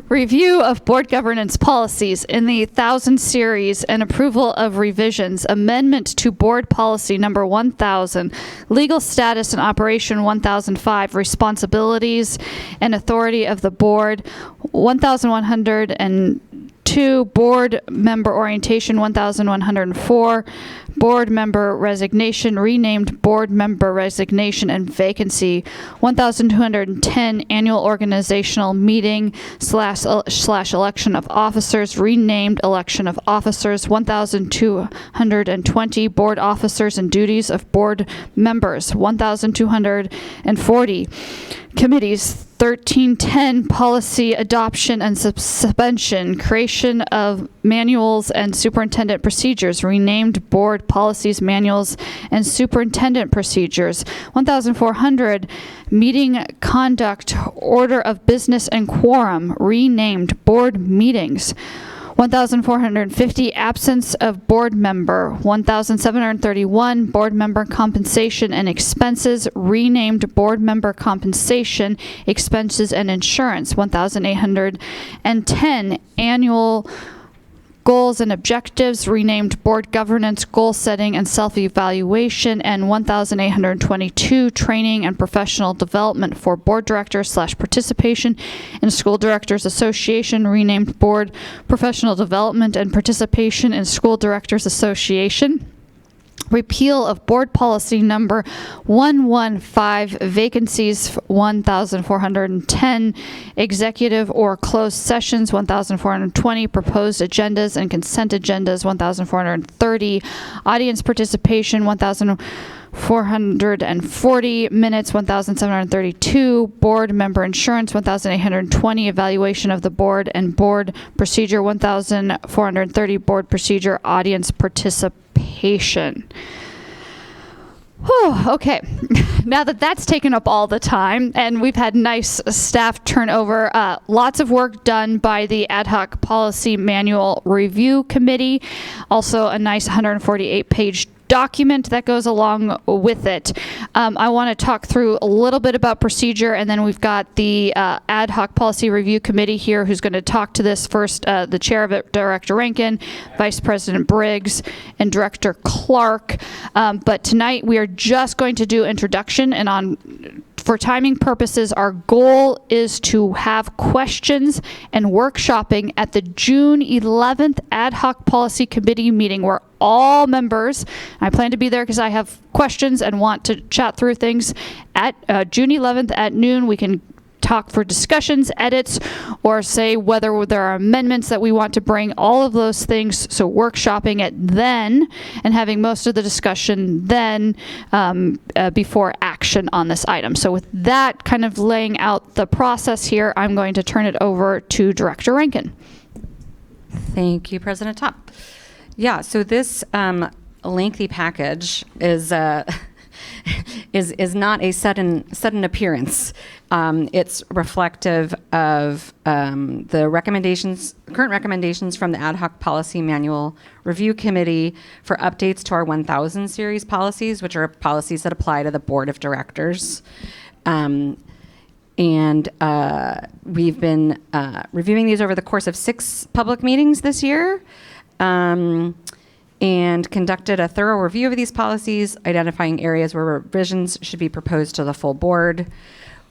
Review of board governance policies in the 1000 series and approval of revisions. Amendment to board policy number 1000, legal status and operation 1005, responsibilities and authority of the board 1102, board member orientation 1104, board member resignation, renamed board member resignation and vacancy 1210, annual organizational meeting slash election of officers, renamed election of officers 1220, board officers and duties of board members 1240, committees 1310, policy adoption and suspension, creation of manuals and superintendent procedures, renamed board policies, manuals, and superintendent procedures. 1400, meeting conduct, order of business and quorum, renamed board meetings. 1450, absence of board member. 1731, board member compensation and expenses, renamed board member compensation, expenses and insurance. 1810, annual goals and objectives, renamed board governance, goal setting and self-evaluation, and 1822, training and professional development for board directors / participation in School Directors Association, renamed board professional development and participation in School Directors Association. Repeal of board policy number 115, vacancies 1410, executive or closed sessions 1420, proposed agendas and consent agendas 1430, audience participation 1440, minutes 1732, board member insurance 1820, evaluation of the board and board procedure 1430, board procedure, audience participation. Whew, okay, now that that's taken up all the time and we've had nice staff turnover, lots of work done by the Ad Hoc Policy Manual Review Committee, also a nice 148-page document that goes along with it. I want to talk through a little bit about procedure, and then we've got the ad hoc policy review committee here who's going to talk to this first. The chair of it, Director Rankin, Vice President Briggs, and Director Clark. But tonight we are just going to do introduction, and for timing purposes, our goal is to have questions and workshopping at the June 11th ad hoc policy committee meeting where all members, I plan to be there because I have questions and want to chat through things, at June 11th at noon. We can talk for discussions, edits, or say whether there are amendments that we want to bring, all of those things. So workshopping it then and having most of the discussion then before action on this item. So with that kind of laying out the process here, I'm going to turn it over to Director Rankin. Thank you, President Top. Yeah, so this lengthy package is not a sudden appearance. It's reflective of the current recommendations from the Ad Hoc Policy Manual Review Committee for updates to our 1000 series policies, which are policies that apply to the Board of Directors. And we've been reviewing these over the course of 6 public meetings this year. And conducted a thorough review of these policies, identifying areas where revisions should be proposed to the full board.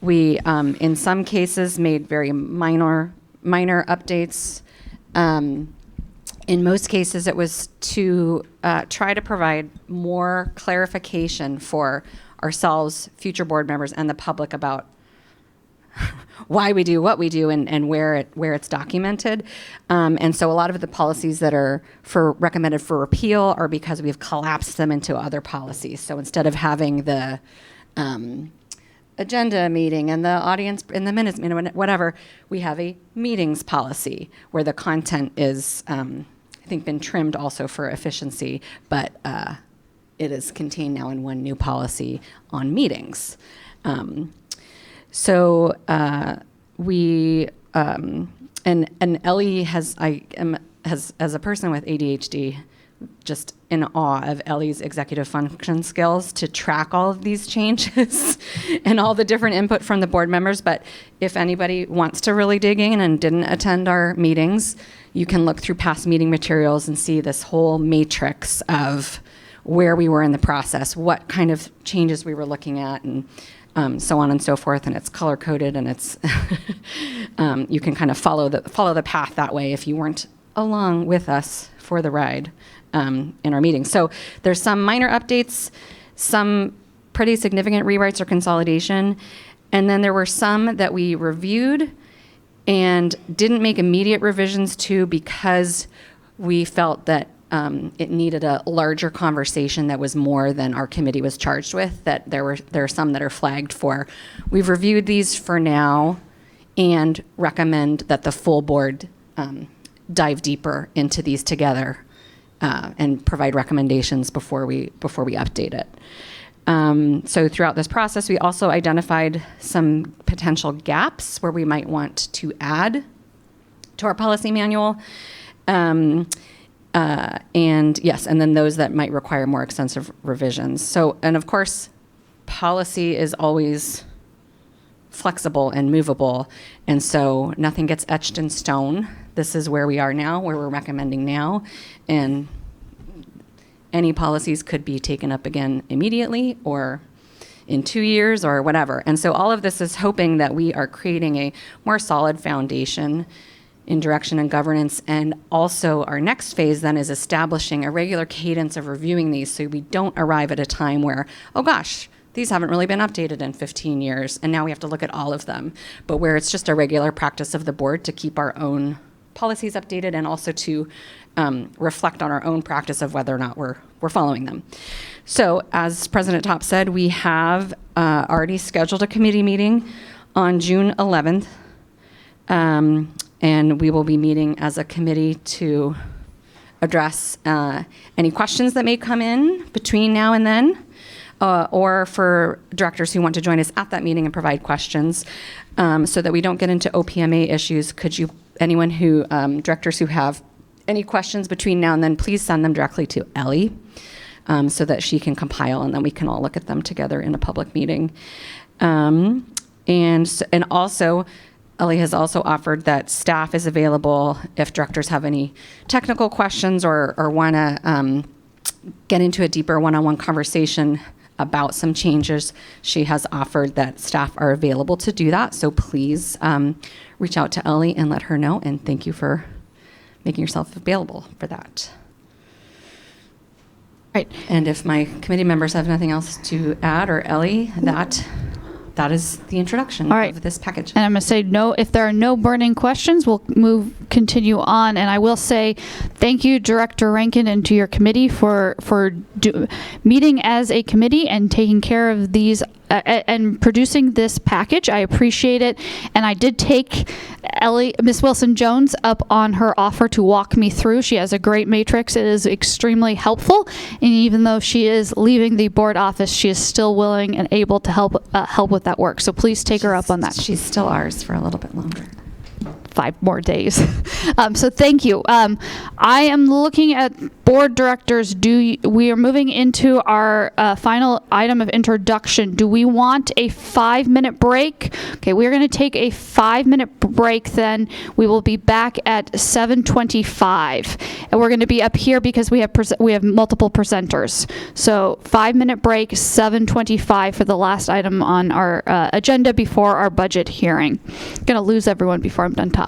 We, in some cases, made very minor updates. In most cases, it was to try to provide more clarification for ourselves, future board members, and the public about why we do what we do and where it's documented. And so a lot of the policies that are recommended for repeal are because we've collapsed them into other policies. So instead of having the agenda meeting and the audience in the minutes, whatever, we have a meetings policy where the content is, I think, been trimmed also for efficiency, but it is contained now in one new policy on meetings. So we and Ellie has as a person with ADHD, just in awe of Ellie's executive function skills to track all of these changes and all the different input from the board members. But if anybody wants to really dig in and didn't attend our meetings, you can look through past meeting materials and see this whole matrix of where we were in the process, what kind of changes we were looking at, and so on and so forth. And it's color coded, and it's you can kind of follow the path that way if you weren't along with us for the ride in our meeting. So there's some minor updates, some pretty significant rewrites or consolidation, and then there were some that we reviewed and didn't make immediate revisions to because we felt that it needed a larger conversation that was more than our committee was charged with, that there are some that are flagged for. We've reviewed these for now and recommend that the full board dive deeper into these together and provide recommendations before we update it. So throughout this process, we also identified some potential gaps where we might want to add to our policy manual. And yes, and then those that might require more extensive revisions. So, and of course, policy is always flexible and movable, and so nothing gets etched in stone. This is where we are now, where we're recommending now, and any policies could be taken up again immediately or in 2 years or whatever. And so all of this is hoping that we are creating a more solid foundation in direction and governance. And also our next phase then is establishing a regular cadence of reviewing these so we don't arrive at a time where, oh gosh, these haven't really been updated in 15 years and now we have to look at all of them, but where it's just a regular practice of the board to keep our own policies updated and also to reflect on our own practice of whether or not we're following them. So as President Top said, we have already scheduled a committee meeting on June 11th. And we will be meeting as a committee to address any questions that may come in between now and then, or for directors who want to join us at that meeting and provide questions, so that we don't get into OPMA issues. Directors who have any questions between now and then, please send them directly to Ellie. so that she can compile and then we can all look at them together in a public meeting. And also, Ellie has also offered that staff is available if directors have any technical questions or want to get into a deeper one-on-one conversation about some changes. She has offered that staff are available to do that. So please reach out to Ellie and let her know. And thank you for making yourself available for that. Right. And if my committee members have nothing else to add, or Ellie, that is the introduction of this package. And I'm going to say no, if there are no burning questions, we'll continue on. And I will say thank you, Director Rankin, and to your committee for meeting as a committee and taking care of these and producing this package. I appreciate it. And I did take Miss Wilson-Jones up on her offer to walk me through. She has a great matrix. It is extremely helpful. And even though she is leaving the board office, she is still willing and able to help with that work. So please take her up on that. She's still ours for a little bit longer. 5 more days. So thank you. I am looking at board directors. We are moving into our final item of introduction. Do we want a 5-minute break? Okay, we're going to take a 5-minute break then. We will be back at 7:25. And we're going to be up here because we have multiple presenters. So 5-minute break, 7:25 for the last item on our agenda before our budget hearing. I'm going to lose everyone before I'm done talking.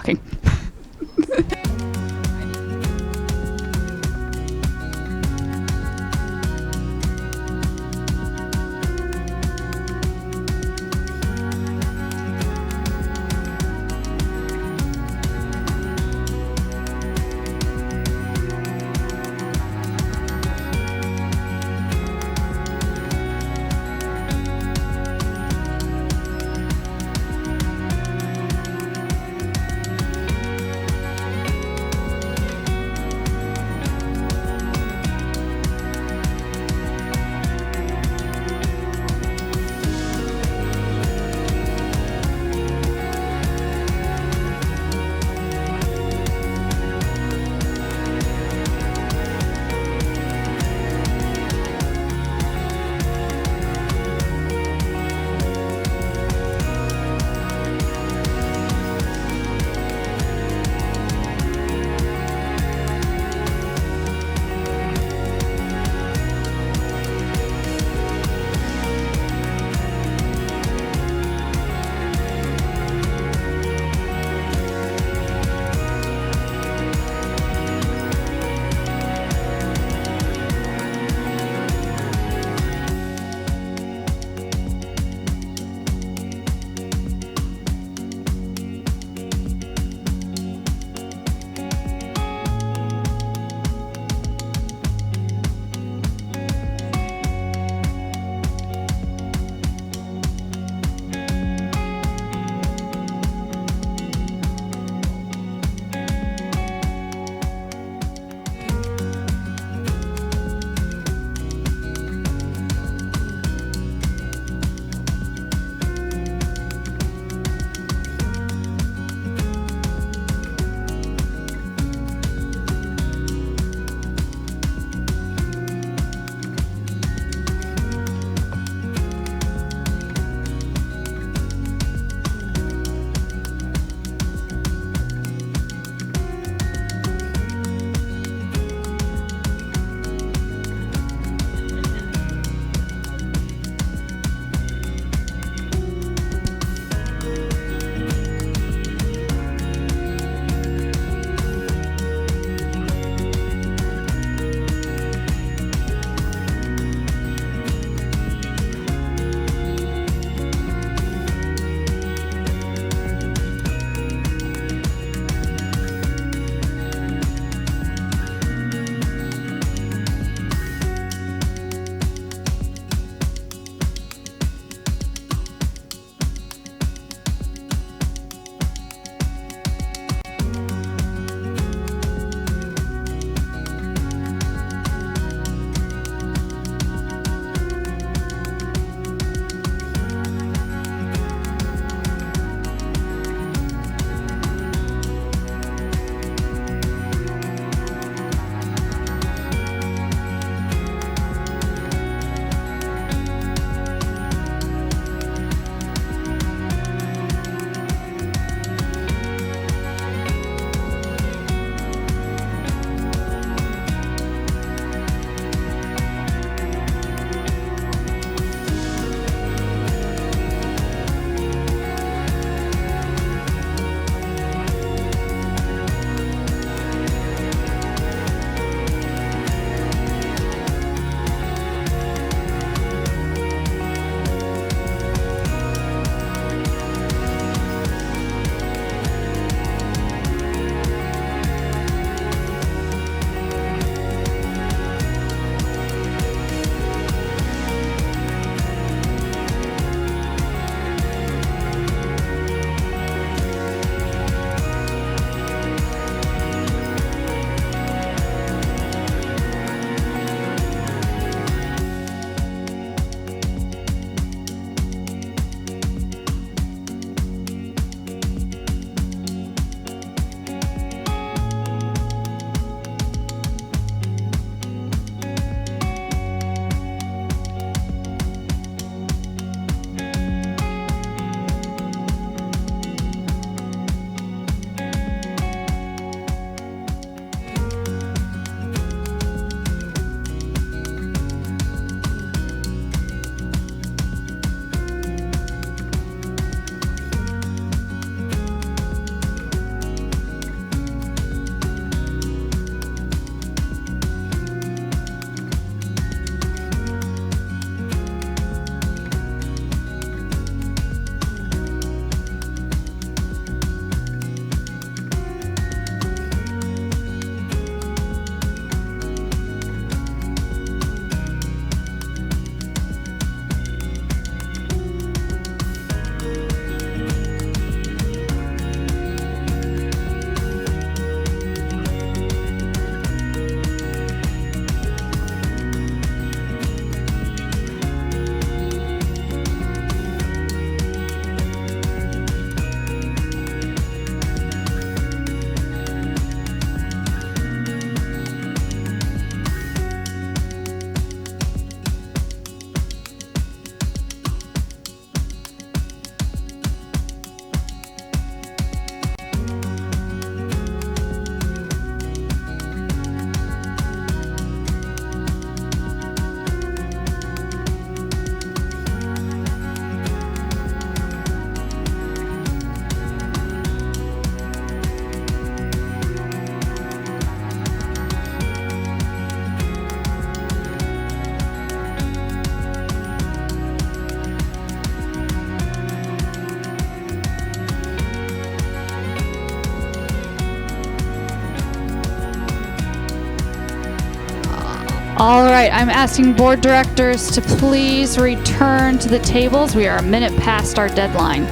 All right, I'm asking board directors to please return to the tables. We are a minute past our deadline.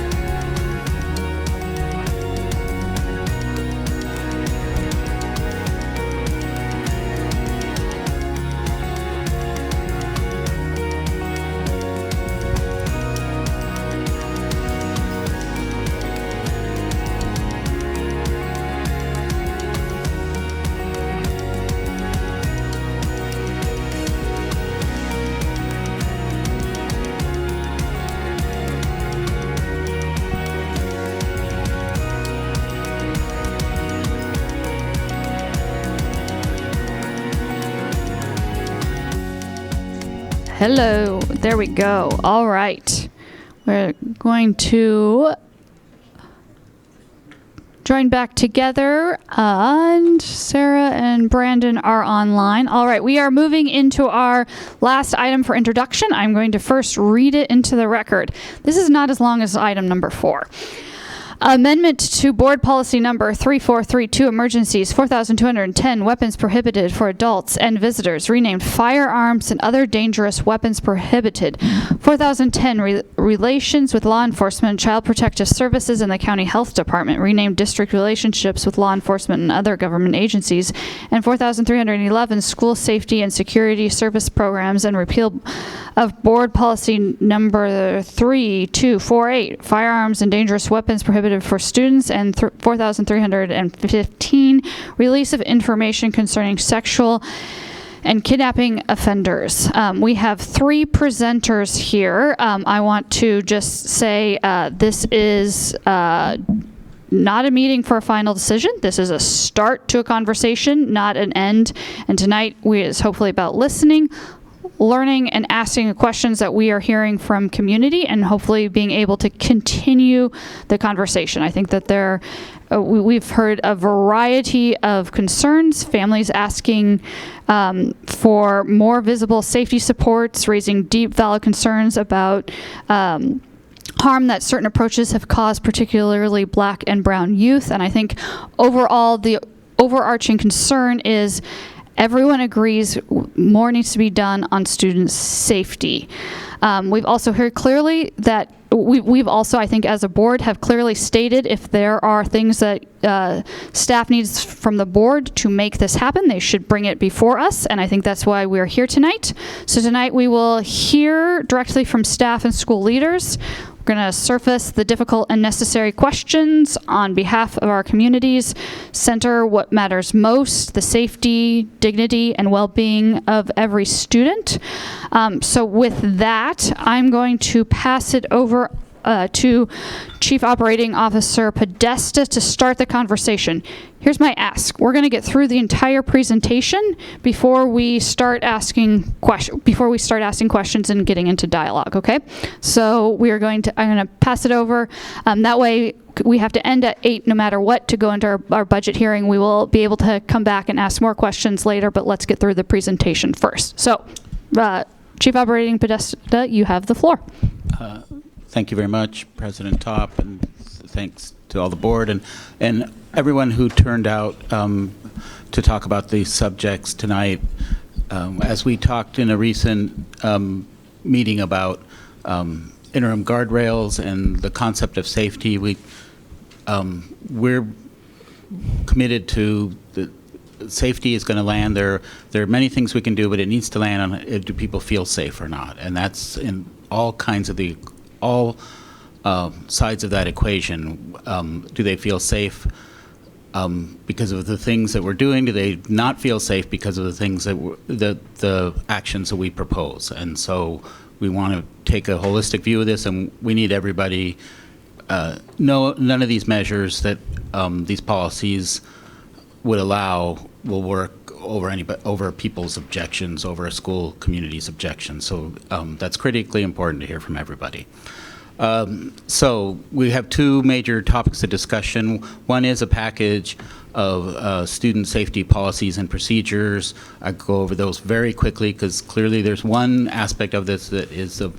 Hello, there we go. All right, we're going to join back together, and Sarah and Brandon are online. All right, we are moving into our last item for introduction. I'm going to first read it into the record. This is not as long as item number 4. Amendment to Board Policy Number 3432, Emergencies, 4,210, Weapons Prohibited for Adults and Visitors, renamed Firearms and Other Dangerous Weapons Prohibited. 4,010, Relations with Law Enforcement and Child Protective Services in the County Health Department, renamed District Relationships with Law Enforcement and Other Government Agencies. And 4,311, School Safety and Security Service Programs, and repeal of Board Policy Number 3248, Firearms and Dangerous Weapons Prohibited for Students, and 4,315, Release of Information Concerning Sexual and Kidnapping Offenders. We have 3 presenters here. I want to just say this is not a meeting for a final decision. This is a start to a conversation, not an end. And tonight is hopefully about listening, learning, and asking the questions that we are hearing from community, and hopefully being able to continue the conversation. I think that we've heard a variety of concerns, families asking for more visible safety supports, raising deep, valid concerns about harm that certain approaches have caused, particularly Black and brown youth. And I think overall, the overarching concern is everyone agrees more needs to be done on student safety. We've also heard clearly that we've also, I think, as a board, have clearly stated if there are things that staff needs from the board to make this happen, they should bring it before us, and I think that's why we're here tonight. So tonight we will hear directly from staff and school leaders. We're going to surface the difficult and necessary questions on behalf of our communities, center what matters most, the safety, dignity, and well-being of every student. So with that, I'm going to pass it over to Chief Operating Officer Podesta to start the conversation. Here's my ask. We're going to get through the entire presentation before we start asking questions and getting into dialogue, okay? So I'm going to pass it over. That way we have to end at 8 no matter what to go into our budget hearing. We will be able to come back and ask more questions later, but let's get through the presentation first. So Chief Operating Podesta, you have the floor. Thank you very much, President Top, and thanks to all the board and everyone who turned out to talk about these subjects tonight. As we talked in a recent meeting about interim guardrails and the concept of safety, we're committed to the safety is going to land. There are many things we can do, but it needs to land on do people feel safe or not, and that's in all sides of that equation. Do they feel safe because of the things that we're doing? Do they not feel safe because of the things that the actions that we propose? And so we want to take a holistic view of this, and we need everybody. None of these measures that these policies would allow will work over people's objections, over a school community's objections. So that's critically important to hear from everybody. So we have 2 major topics of discussion. One is a package of student safety policies and procedures. I go over those very quickly because clearly there's one aspect of this that is of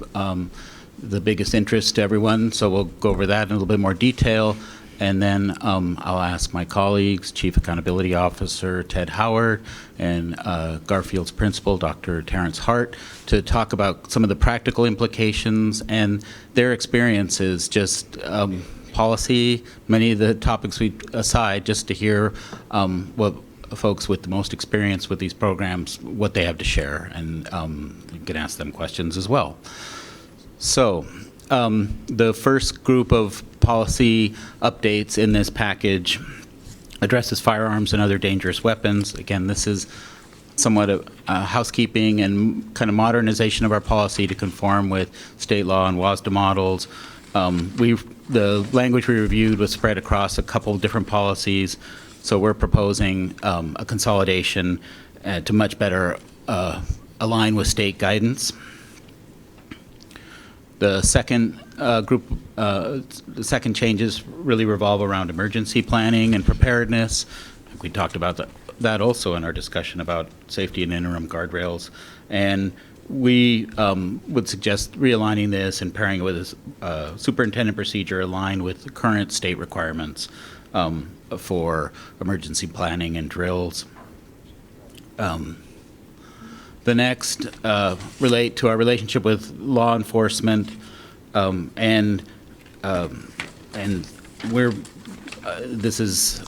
the biggest interest to everyone. So we'll go over that in a little bit more detail. And then I'll ask my colleagues, Chief Accountability Officer Ted Howard and Garfield's principal, Dr. Terrence Hart, to talk about some of the practical implications and their experiences, just policy, many of the topics we aside, just to hear what folks with the most experience with these programs, what they have to share, and you can ask them questions as well. So the first group of policy updates in this package addresses firearms and other dangerous weapons. Again, this is somewhat of housekeeping and kind of modernization of our policy to conform with state law and WASDA models. The language we reviewed was spread across a couple different policies, so we're proposing a consolidation to much better align with state guidance. The second the second changes really revolve around emergency planning and preparedness. We talked about that also in our discussion about safety and interim guardrails. And we would suggest realigning this and pairing it with a superintendent procedure aligned with the current state requirements for emergency planning and drills. The next relate to our relationship with law enforcement, and we're this is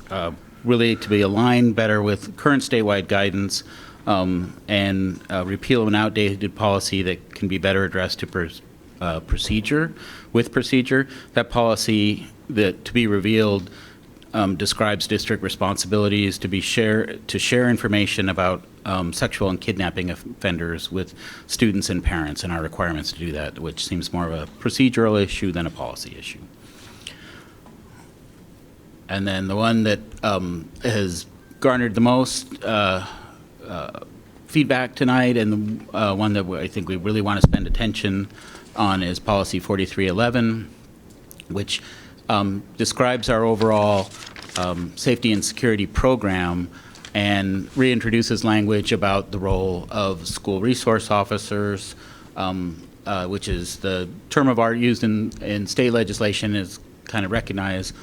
really to be aligned better with current statewide guidance and repeal of an outdated policy that can be better addressed to procedure. That policy that to be revealed describes district responsibilities to share information about sexual and kidnapping offenders with students and parents, and our requirements to do that, which seems more of a procedural issue than a policy issue. And then the one that has garnered the most feedback tonight, and the one that I think we really want to spend attention on, is Policy 4311, which describes our overall safety and security program and reintroduces language about the role of school resource officers, which is the term of art used in state legislation, is kind of recognized.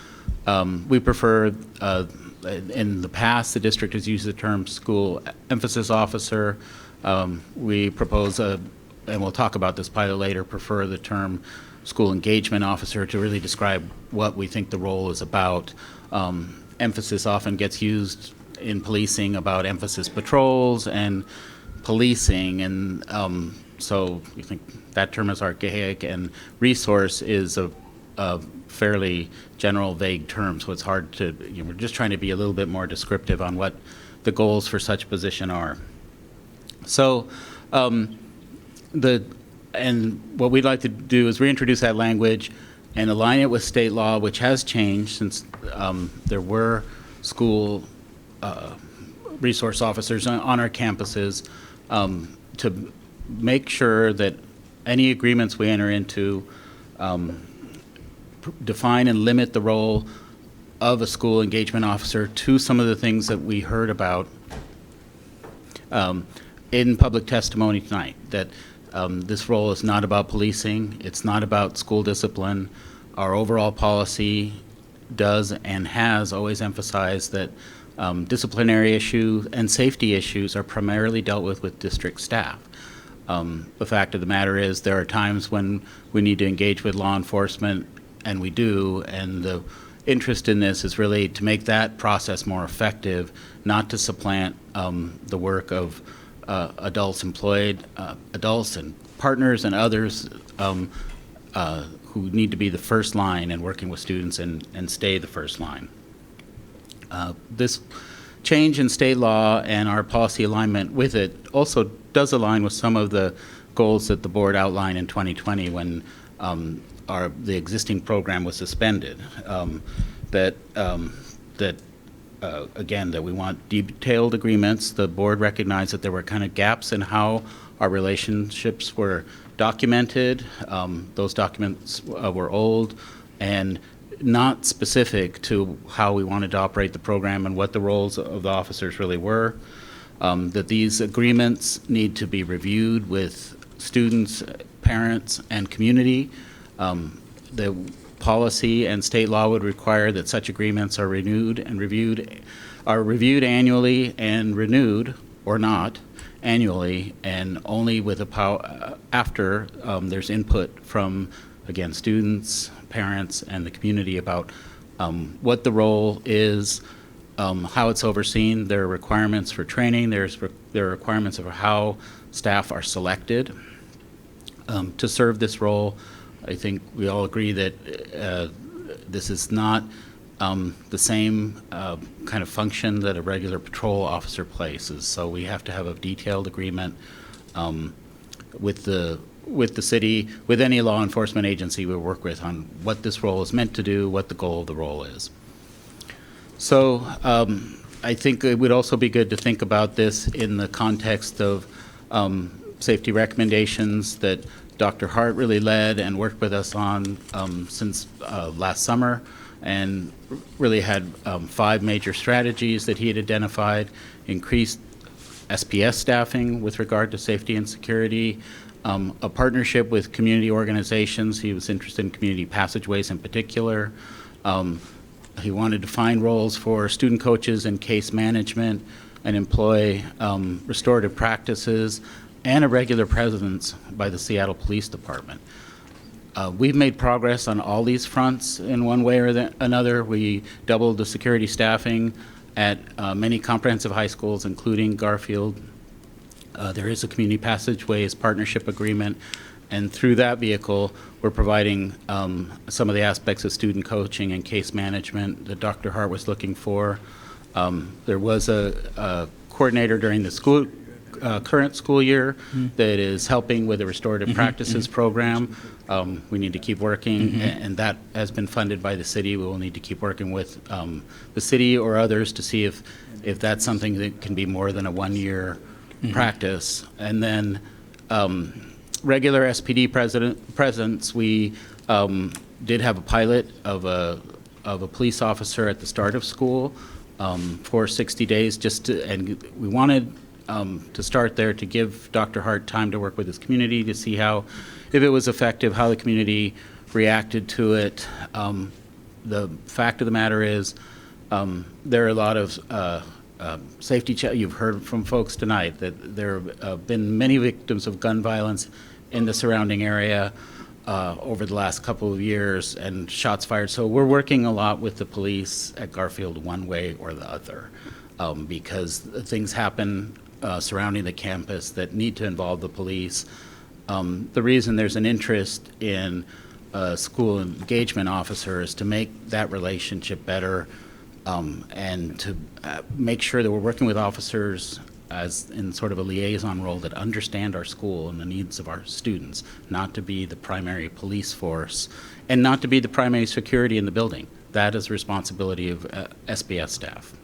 We prefer, in the past, the district has used the term school emphasis officer. We propose, and we'll talk about this pilot later, prefer the term school engagement officer to really describe what we think the role is about. Emphasis often gets used in policing about emphasis patrols and policing, and so we think that term is archaic, and resource is a fairly general, vague term, so it's hard to, we're just trying to be a little bit more descriptive on what the goals for such position are. So and what we'd like to do is reintroduce that language and align it with state law, which has changed since there were school resource officers on our campuses, to make sure that any agreements we enter into define and limit the role of a school engagement officer to some of the things that we heard about in public testimony tonight, that this role is not about policing, it's not about school discipline. Our overall policy does and has always emphasized that disciplinary issues and safety issues are primarily dealt with district staff. The fact of the matter is there are times when we need to engage with law enforcement, and we do, and the interest in this is really to make that process more effective, not to supplant the work of adults employed, adults and partners and others who need to be the first line in working with students and stay the first line. This change in state law and our policy alignment with it also does align with some of the goals that the board outlined in 2020 when the existing program was suspended. Again, that we want detailed agreements. The board recognized that there were kind of gaps in how our relationships were documented. Those documents were old and not specific to how we wanted to operate the program and what the roles of the officers really were. That these agreements need to be reviewed with students, parents, and community. The policy and state law would require that such agreements are reviewed annually and renewed or not annually, and only with after there's input from, again, students, parents, and the community about what the role is, how it's overseen. There are requirements for training. There are requirements of how staff are selected to serve this role. I think we all agree that this is not the same kind of function that a regular patrol officer plays. So we have to have a detailed agreement with the city, with any law enforcement agency we work with, on what this role is meant to do, what the goal of the role is. So I think it would also be good to think about this in the context of safety recommendations that Dr. Hart really led and worked with us on since last summer, and really had 5 major strategies that he had identified: increased SPS staffing with regard to safety and security, a partnership with community organizations. He was interested in community passageways in particular. He wanted to find roles for student coaches and case management, and employ restorative practices, and a regular presence by the Seattle Police Department. We've made progress on all these fronts in one way or another. We doubled the security staffing at many comprehensive high schools, including Garfield. There is a community passageways partnership agreement, and through that vehicle, we're providing some of the aspects of student coaching and case management that Dr. Hart was looking for. There was a coordinator during the current school year that is helping with the restorative practices program. We need to keep working, and that has been funded by the city. We will need to keep working with the city or others to see if that's something that can be more than a one-year practice. And then regular SPD presence, we did have a pilot of a police officer at the start of school for 60 days, and we wanted to start there to give Dr. Hart time to work with his community to see if it was effective, how the community reacted to it. The fact of the matter is there are a lot of safety you've heard from folks tonight that there have been many victims of gun violence in the surrounding area over the last couple of years, and shots fired. So we're working a lot with the police at Garfield one way or the other, because things happen surrounding the campus that need to involve the police. The reason there's an interest in a school engagement officer is to make that relationship better, and to make sure that we're working with officers as in sort of a liaison role that understand our school and the needs of our students, not to be the primary police force and not to be the primary security in the building. That is the responsibility of SPS staff.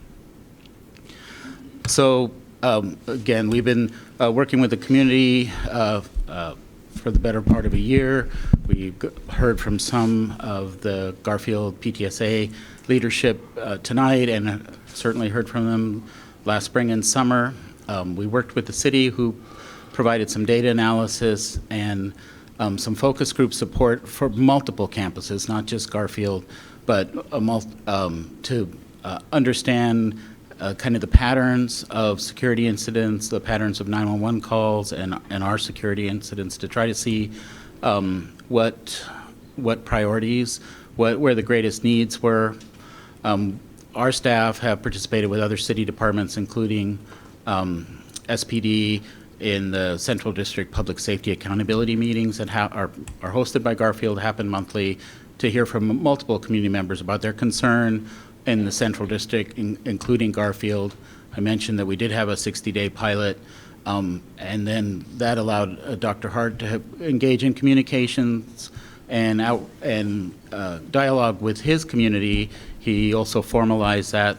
So again, we've been working with the community for the better part of a year. We heard from some of the Garfield PTSA leadership tonight, and certainly heard from them last spring and summer. We worked with the city, who provided some data analysis and some focus group support for multiple campuses, not just Garfield, but to understand kind of the patterns of security incidents, the patterns of 911 calls, and our security incidents, to try to see what priorities, where the greatest needs were. Our staff have participated with other city departments, including SPD, in the Central District Public Safety Accountability meetings that are hosted by Garfield, happen monthly, to hear from multiple community members about their concern in the Central District, including Garfield. I mentioned that we did have a 60-day pilot, and then that allowed Dr. Hart to engage in communications and dialogue with his community. He also formalized that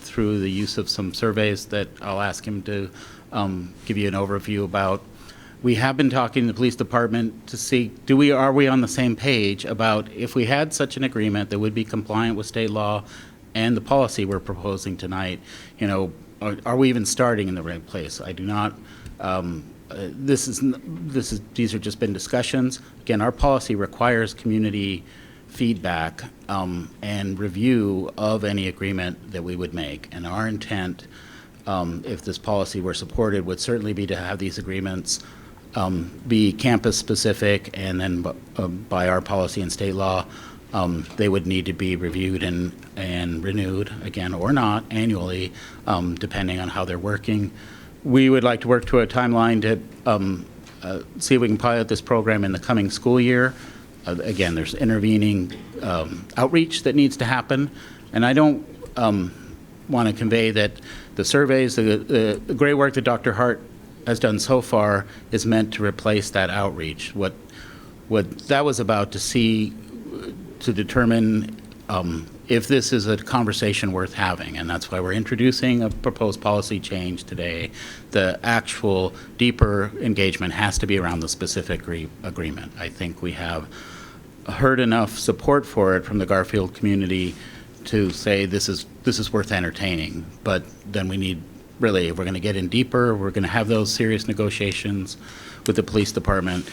through the use of some surveys that I'll ask him to give you an overview about. We have been talking to the police department to see, are we on the same page about, if we had such an agreement that would be compliant with state law and the policy we're proposing tonight, are we even starting in the right place? I do not. These are just been discussions. Again, our policy requires community feedback and review of any agreement that we would make. And our intent, if this policy were supported, would certainly be to have these agreements be campus-specific, and then by our policy and state law, they would need to be reviewed and renewed again or not annually, depending on how they're working. We would like to work to a timeline to see if we can pilot this program in the coming school year. Again, there's intervening outreach that needs to happen, and I don't want to convey that the surveys, the great work that Dr. Hart has done so far is meant to replace that outreach. What that was about to determine if this is a conversation worth having, and that's why we're introducing a proposed policy change today. The actual deeper engagement has to be around the specific agreement. I think we have heard enough support for it from the Garfield community to say this is worth entertaining, but then we need, really, if we're going to get in deeper, we're going to have those serious negotiations with the police department.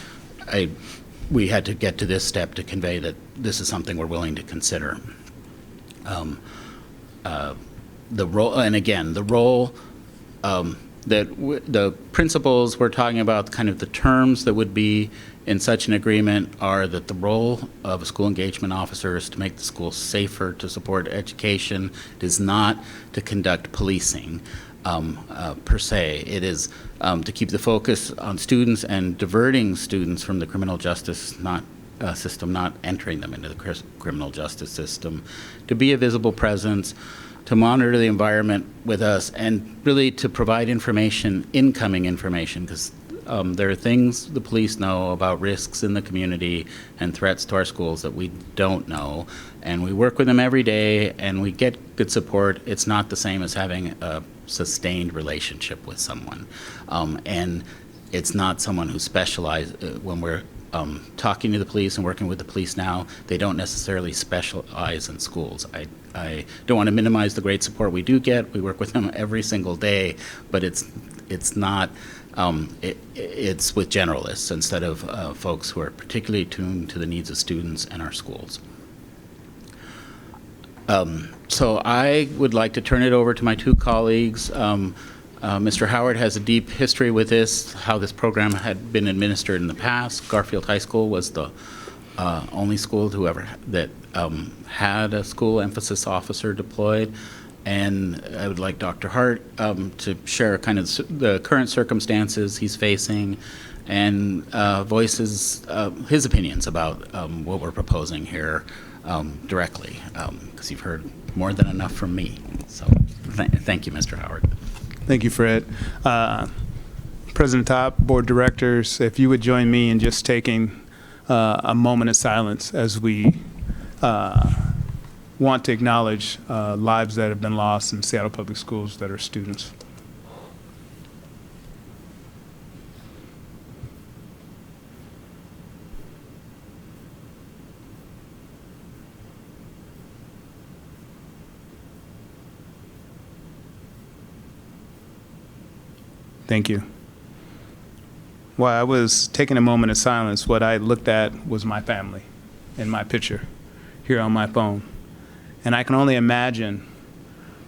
We had to get to this step to convey that this is something we're willing to consider. The role, and again, the role the principles we're talking about, kind of the terms that would be in such an agreement are that the role of a school engagement officer is to make the school safer, to support education. It is not to conduct policing per se. It is to keep the focus on students and diverting students from the criminal justice system, not entering them into the criminal justice system, to be a visible presence, to monitor the environment with us, and really to provide information, incoming information, because there are things the police know about risks in the community and threats to our schools that we don't know, and we work with them every day and we get good support. It's not the same as having a sustained relationship with someone, and it's not someone who specializes. When we're talking to the police and working with the police now, they don't necessarily specialize in schools. I don't want to minimize the great support we do get. We work with them every single day, but it's not. It's with generalists instead of folks who are particularly tuned to the needs of students and our schools. So I would like to turn it over to my two colleagues. Mr. Howard has a deep history with this, how this program had been administered in the past. Garfield High School was the only school that had a school emphasis officer deployed. And I would like Dr. Hart to share kind of the current circumstances he's facing and voices his opinions about what we're proposing here directly, because you've heard more than enough from me. So thank you, Mr. Howard. Thank you, Fred. President Top, board directors, if you would join me in just taking a moment of silence as we want to acknowledge lives that have been lost in Seattle Public Schools that are students. Thank you. While I was taking a moment of silence, what I looked at was my family in my picture here on my phone. And I can only imagine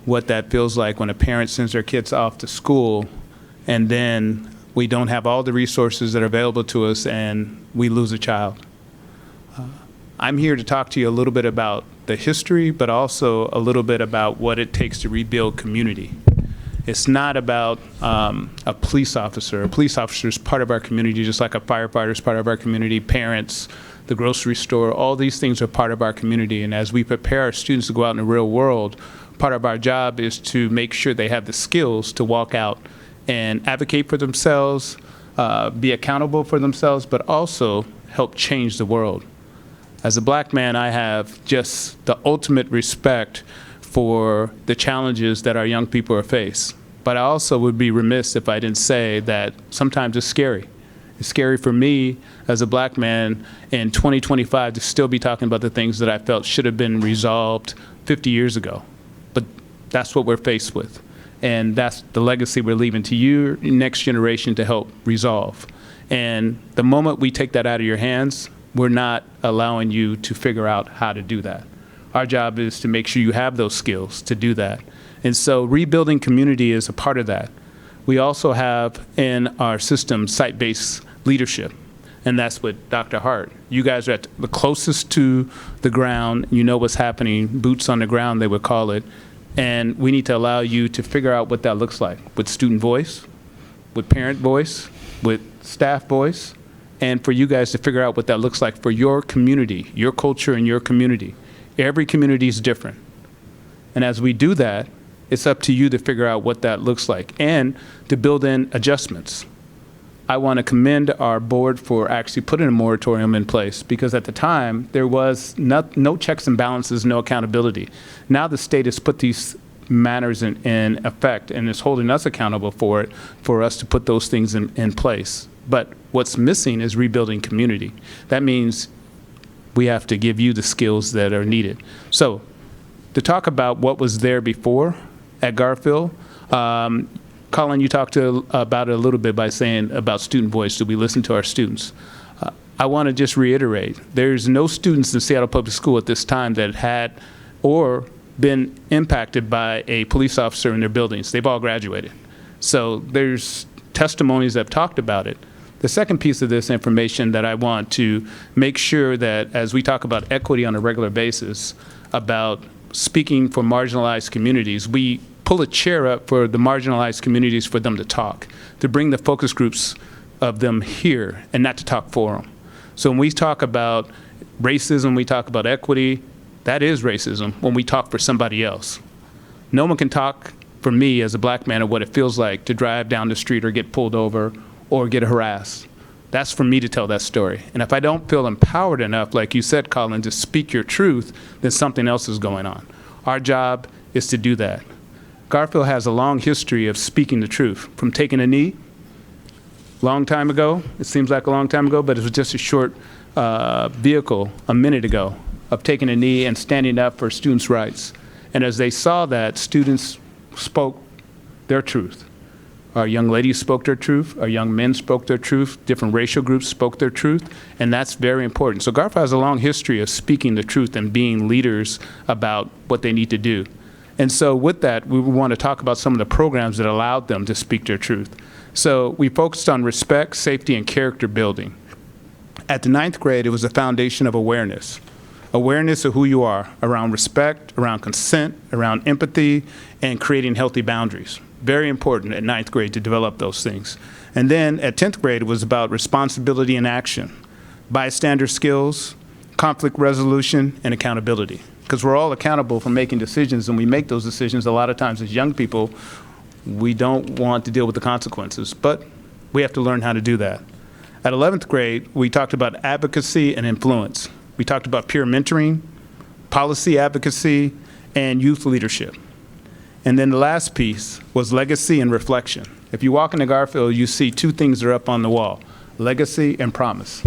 what that feels like when a parent sends their kids off to school and then we don't have all the resources that are available to us and we lose a child. I'm here to talk to you a little bit about the history, but also a little bit about what it takes to rebuild community. It's not about a police officer. A police officer is part of our community, just like a firefighter is part of our community, parents, the grocery store, all these things are part of our community. And as we prepare our students to go out in the real world, part of our job is to make sure they have the skills to walk out and advocate for themselves, be accountable for themselves, but also help change the world. As a black man, I have just the ultimate respect for the challenges that our young people are faced. But I also would be remiss if I didn't say that sometimes it's scary. It's scary for me as a black man in 2025 to still be talking about the things that I felt should have been resolved 50 years ago. But that's what we're faced with. And that's the legacy we're leaving to your next generation to help resolve. And the moment we take that out of your hands, we're not allowing you to figure out how to do that. Our job is to make sure you have those skills to do that. And so rebuilding community is a part of that. We also have in our system site-based leadership, and that's with Dr. Hart. You guys are at the closest to the ground. You know what's happening, boots on the ground, they would call it. And we need to allow you to figure out what that looks like with student voice, with parent voice, with staff voice, and for you guys to figure out what that looks like for your community, your culture and your community. Every community is different. And as we do that, it's up to you to figure out what that looks like and to build in adjustments. I want to commend our board for actually putting a moratorium in place, because at the time there was no checks and balances, no accountability. Now the state has put these matters in effect and is holding us accountable for it, for us to put those things in place. But what's missing is rebuilding community. That means we have to give you the skills that are needed. So to talk about what was there before at Garfield, Colin, you talked about it a little bit by saying about student voice. Do we listen to our students? I want to just reiterate, there's no students in Seattle Public School at this time that had or been impacted by a police officer in their buildings. They've all graduated. So there's testimonies that have talked about it. The second piece of this information that I want to make sure that as we talk about equity on a regular basis, about speaking for marginalized communities, we pull a chair up for the marginalized communities for them to talk, to bring the focus groups of them here and not to talk for them. So when we talk about racism, we talk about equity, that is racism when we talk for somebody else. No one can talk for me as a black man of what it feels like to drive down the street or get pulled over or get harassed. That's for me to tell that story. And if I don't feel empowered enough, like you said, Colin, to speak your truth, then something else is going on. Our job is to do that. Garfield has a long history of speaking the truth, from taking a knee, long time ago, it seems like a long time ago, but it was just a short vehicle a minute ago, of taking a knee and standing up for students' rights. And as they saw that, students spoke their truth. Our young ladies spoke their truth, our young men spoke their truth, different racial groups spoke their truth, and that's very important. So Garfield has a long history of speaking the truth and being leaders about what they need to do. And so with that, we want to talk about some of the programs that allowed them to speak their truth. So we focused on respect, safety, and character building. At the 9th grade, it was a foundation of awareness. Awareness of who you are, around respect, around consent, around empathy, and creating healthy boundaries. Very important at 9th grade to develop those things. And then at 10th grade, it was about responsibility and action, bystander skills, conflict resolution, and accountability. Because we're all accountable for making decisions, and we make those decisions a lot of times as young people. We don't want to deal with the consequences, but we have to learn how to do that. At 11th grade, we talked about advocacy and influence. We talked about peer mentoring, policy advocacy, and youth leadership. And then the last piece was legacy and reflection. If you walk into Garfield, you see two things that are up on the wall: legacy and promise.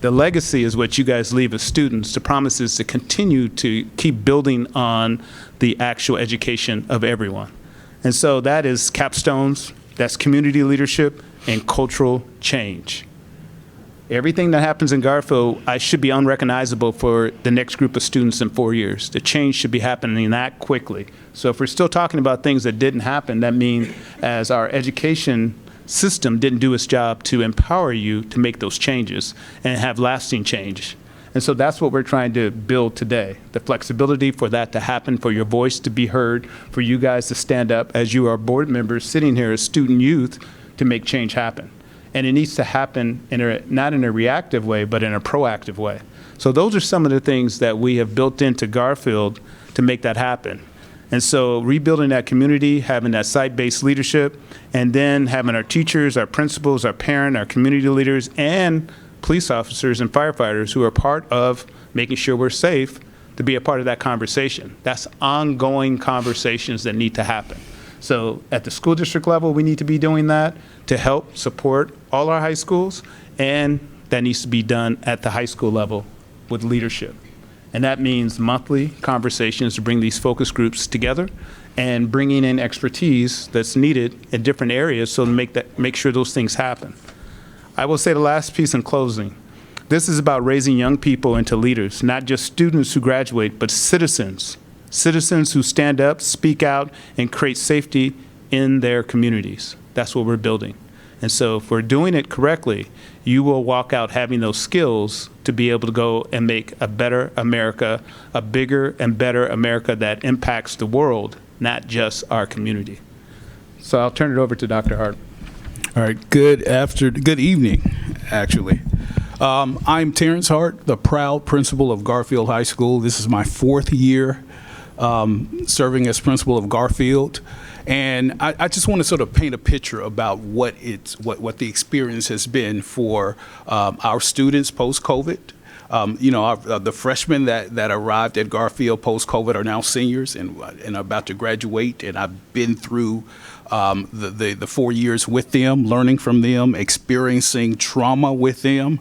The legacy is what you guys leave as students. The promise is to continue to keep building on the actual education of everyone. And so that is capstones, that's community leadership, and cultural change. Everything that happens in Garfield, I should be unrecognizable for the next group of students in 4 years. The change should be happening that quickly. So if we're still talking about things that didn't happen, that means as our education system didn't do its job to empower you to make those changes and have lasting change. And so that's what we're trying to build today, the flexibility for that to happen, for your voice to be heard, for you guys to stand up as you are board members sitting here as student youth to make change happen. And it needs to happen not in a reactive way, but in a proactive way. So those are some of the things that we have built into Garfield to make that happen. And so rebuilding that community, having that site-based leadership, and then having our teachers, our principals, our parents, our community leaders, and police officers and firefighters who are part of making sure we're safe to be a part of that conversation. That's ongoing conversations that need to happen. So at the school district level, we need to be doing that to help support all our high schools, and that needs to be done at the high school level with leadership. And that means monthly conversations to bring these focus groups together and bringing in expertise that's needed in different areas so to make sure those things happen. I will say the last piece in closing. This is about raising young people into leaders, not just students who graduate, but citizens. Citizens who stand up, speak out, and create safety in their communities. That's what we're building. And so if we're doing it correctly, you will walk out having those skills to be able to go and make a better America, a bigger and better America that impacts the world, not just our community. So I'll turn it over to Dr. Hart. All right, good evening, actually. I'm Terrence Hart, the proud principal of Garfield High School. This is my 4th year serving as principal of Garfield. And I just want to sort of paint a picture about what the experience has been for our students post-COVID. The freshmen that arrived at Garfield post-COVID are now seniors and are about to graduate. And I've been through the 4 years with them, learning from them, experiencing trauma with them.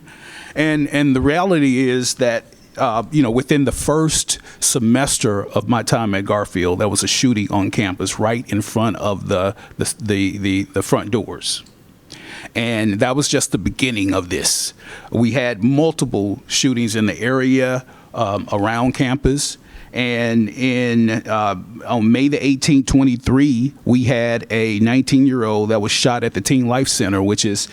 And the reality is that within the first semester of my time at Garfield, there was a shooting on campus right in front of the front doors. And that was just the beginning of this. We had multiple shootings in the area around campus. And on May the 18th, 23, we had a 19-year-old that was shot at the Teen Life Center, which is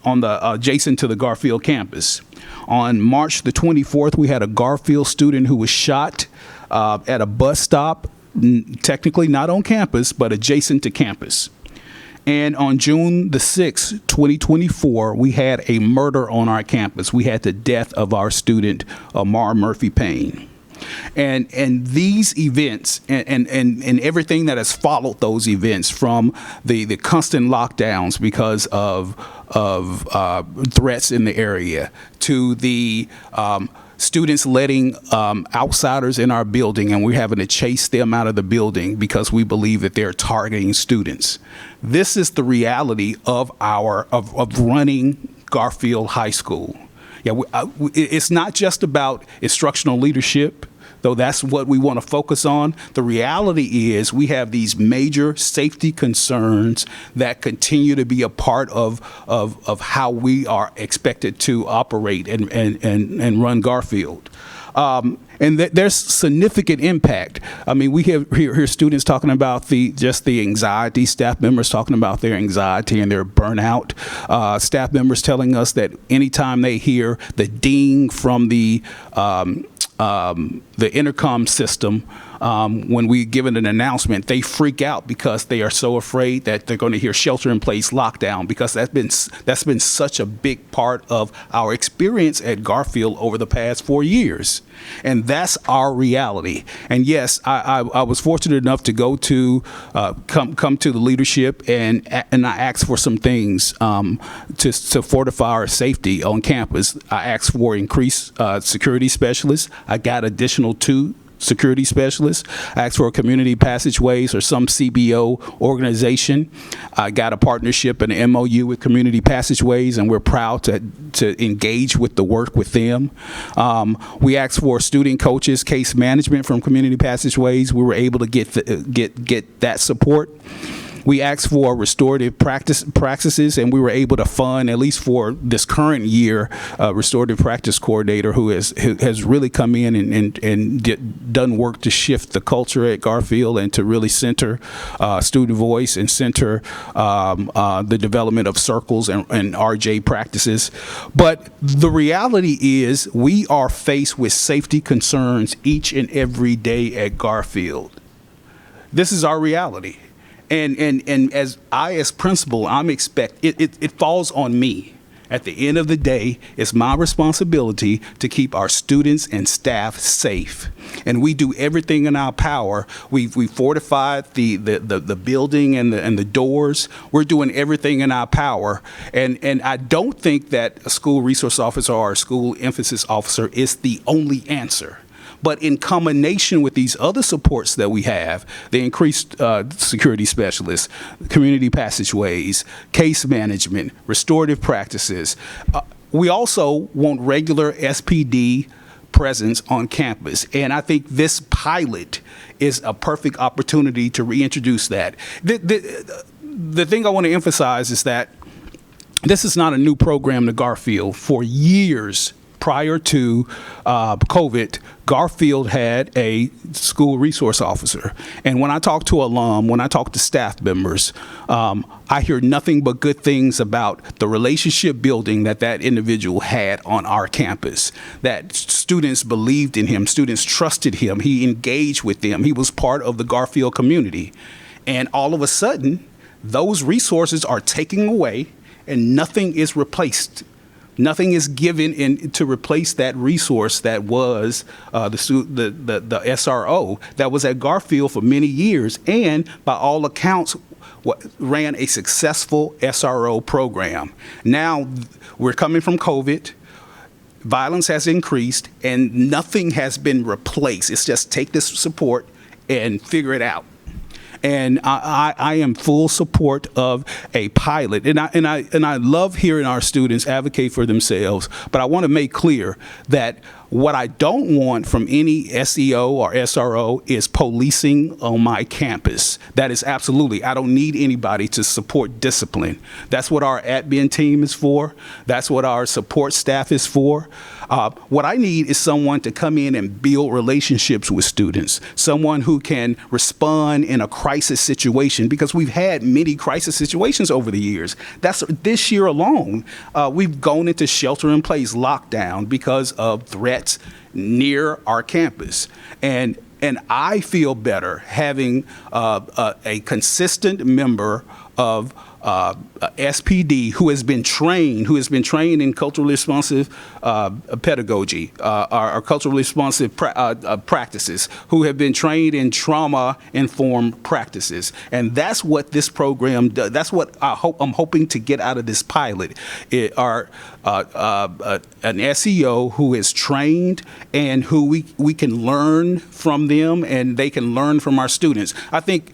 adjacent to the Garfield campus. On March the 24th, we had a Garfield student who was shot at a bus stop, technically not on campus, but adjacent to campus. And on June the 6th, 2024, we had a murder on our campus. We had the death of our student, Amar Murphy Payne. And these events and everything that has followed those events, from the constant lockdowns because of threats in the area, to the students letting outsiders in our building, and we're having to chase them out of the building because we believe that they're targeting students. This is the reality of running Garfield High School. Yeah, it's not just about instructional leadership, though that's what we want to focus on. The reality is we have these major safety concerns that continue to be a part of how we are expected to operate and run Garfield. And there's significant impact. I mean, we hear students talking about the anxiety, staff members talking about their anxiety and their burnout, staff members telling us that anytime they hear the ding from the intercom system, when we give it an announcement, they freak out because they are so afraid that they're going to hear shelter-in-place lockdown, because that's been such a big part of our experience at Garfield over the past 4 years. And that's our reality. And yes, I was fortunate enough to go to come to the leadership and I asked for some things to fortify our safety on campus. I asked for increased security specialists. I got additional 2 security specialists. I asked for community passageways or some CBO organization. I got a partnership and an MOU with Community Passageways, and we're proud to engage with the work with them. We asked for student coaches, case management from Community Passageways. We were able to get that support. We asked for restorative practices, and we were able to fund, at least for this current year, a restorative practice coordinator who has really come in and done work to shift the culture at Garfield and to really center student voice and center the development of circles and RJ practices. But the reality is we are faced with safety concerns each and every day at Garfield. This is our reality. And as principal, it falls on me. At the end of the day, it's my responsibility to keep our students and staff safe. And we do everything in our power. We fortified the building and the doors. We're doing everything in our power. And I don't think that a school resource officer or a school emphasis officer is the only answer. But in combination with these other supports that we have, the increased security specialists, community passageways, case management, restorative practices, we also want regular SPD presence on campus. And I think this pilot is a perfect opportunity to reintroduce that. The thing I want to emphasize is that this is not a new program to Garfield. For years prior to COVID, Garfield had a school resource officer. And when I talk to alum, when I talk to staff members, I hear nothing but good things about the relationship building that that individual had on our campus, that students believed in him, students trusted him, he engaged with them, he was part of the Garfield community. And all of a sudden, those resources are taken away and nothing is replaced. Nothing is given in to replace that resource that was the SRO that was at Garfield for many years, and by all accounts ran a successful SRO program. Now we're coming from COVID. Violence has increased, and nothing has been replaced. It's just take this support and figure it out. And I am full support of a pilot, and I love hearing our students advocate for themselves. But I want to make clear that what I don't want from any SEO or SRO is policing on my campus. That is absolutely, I don't need anybody to support discipline. That's what our admin team is for. That's what our support staff is for. What I need is someone to come in and build relationships with students, someone who can respond in a crisis situation, because we've had many crisis situations over the years. That's this year alone, we've gone into shelter-in-place lockdown because of threats near our campus. And I feel better having a consistent member of SPD who has been trained in culturally responsive pedagogy, or culturally responsive practices, who have been trained in trauma-informed practices. And that's what this program does. That's what I'm hoping to get out of this pilot. An SEO who is trained and who we can learn from them, and they can learn from our students. I think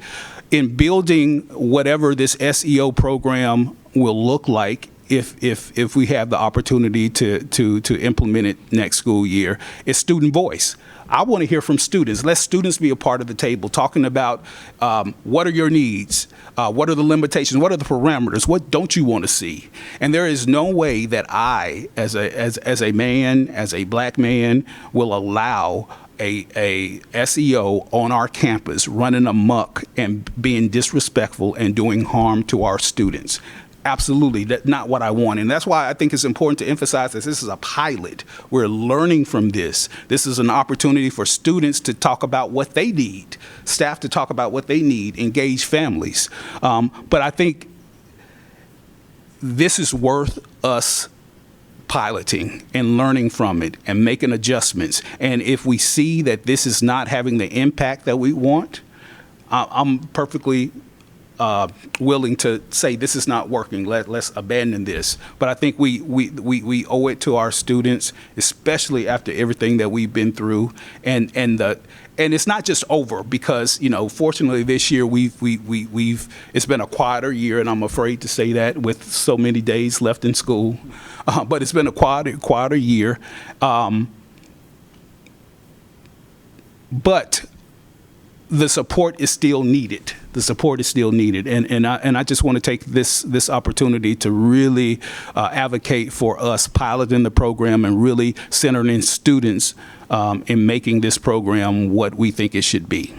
in building whatever this SEO program will look like, if we have the opportunity to implement it next school year, is student voice. I want to hear from students. Let students be a part of the table, talking about what are your needs, what are the limitations, what are the parameters, what don't you want to see? And there is no way that I, as a man, as a black man, will allow a SEO on our campus running amok and being disrespectful and doing harm to our students. Absolutely, that's not what I want. And that's why I think it's important to emphasize that this is a pilot. We're learning from this. This is an opportunity for students to talk about what they need, staff to talk about what they need, engage families. But I think this is worth us piloting and learning from it and making adjustments. And if we see that this is not having the impact that we want, I'm perfectly willing to say this is not working. Let's abandon this. But I think we owe it to our students, especially after everything that we've been through. And it's not just over, because fortunately this year it's been a quieter year, and I'm afraid to say that with so many days left in school. But it's been a quieter year. But the support is still needed. The support is still needed, and I just want to take this opportunity to really advocate for us piloting the program and really centering in students in making this program what we think it should be.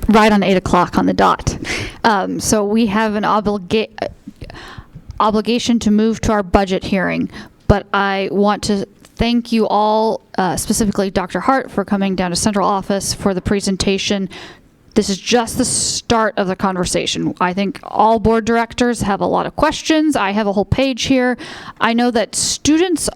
Right on 8 o'clock on the dot. So we have an obligation to move to our budget hearing, but I want to thank you all, specifically Dr. Hart, for coming down to central office for the presentation. This is just the start of the conversation. I think all board directors have a lot of questions. I have a whole page here. I know that students,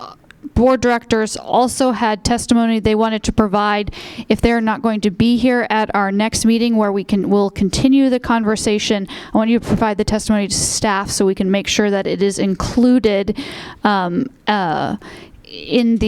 board directors also had testimony they wanted to provide. If they're not going to be here at our next meeting where we'll continue the conversation, I want you to provide the testimony to staff so we can make sure that it is included in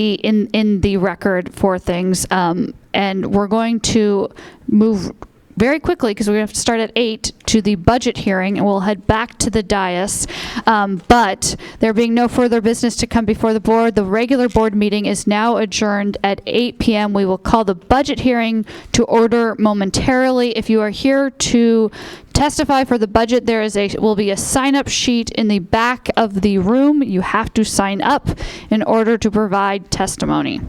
the record for things, and we're going to move very quickly, because we have to start at 8, to the budget hearing, and we'll head back to the dais. But there being no further business to come before the board, the regular board meeting is now adjourned at 8 p.m. We will call the budget hearing to order momentarily. If you are here to testify for the budget, there will be a sign-up sheet in the back of the room. You have to sign up in order to provide testimony.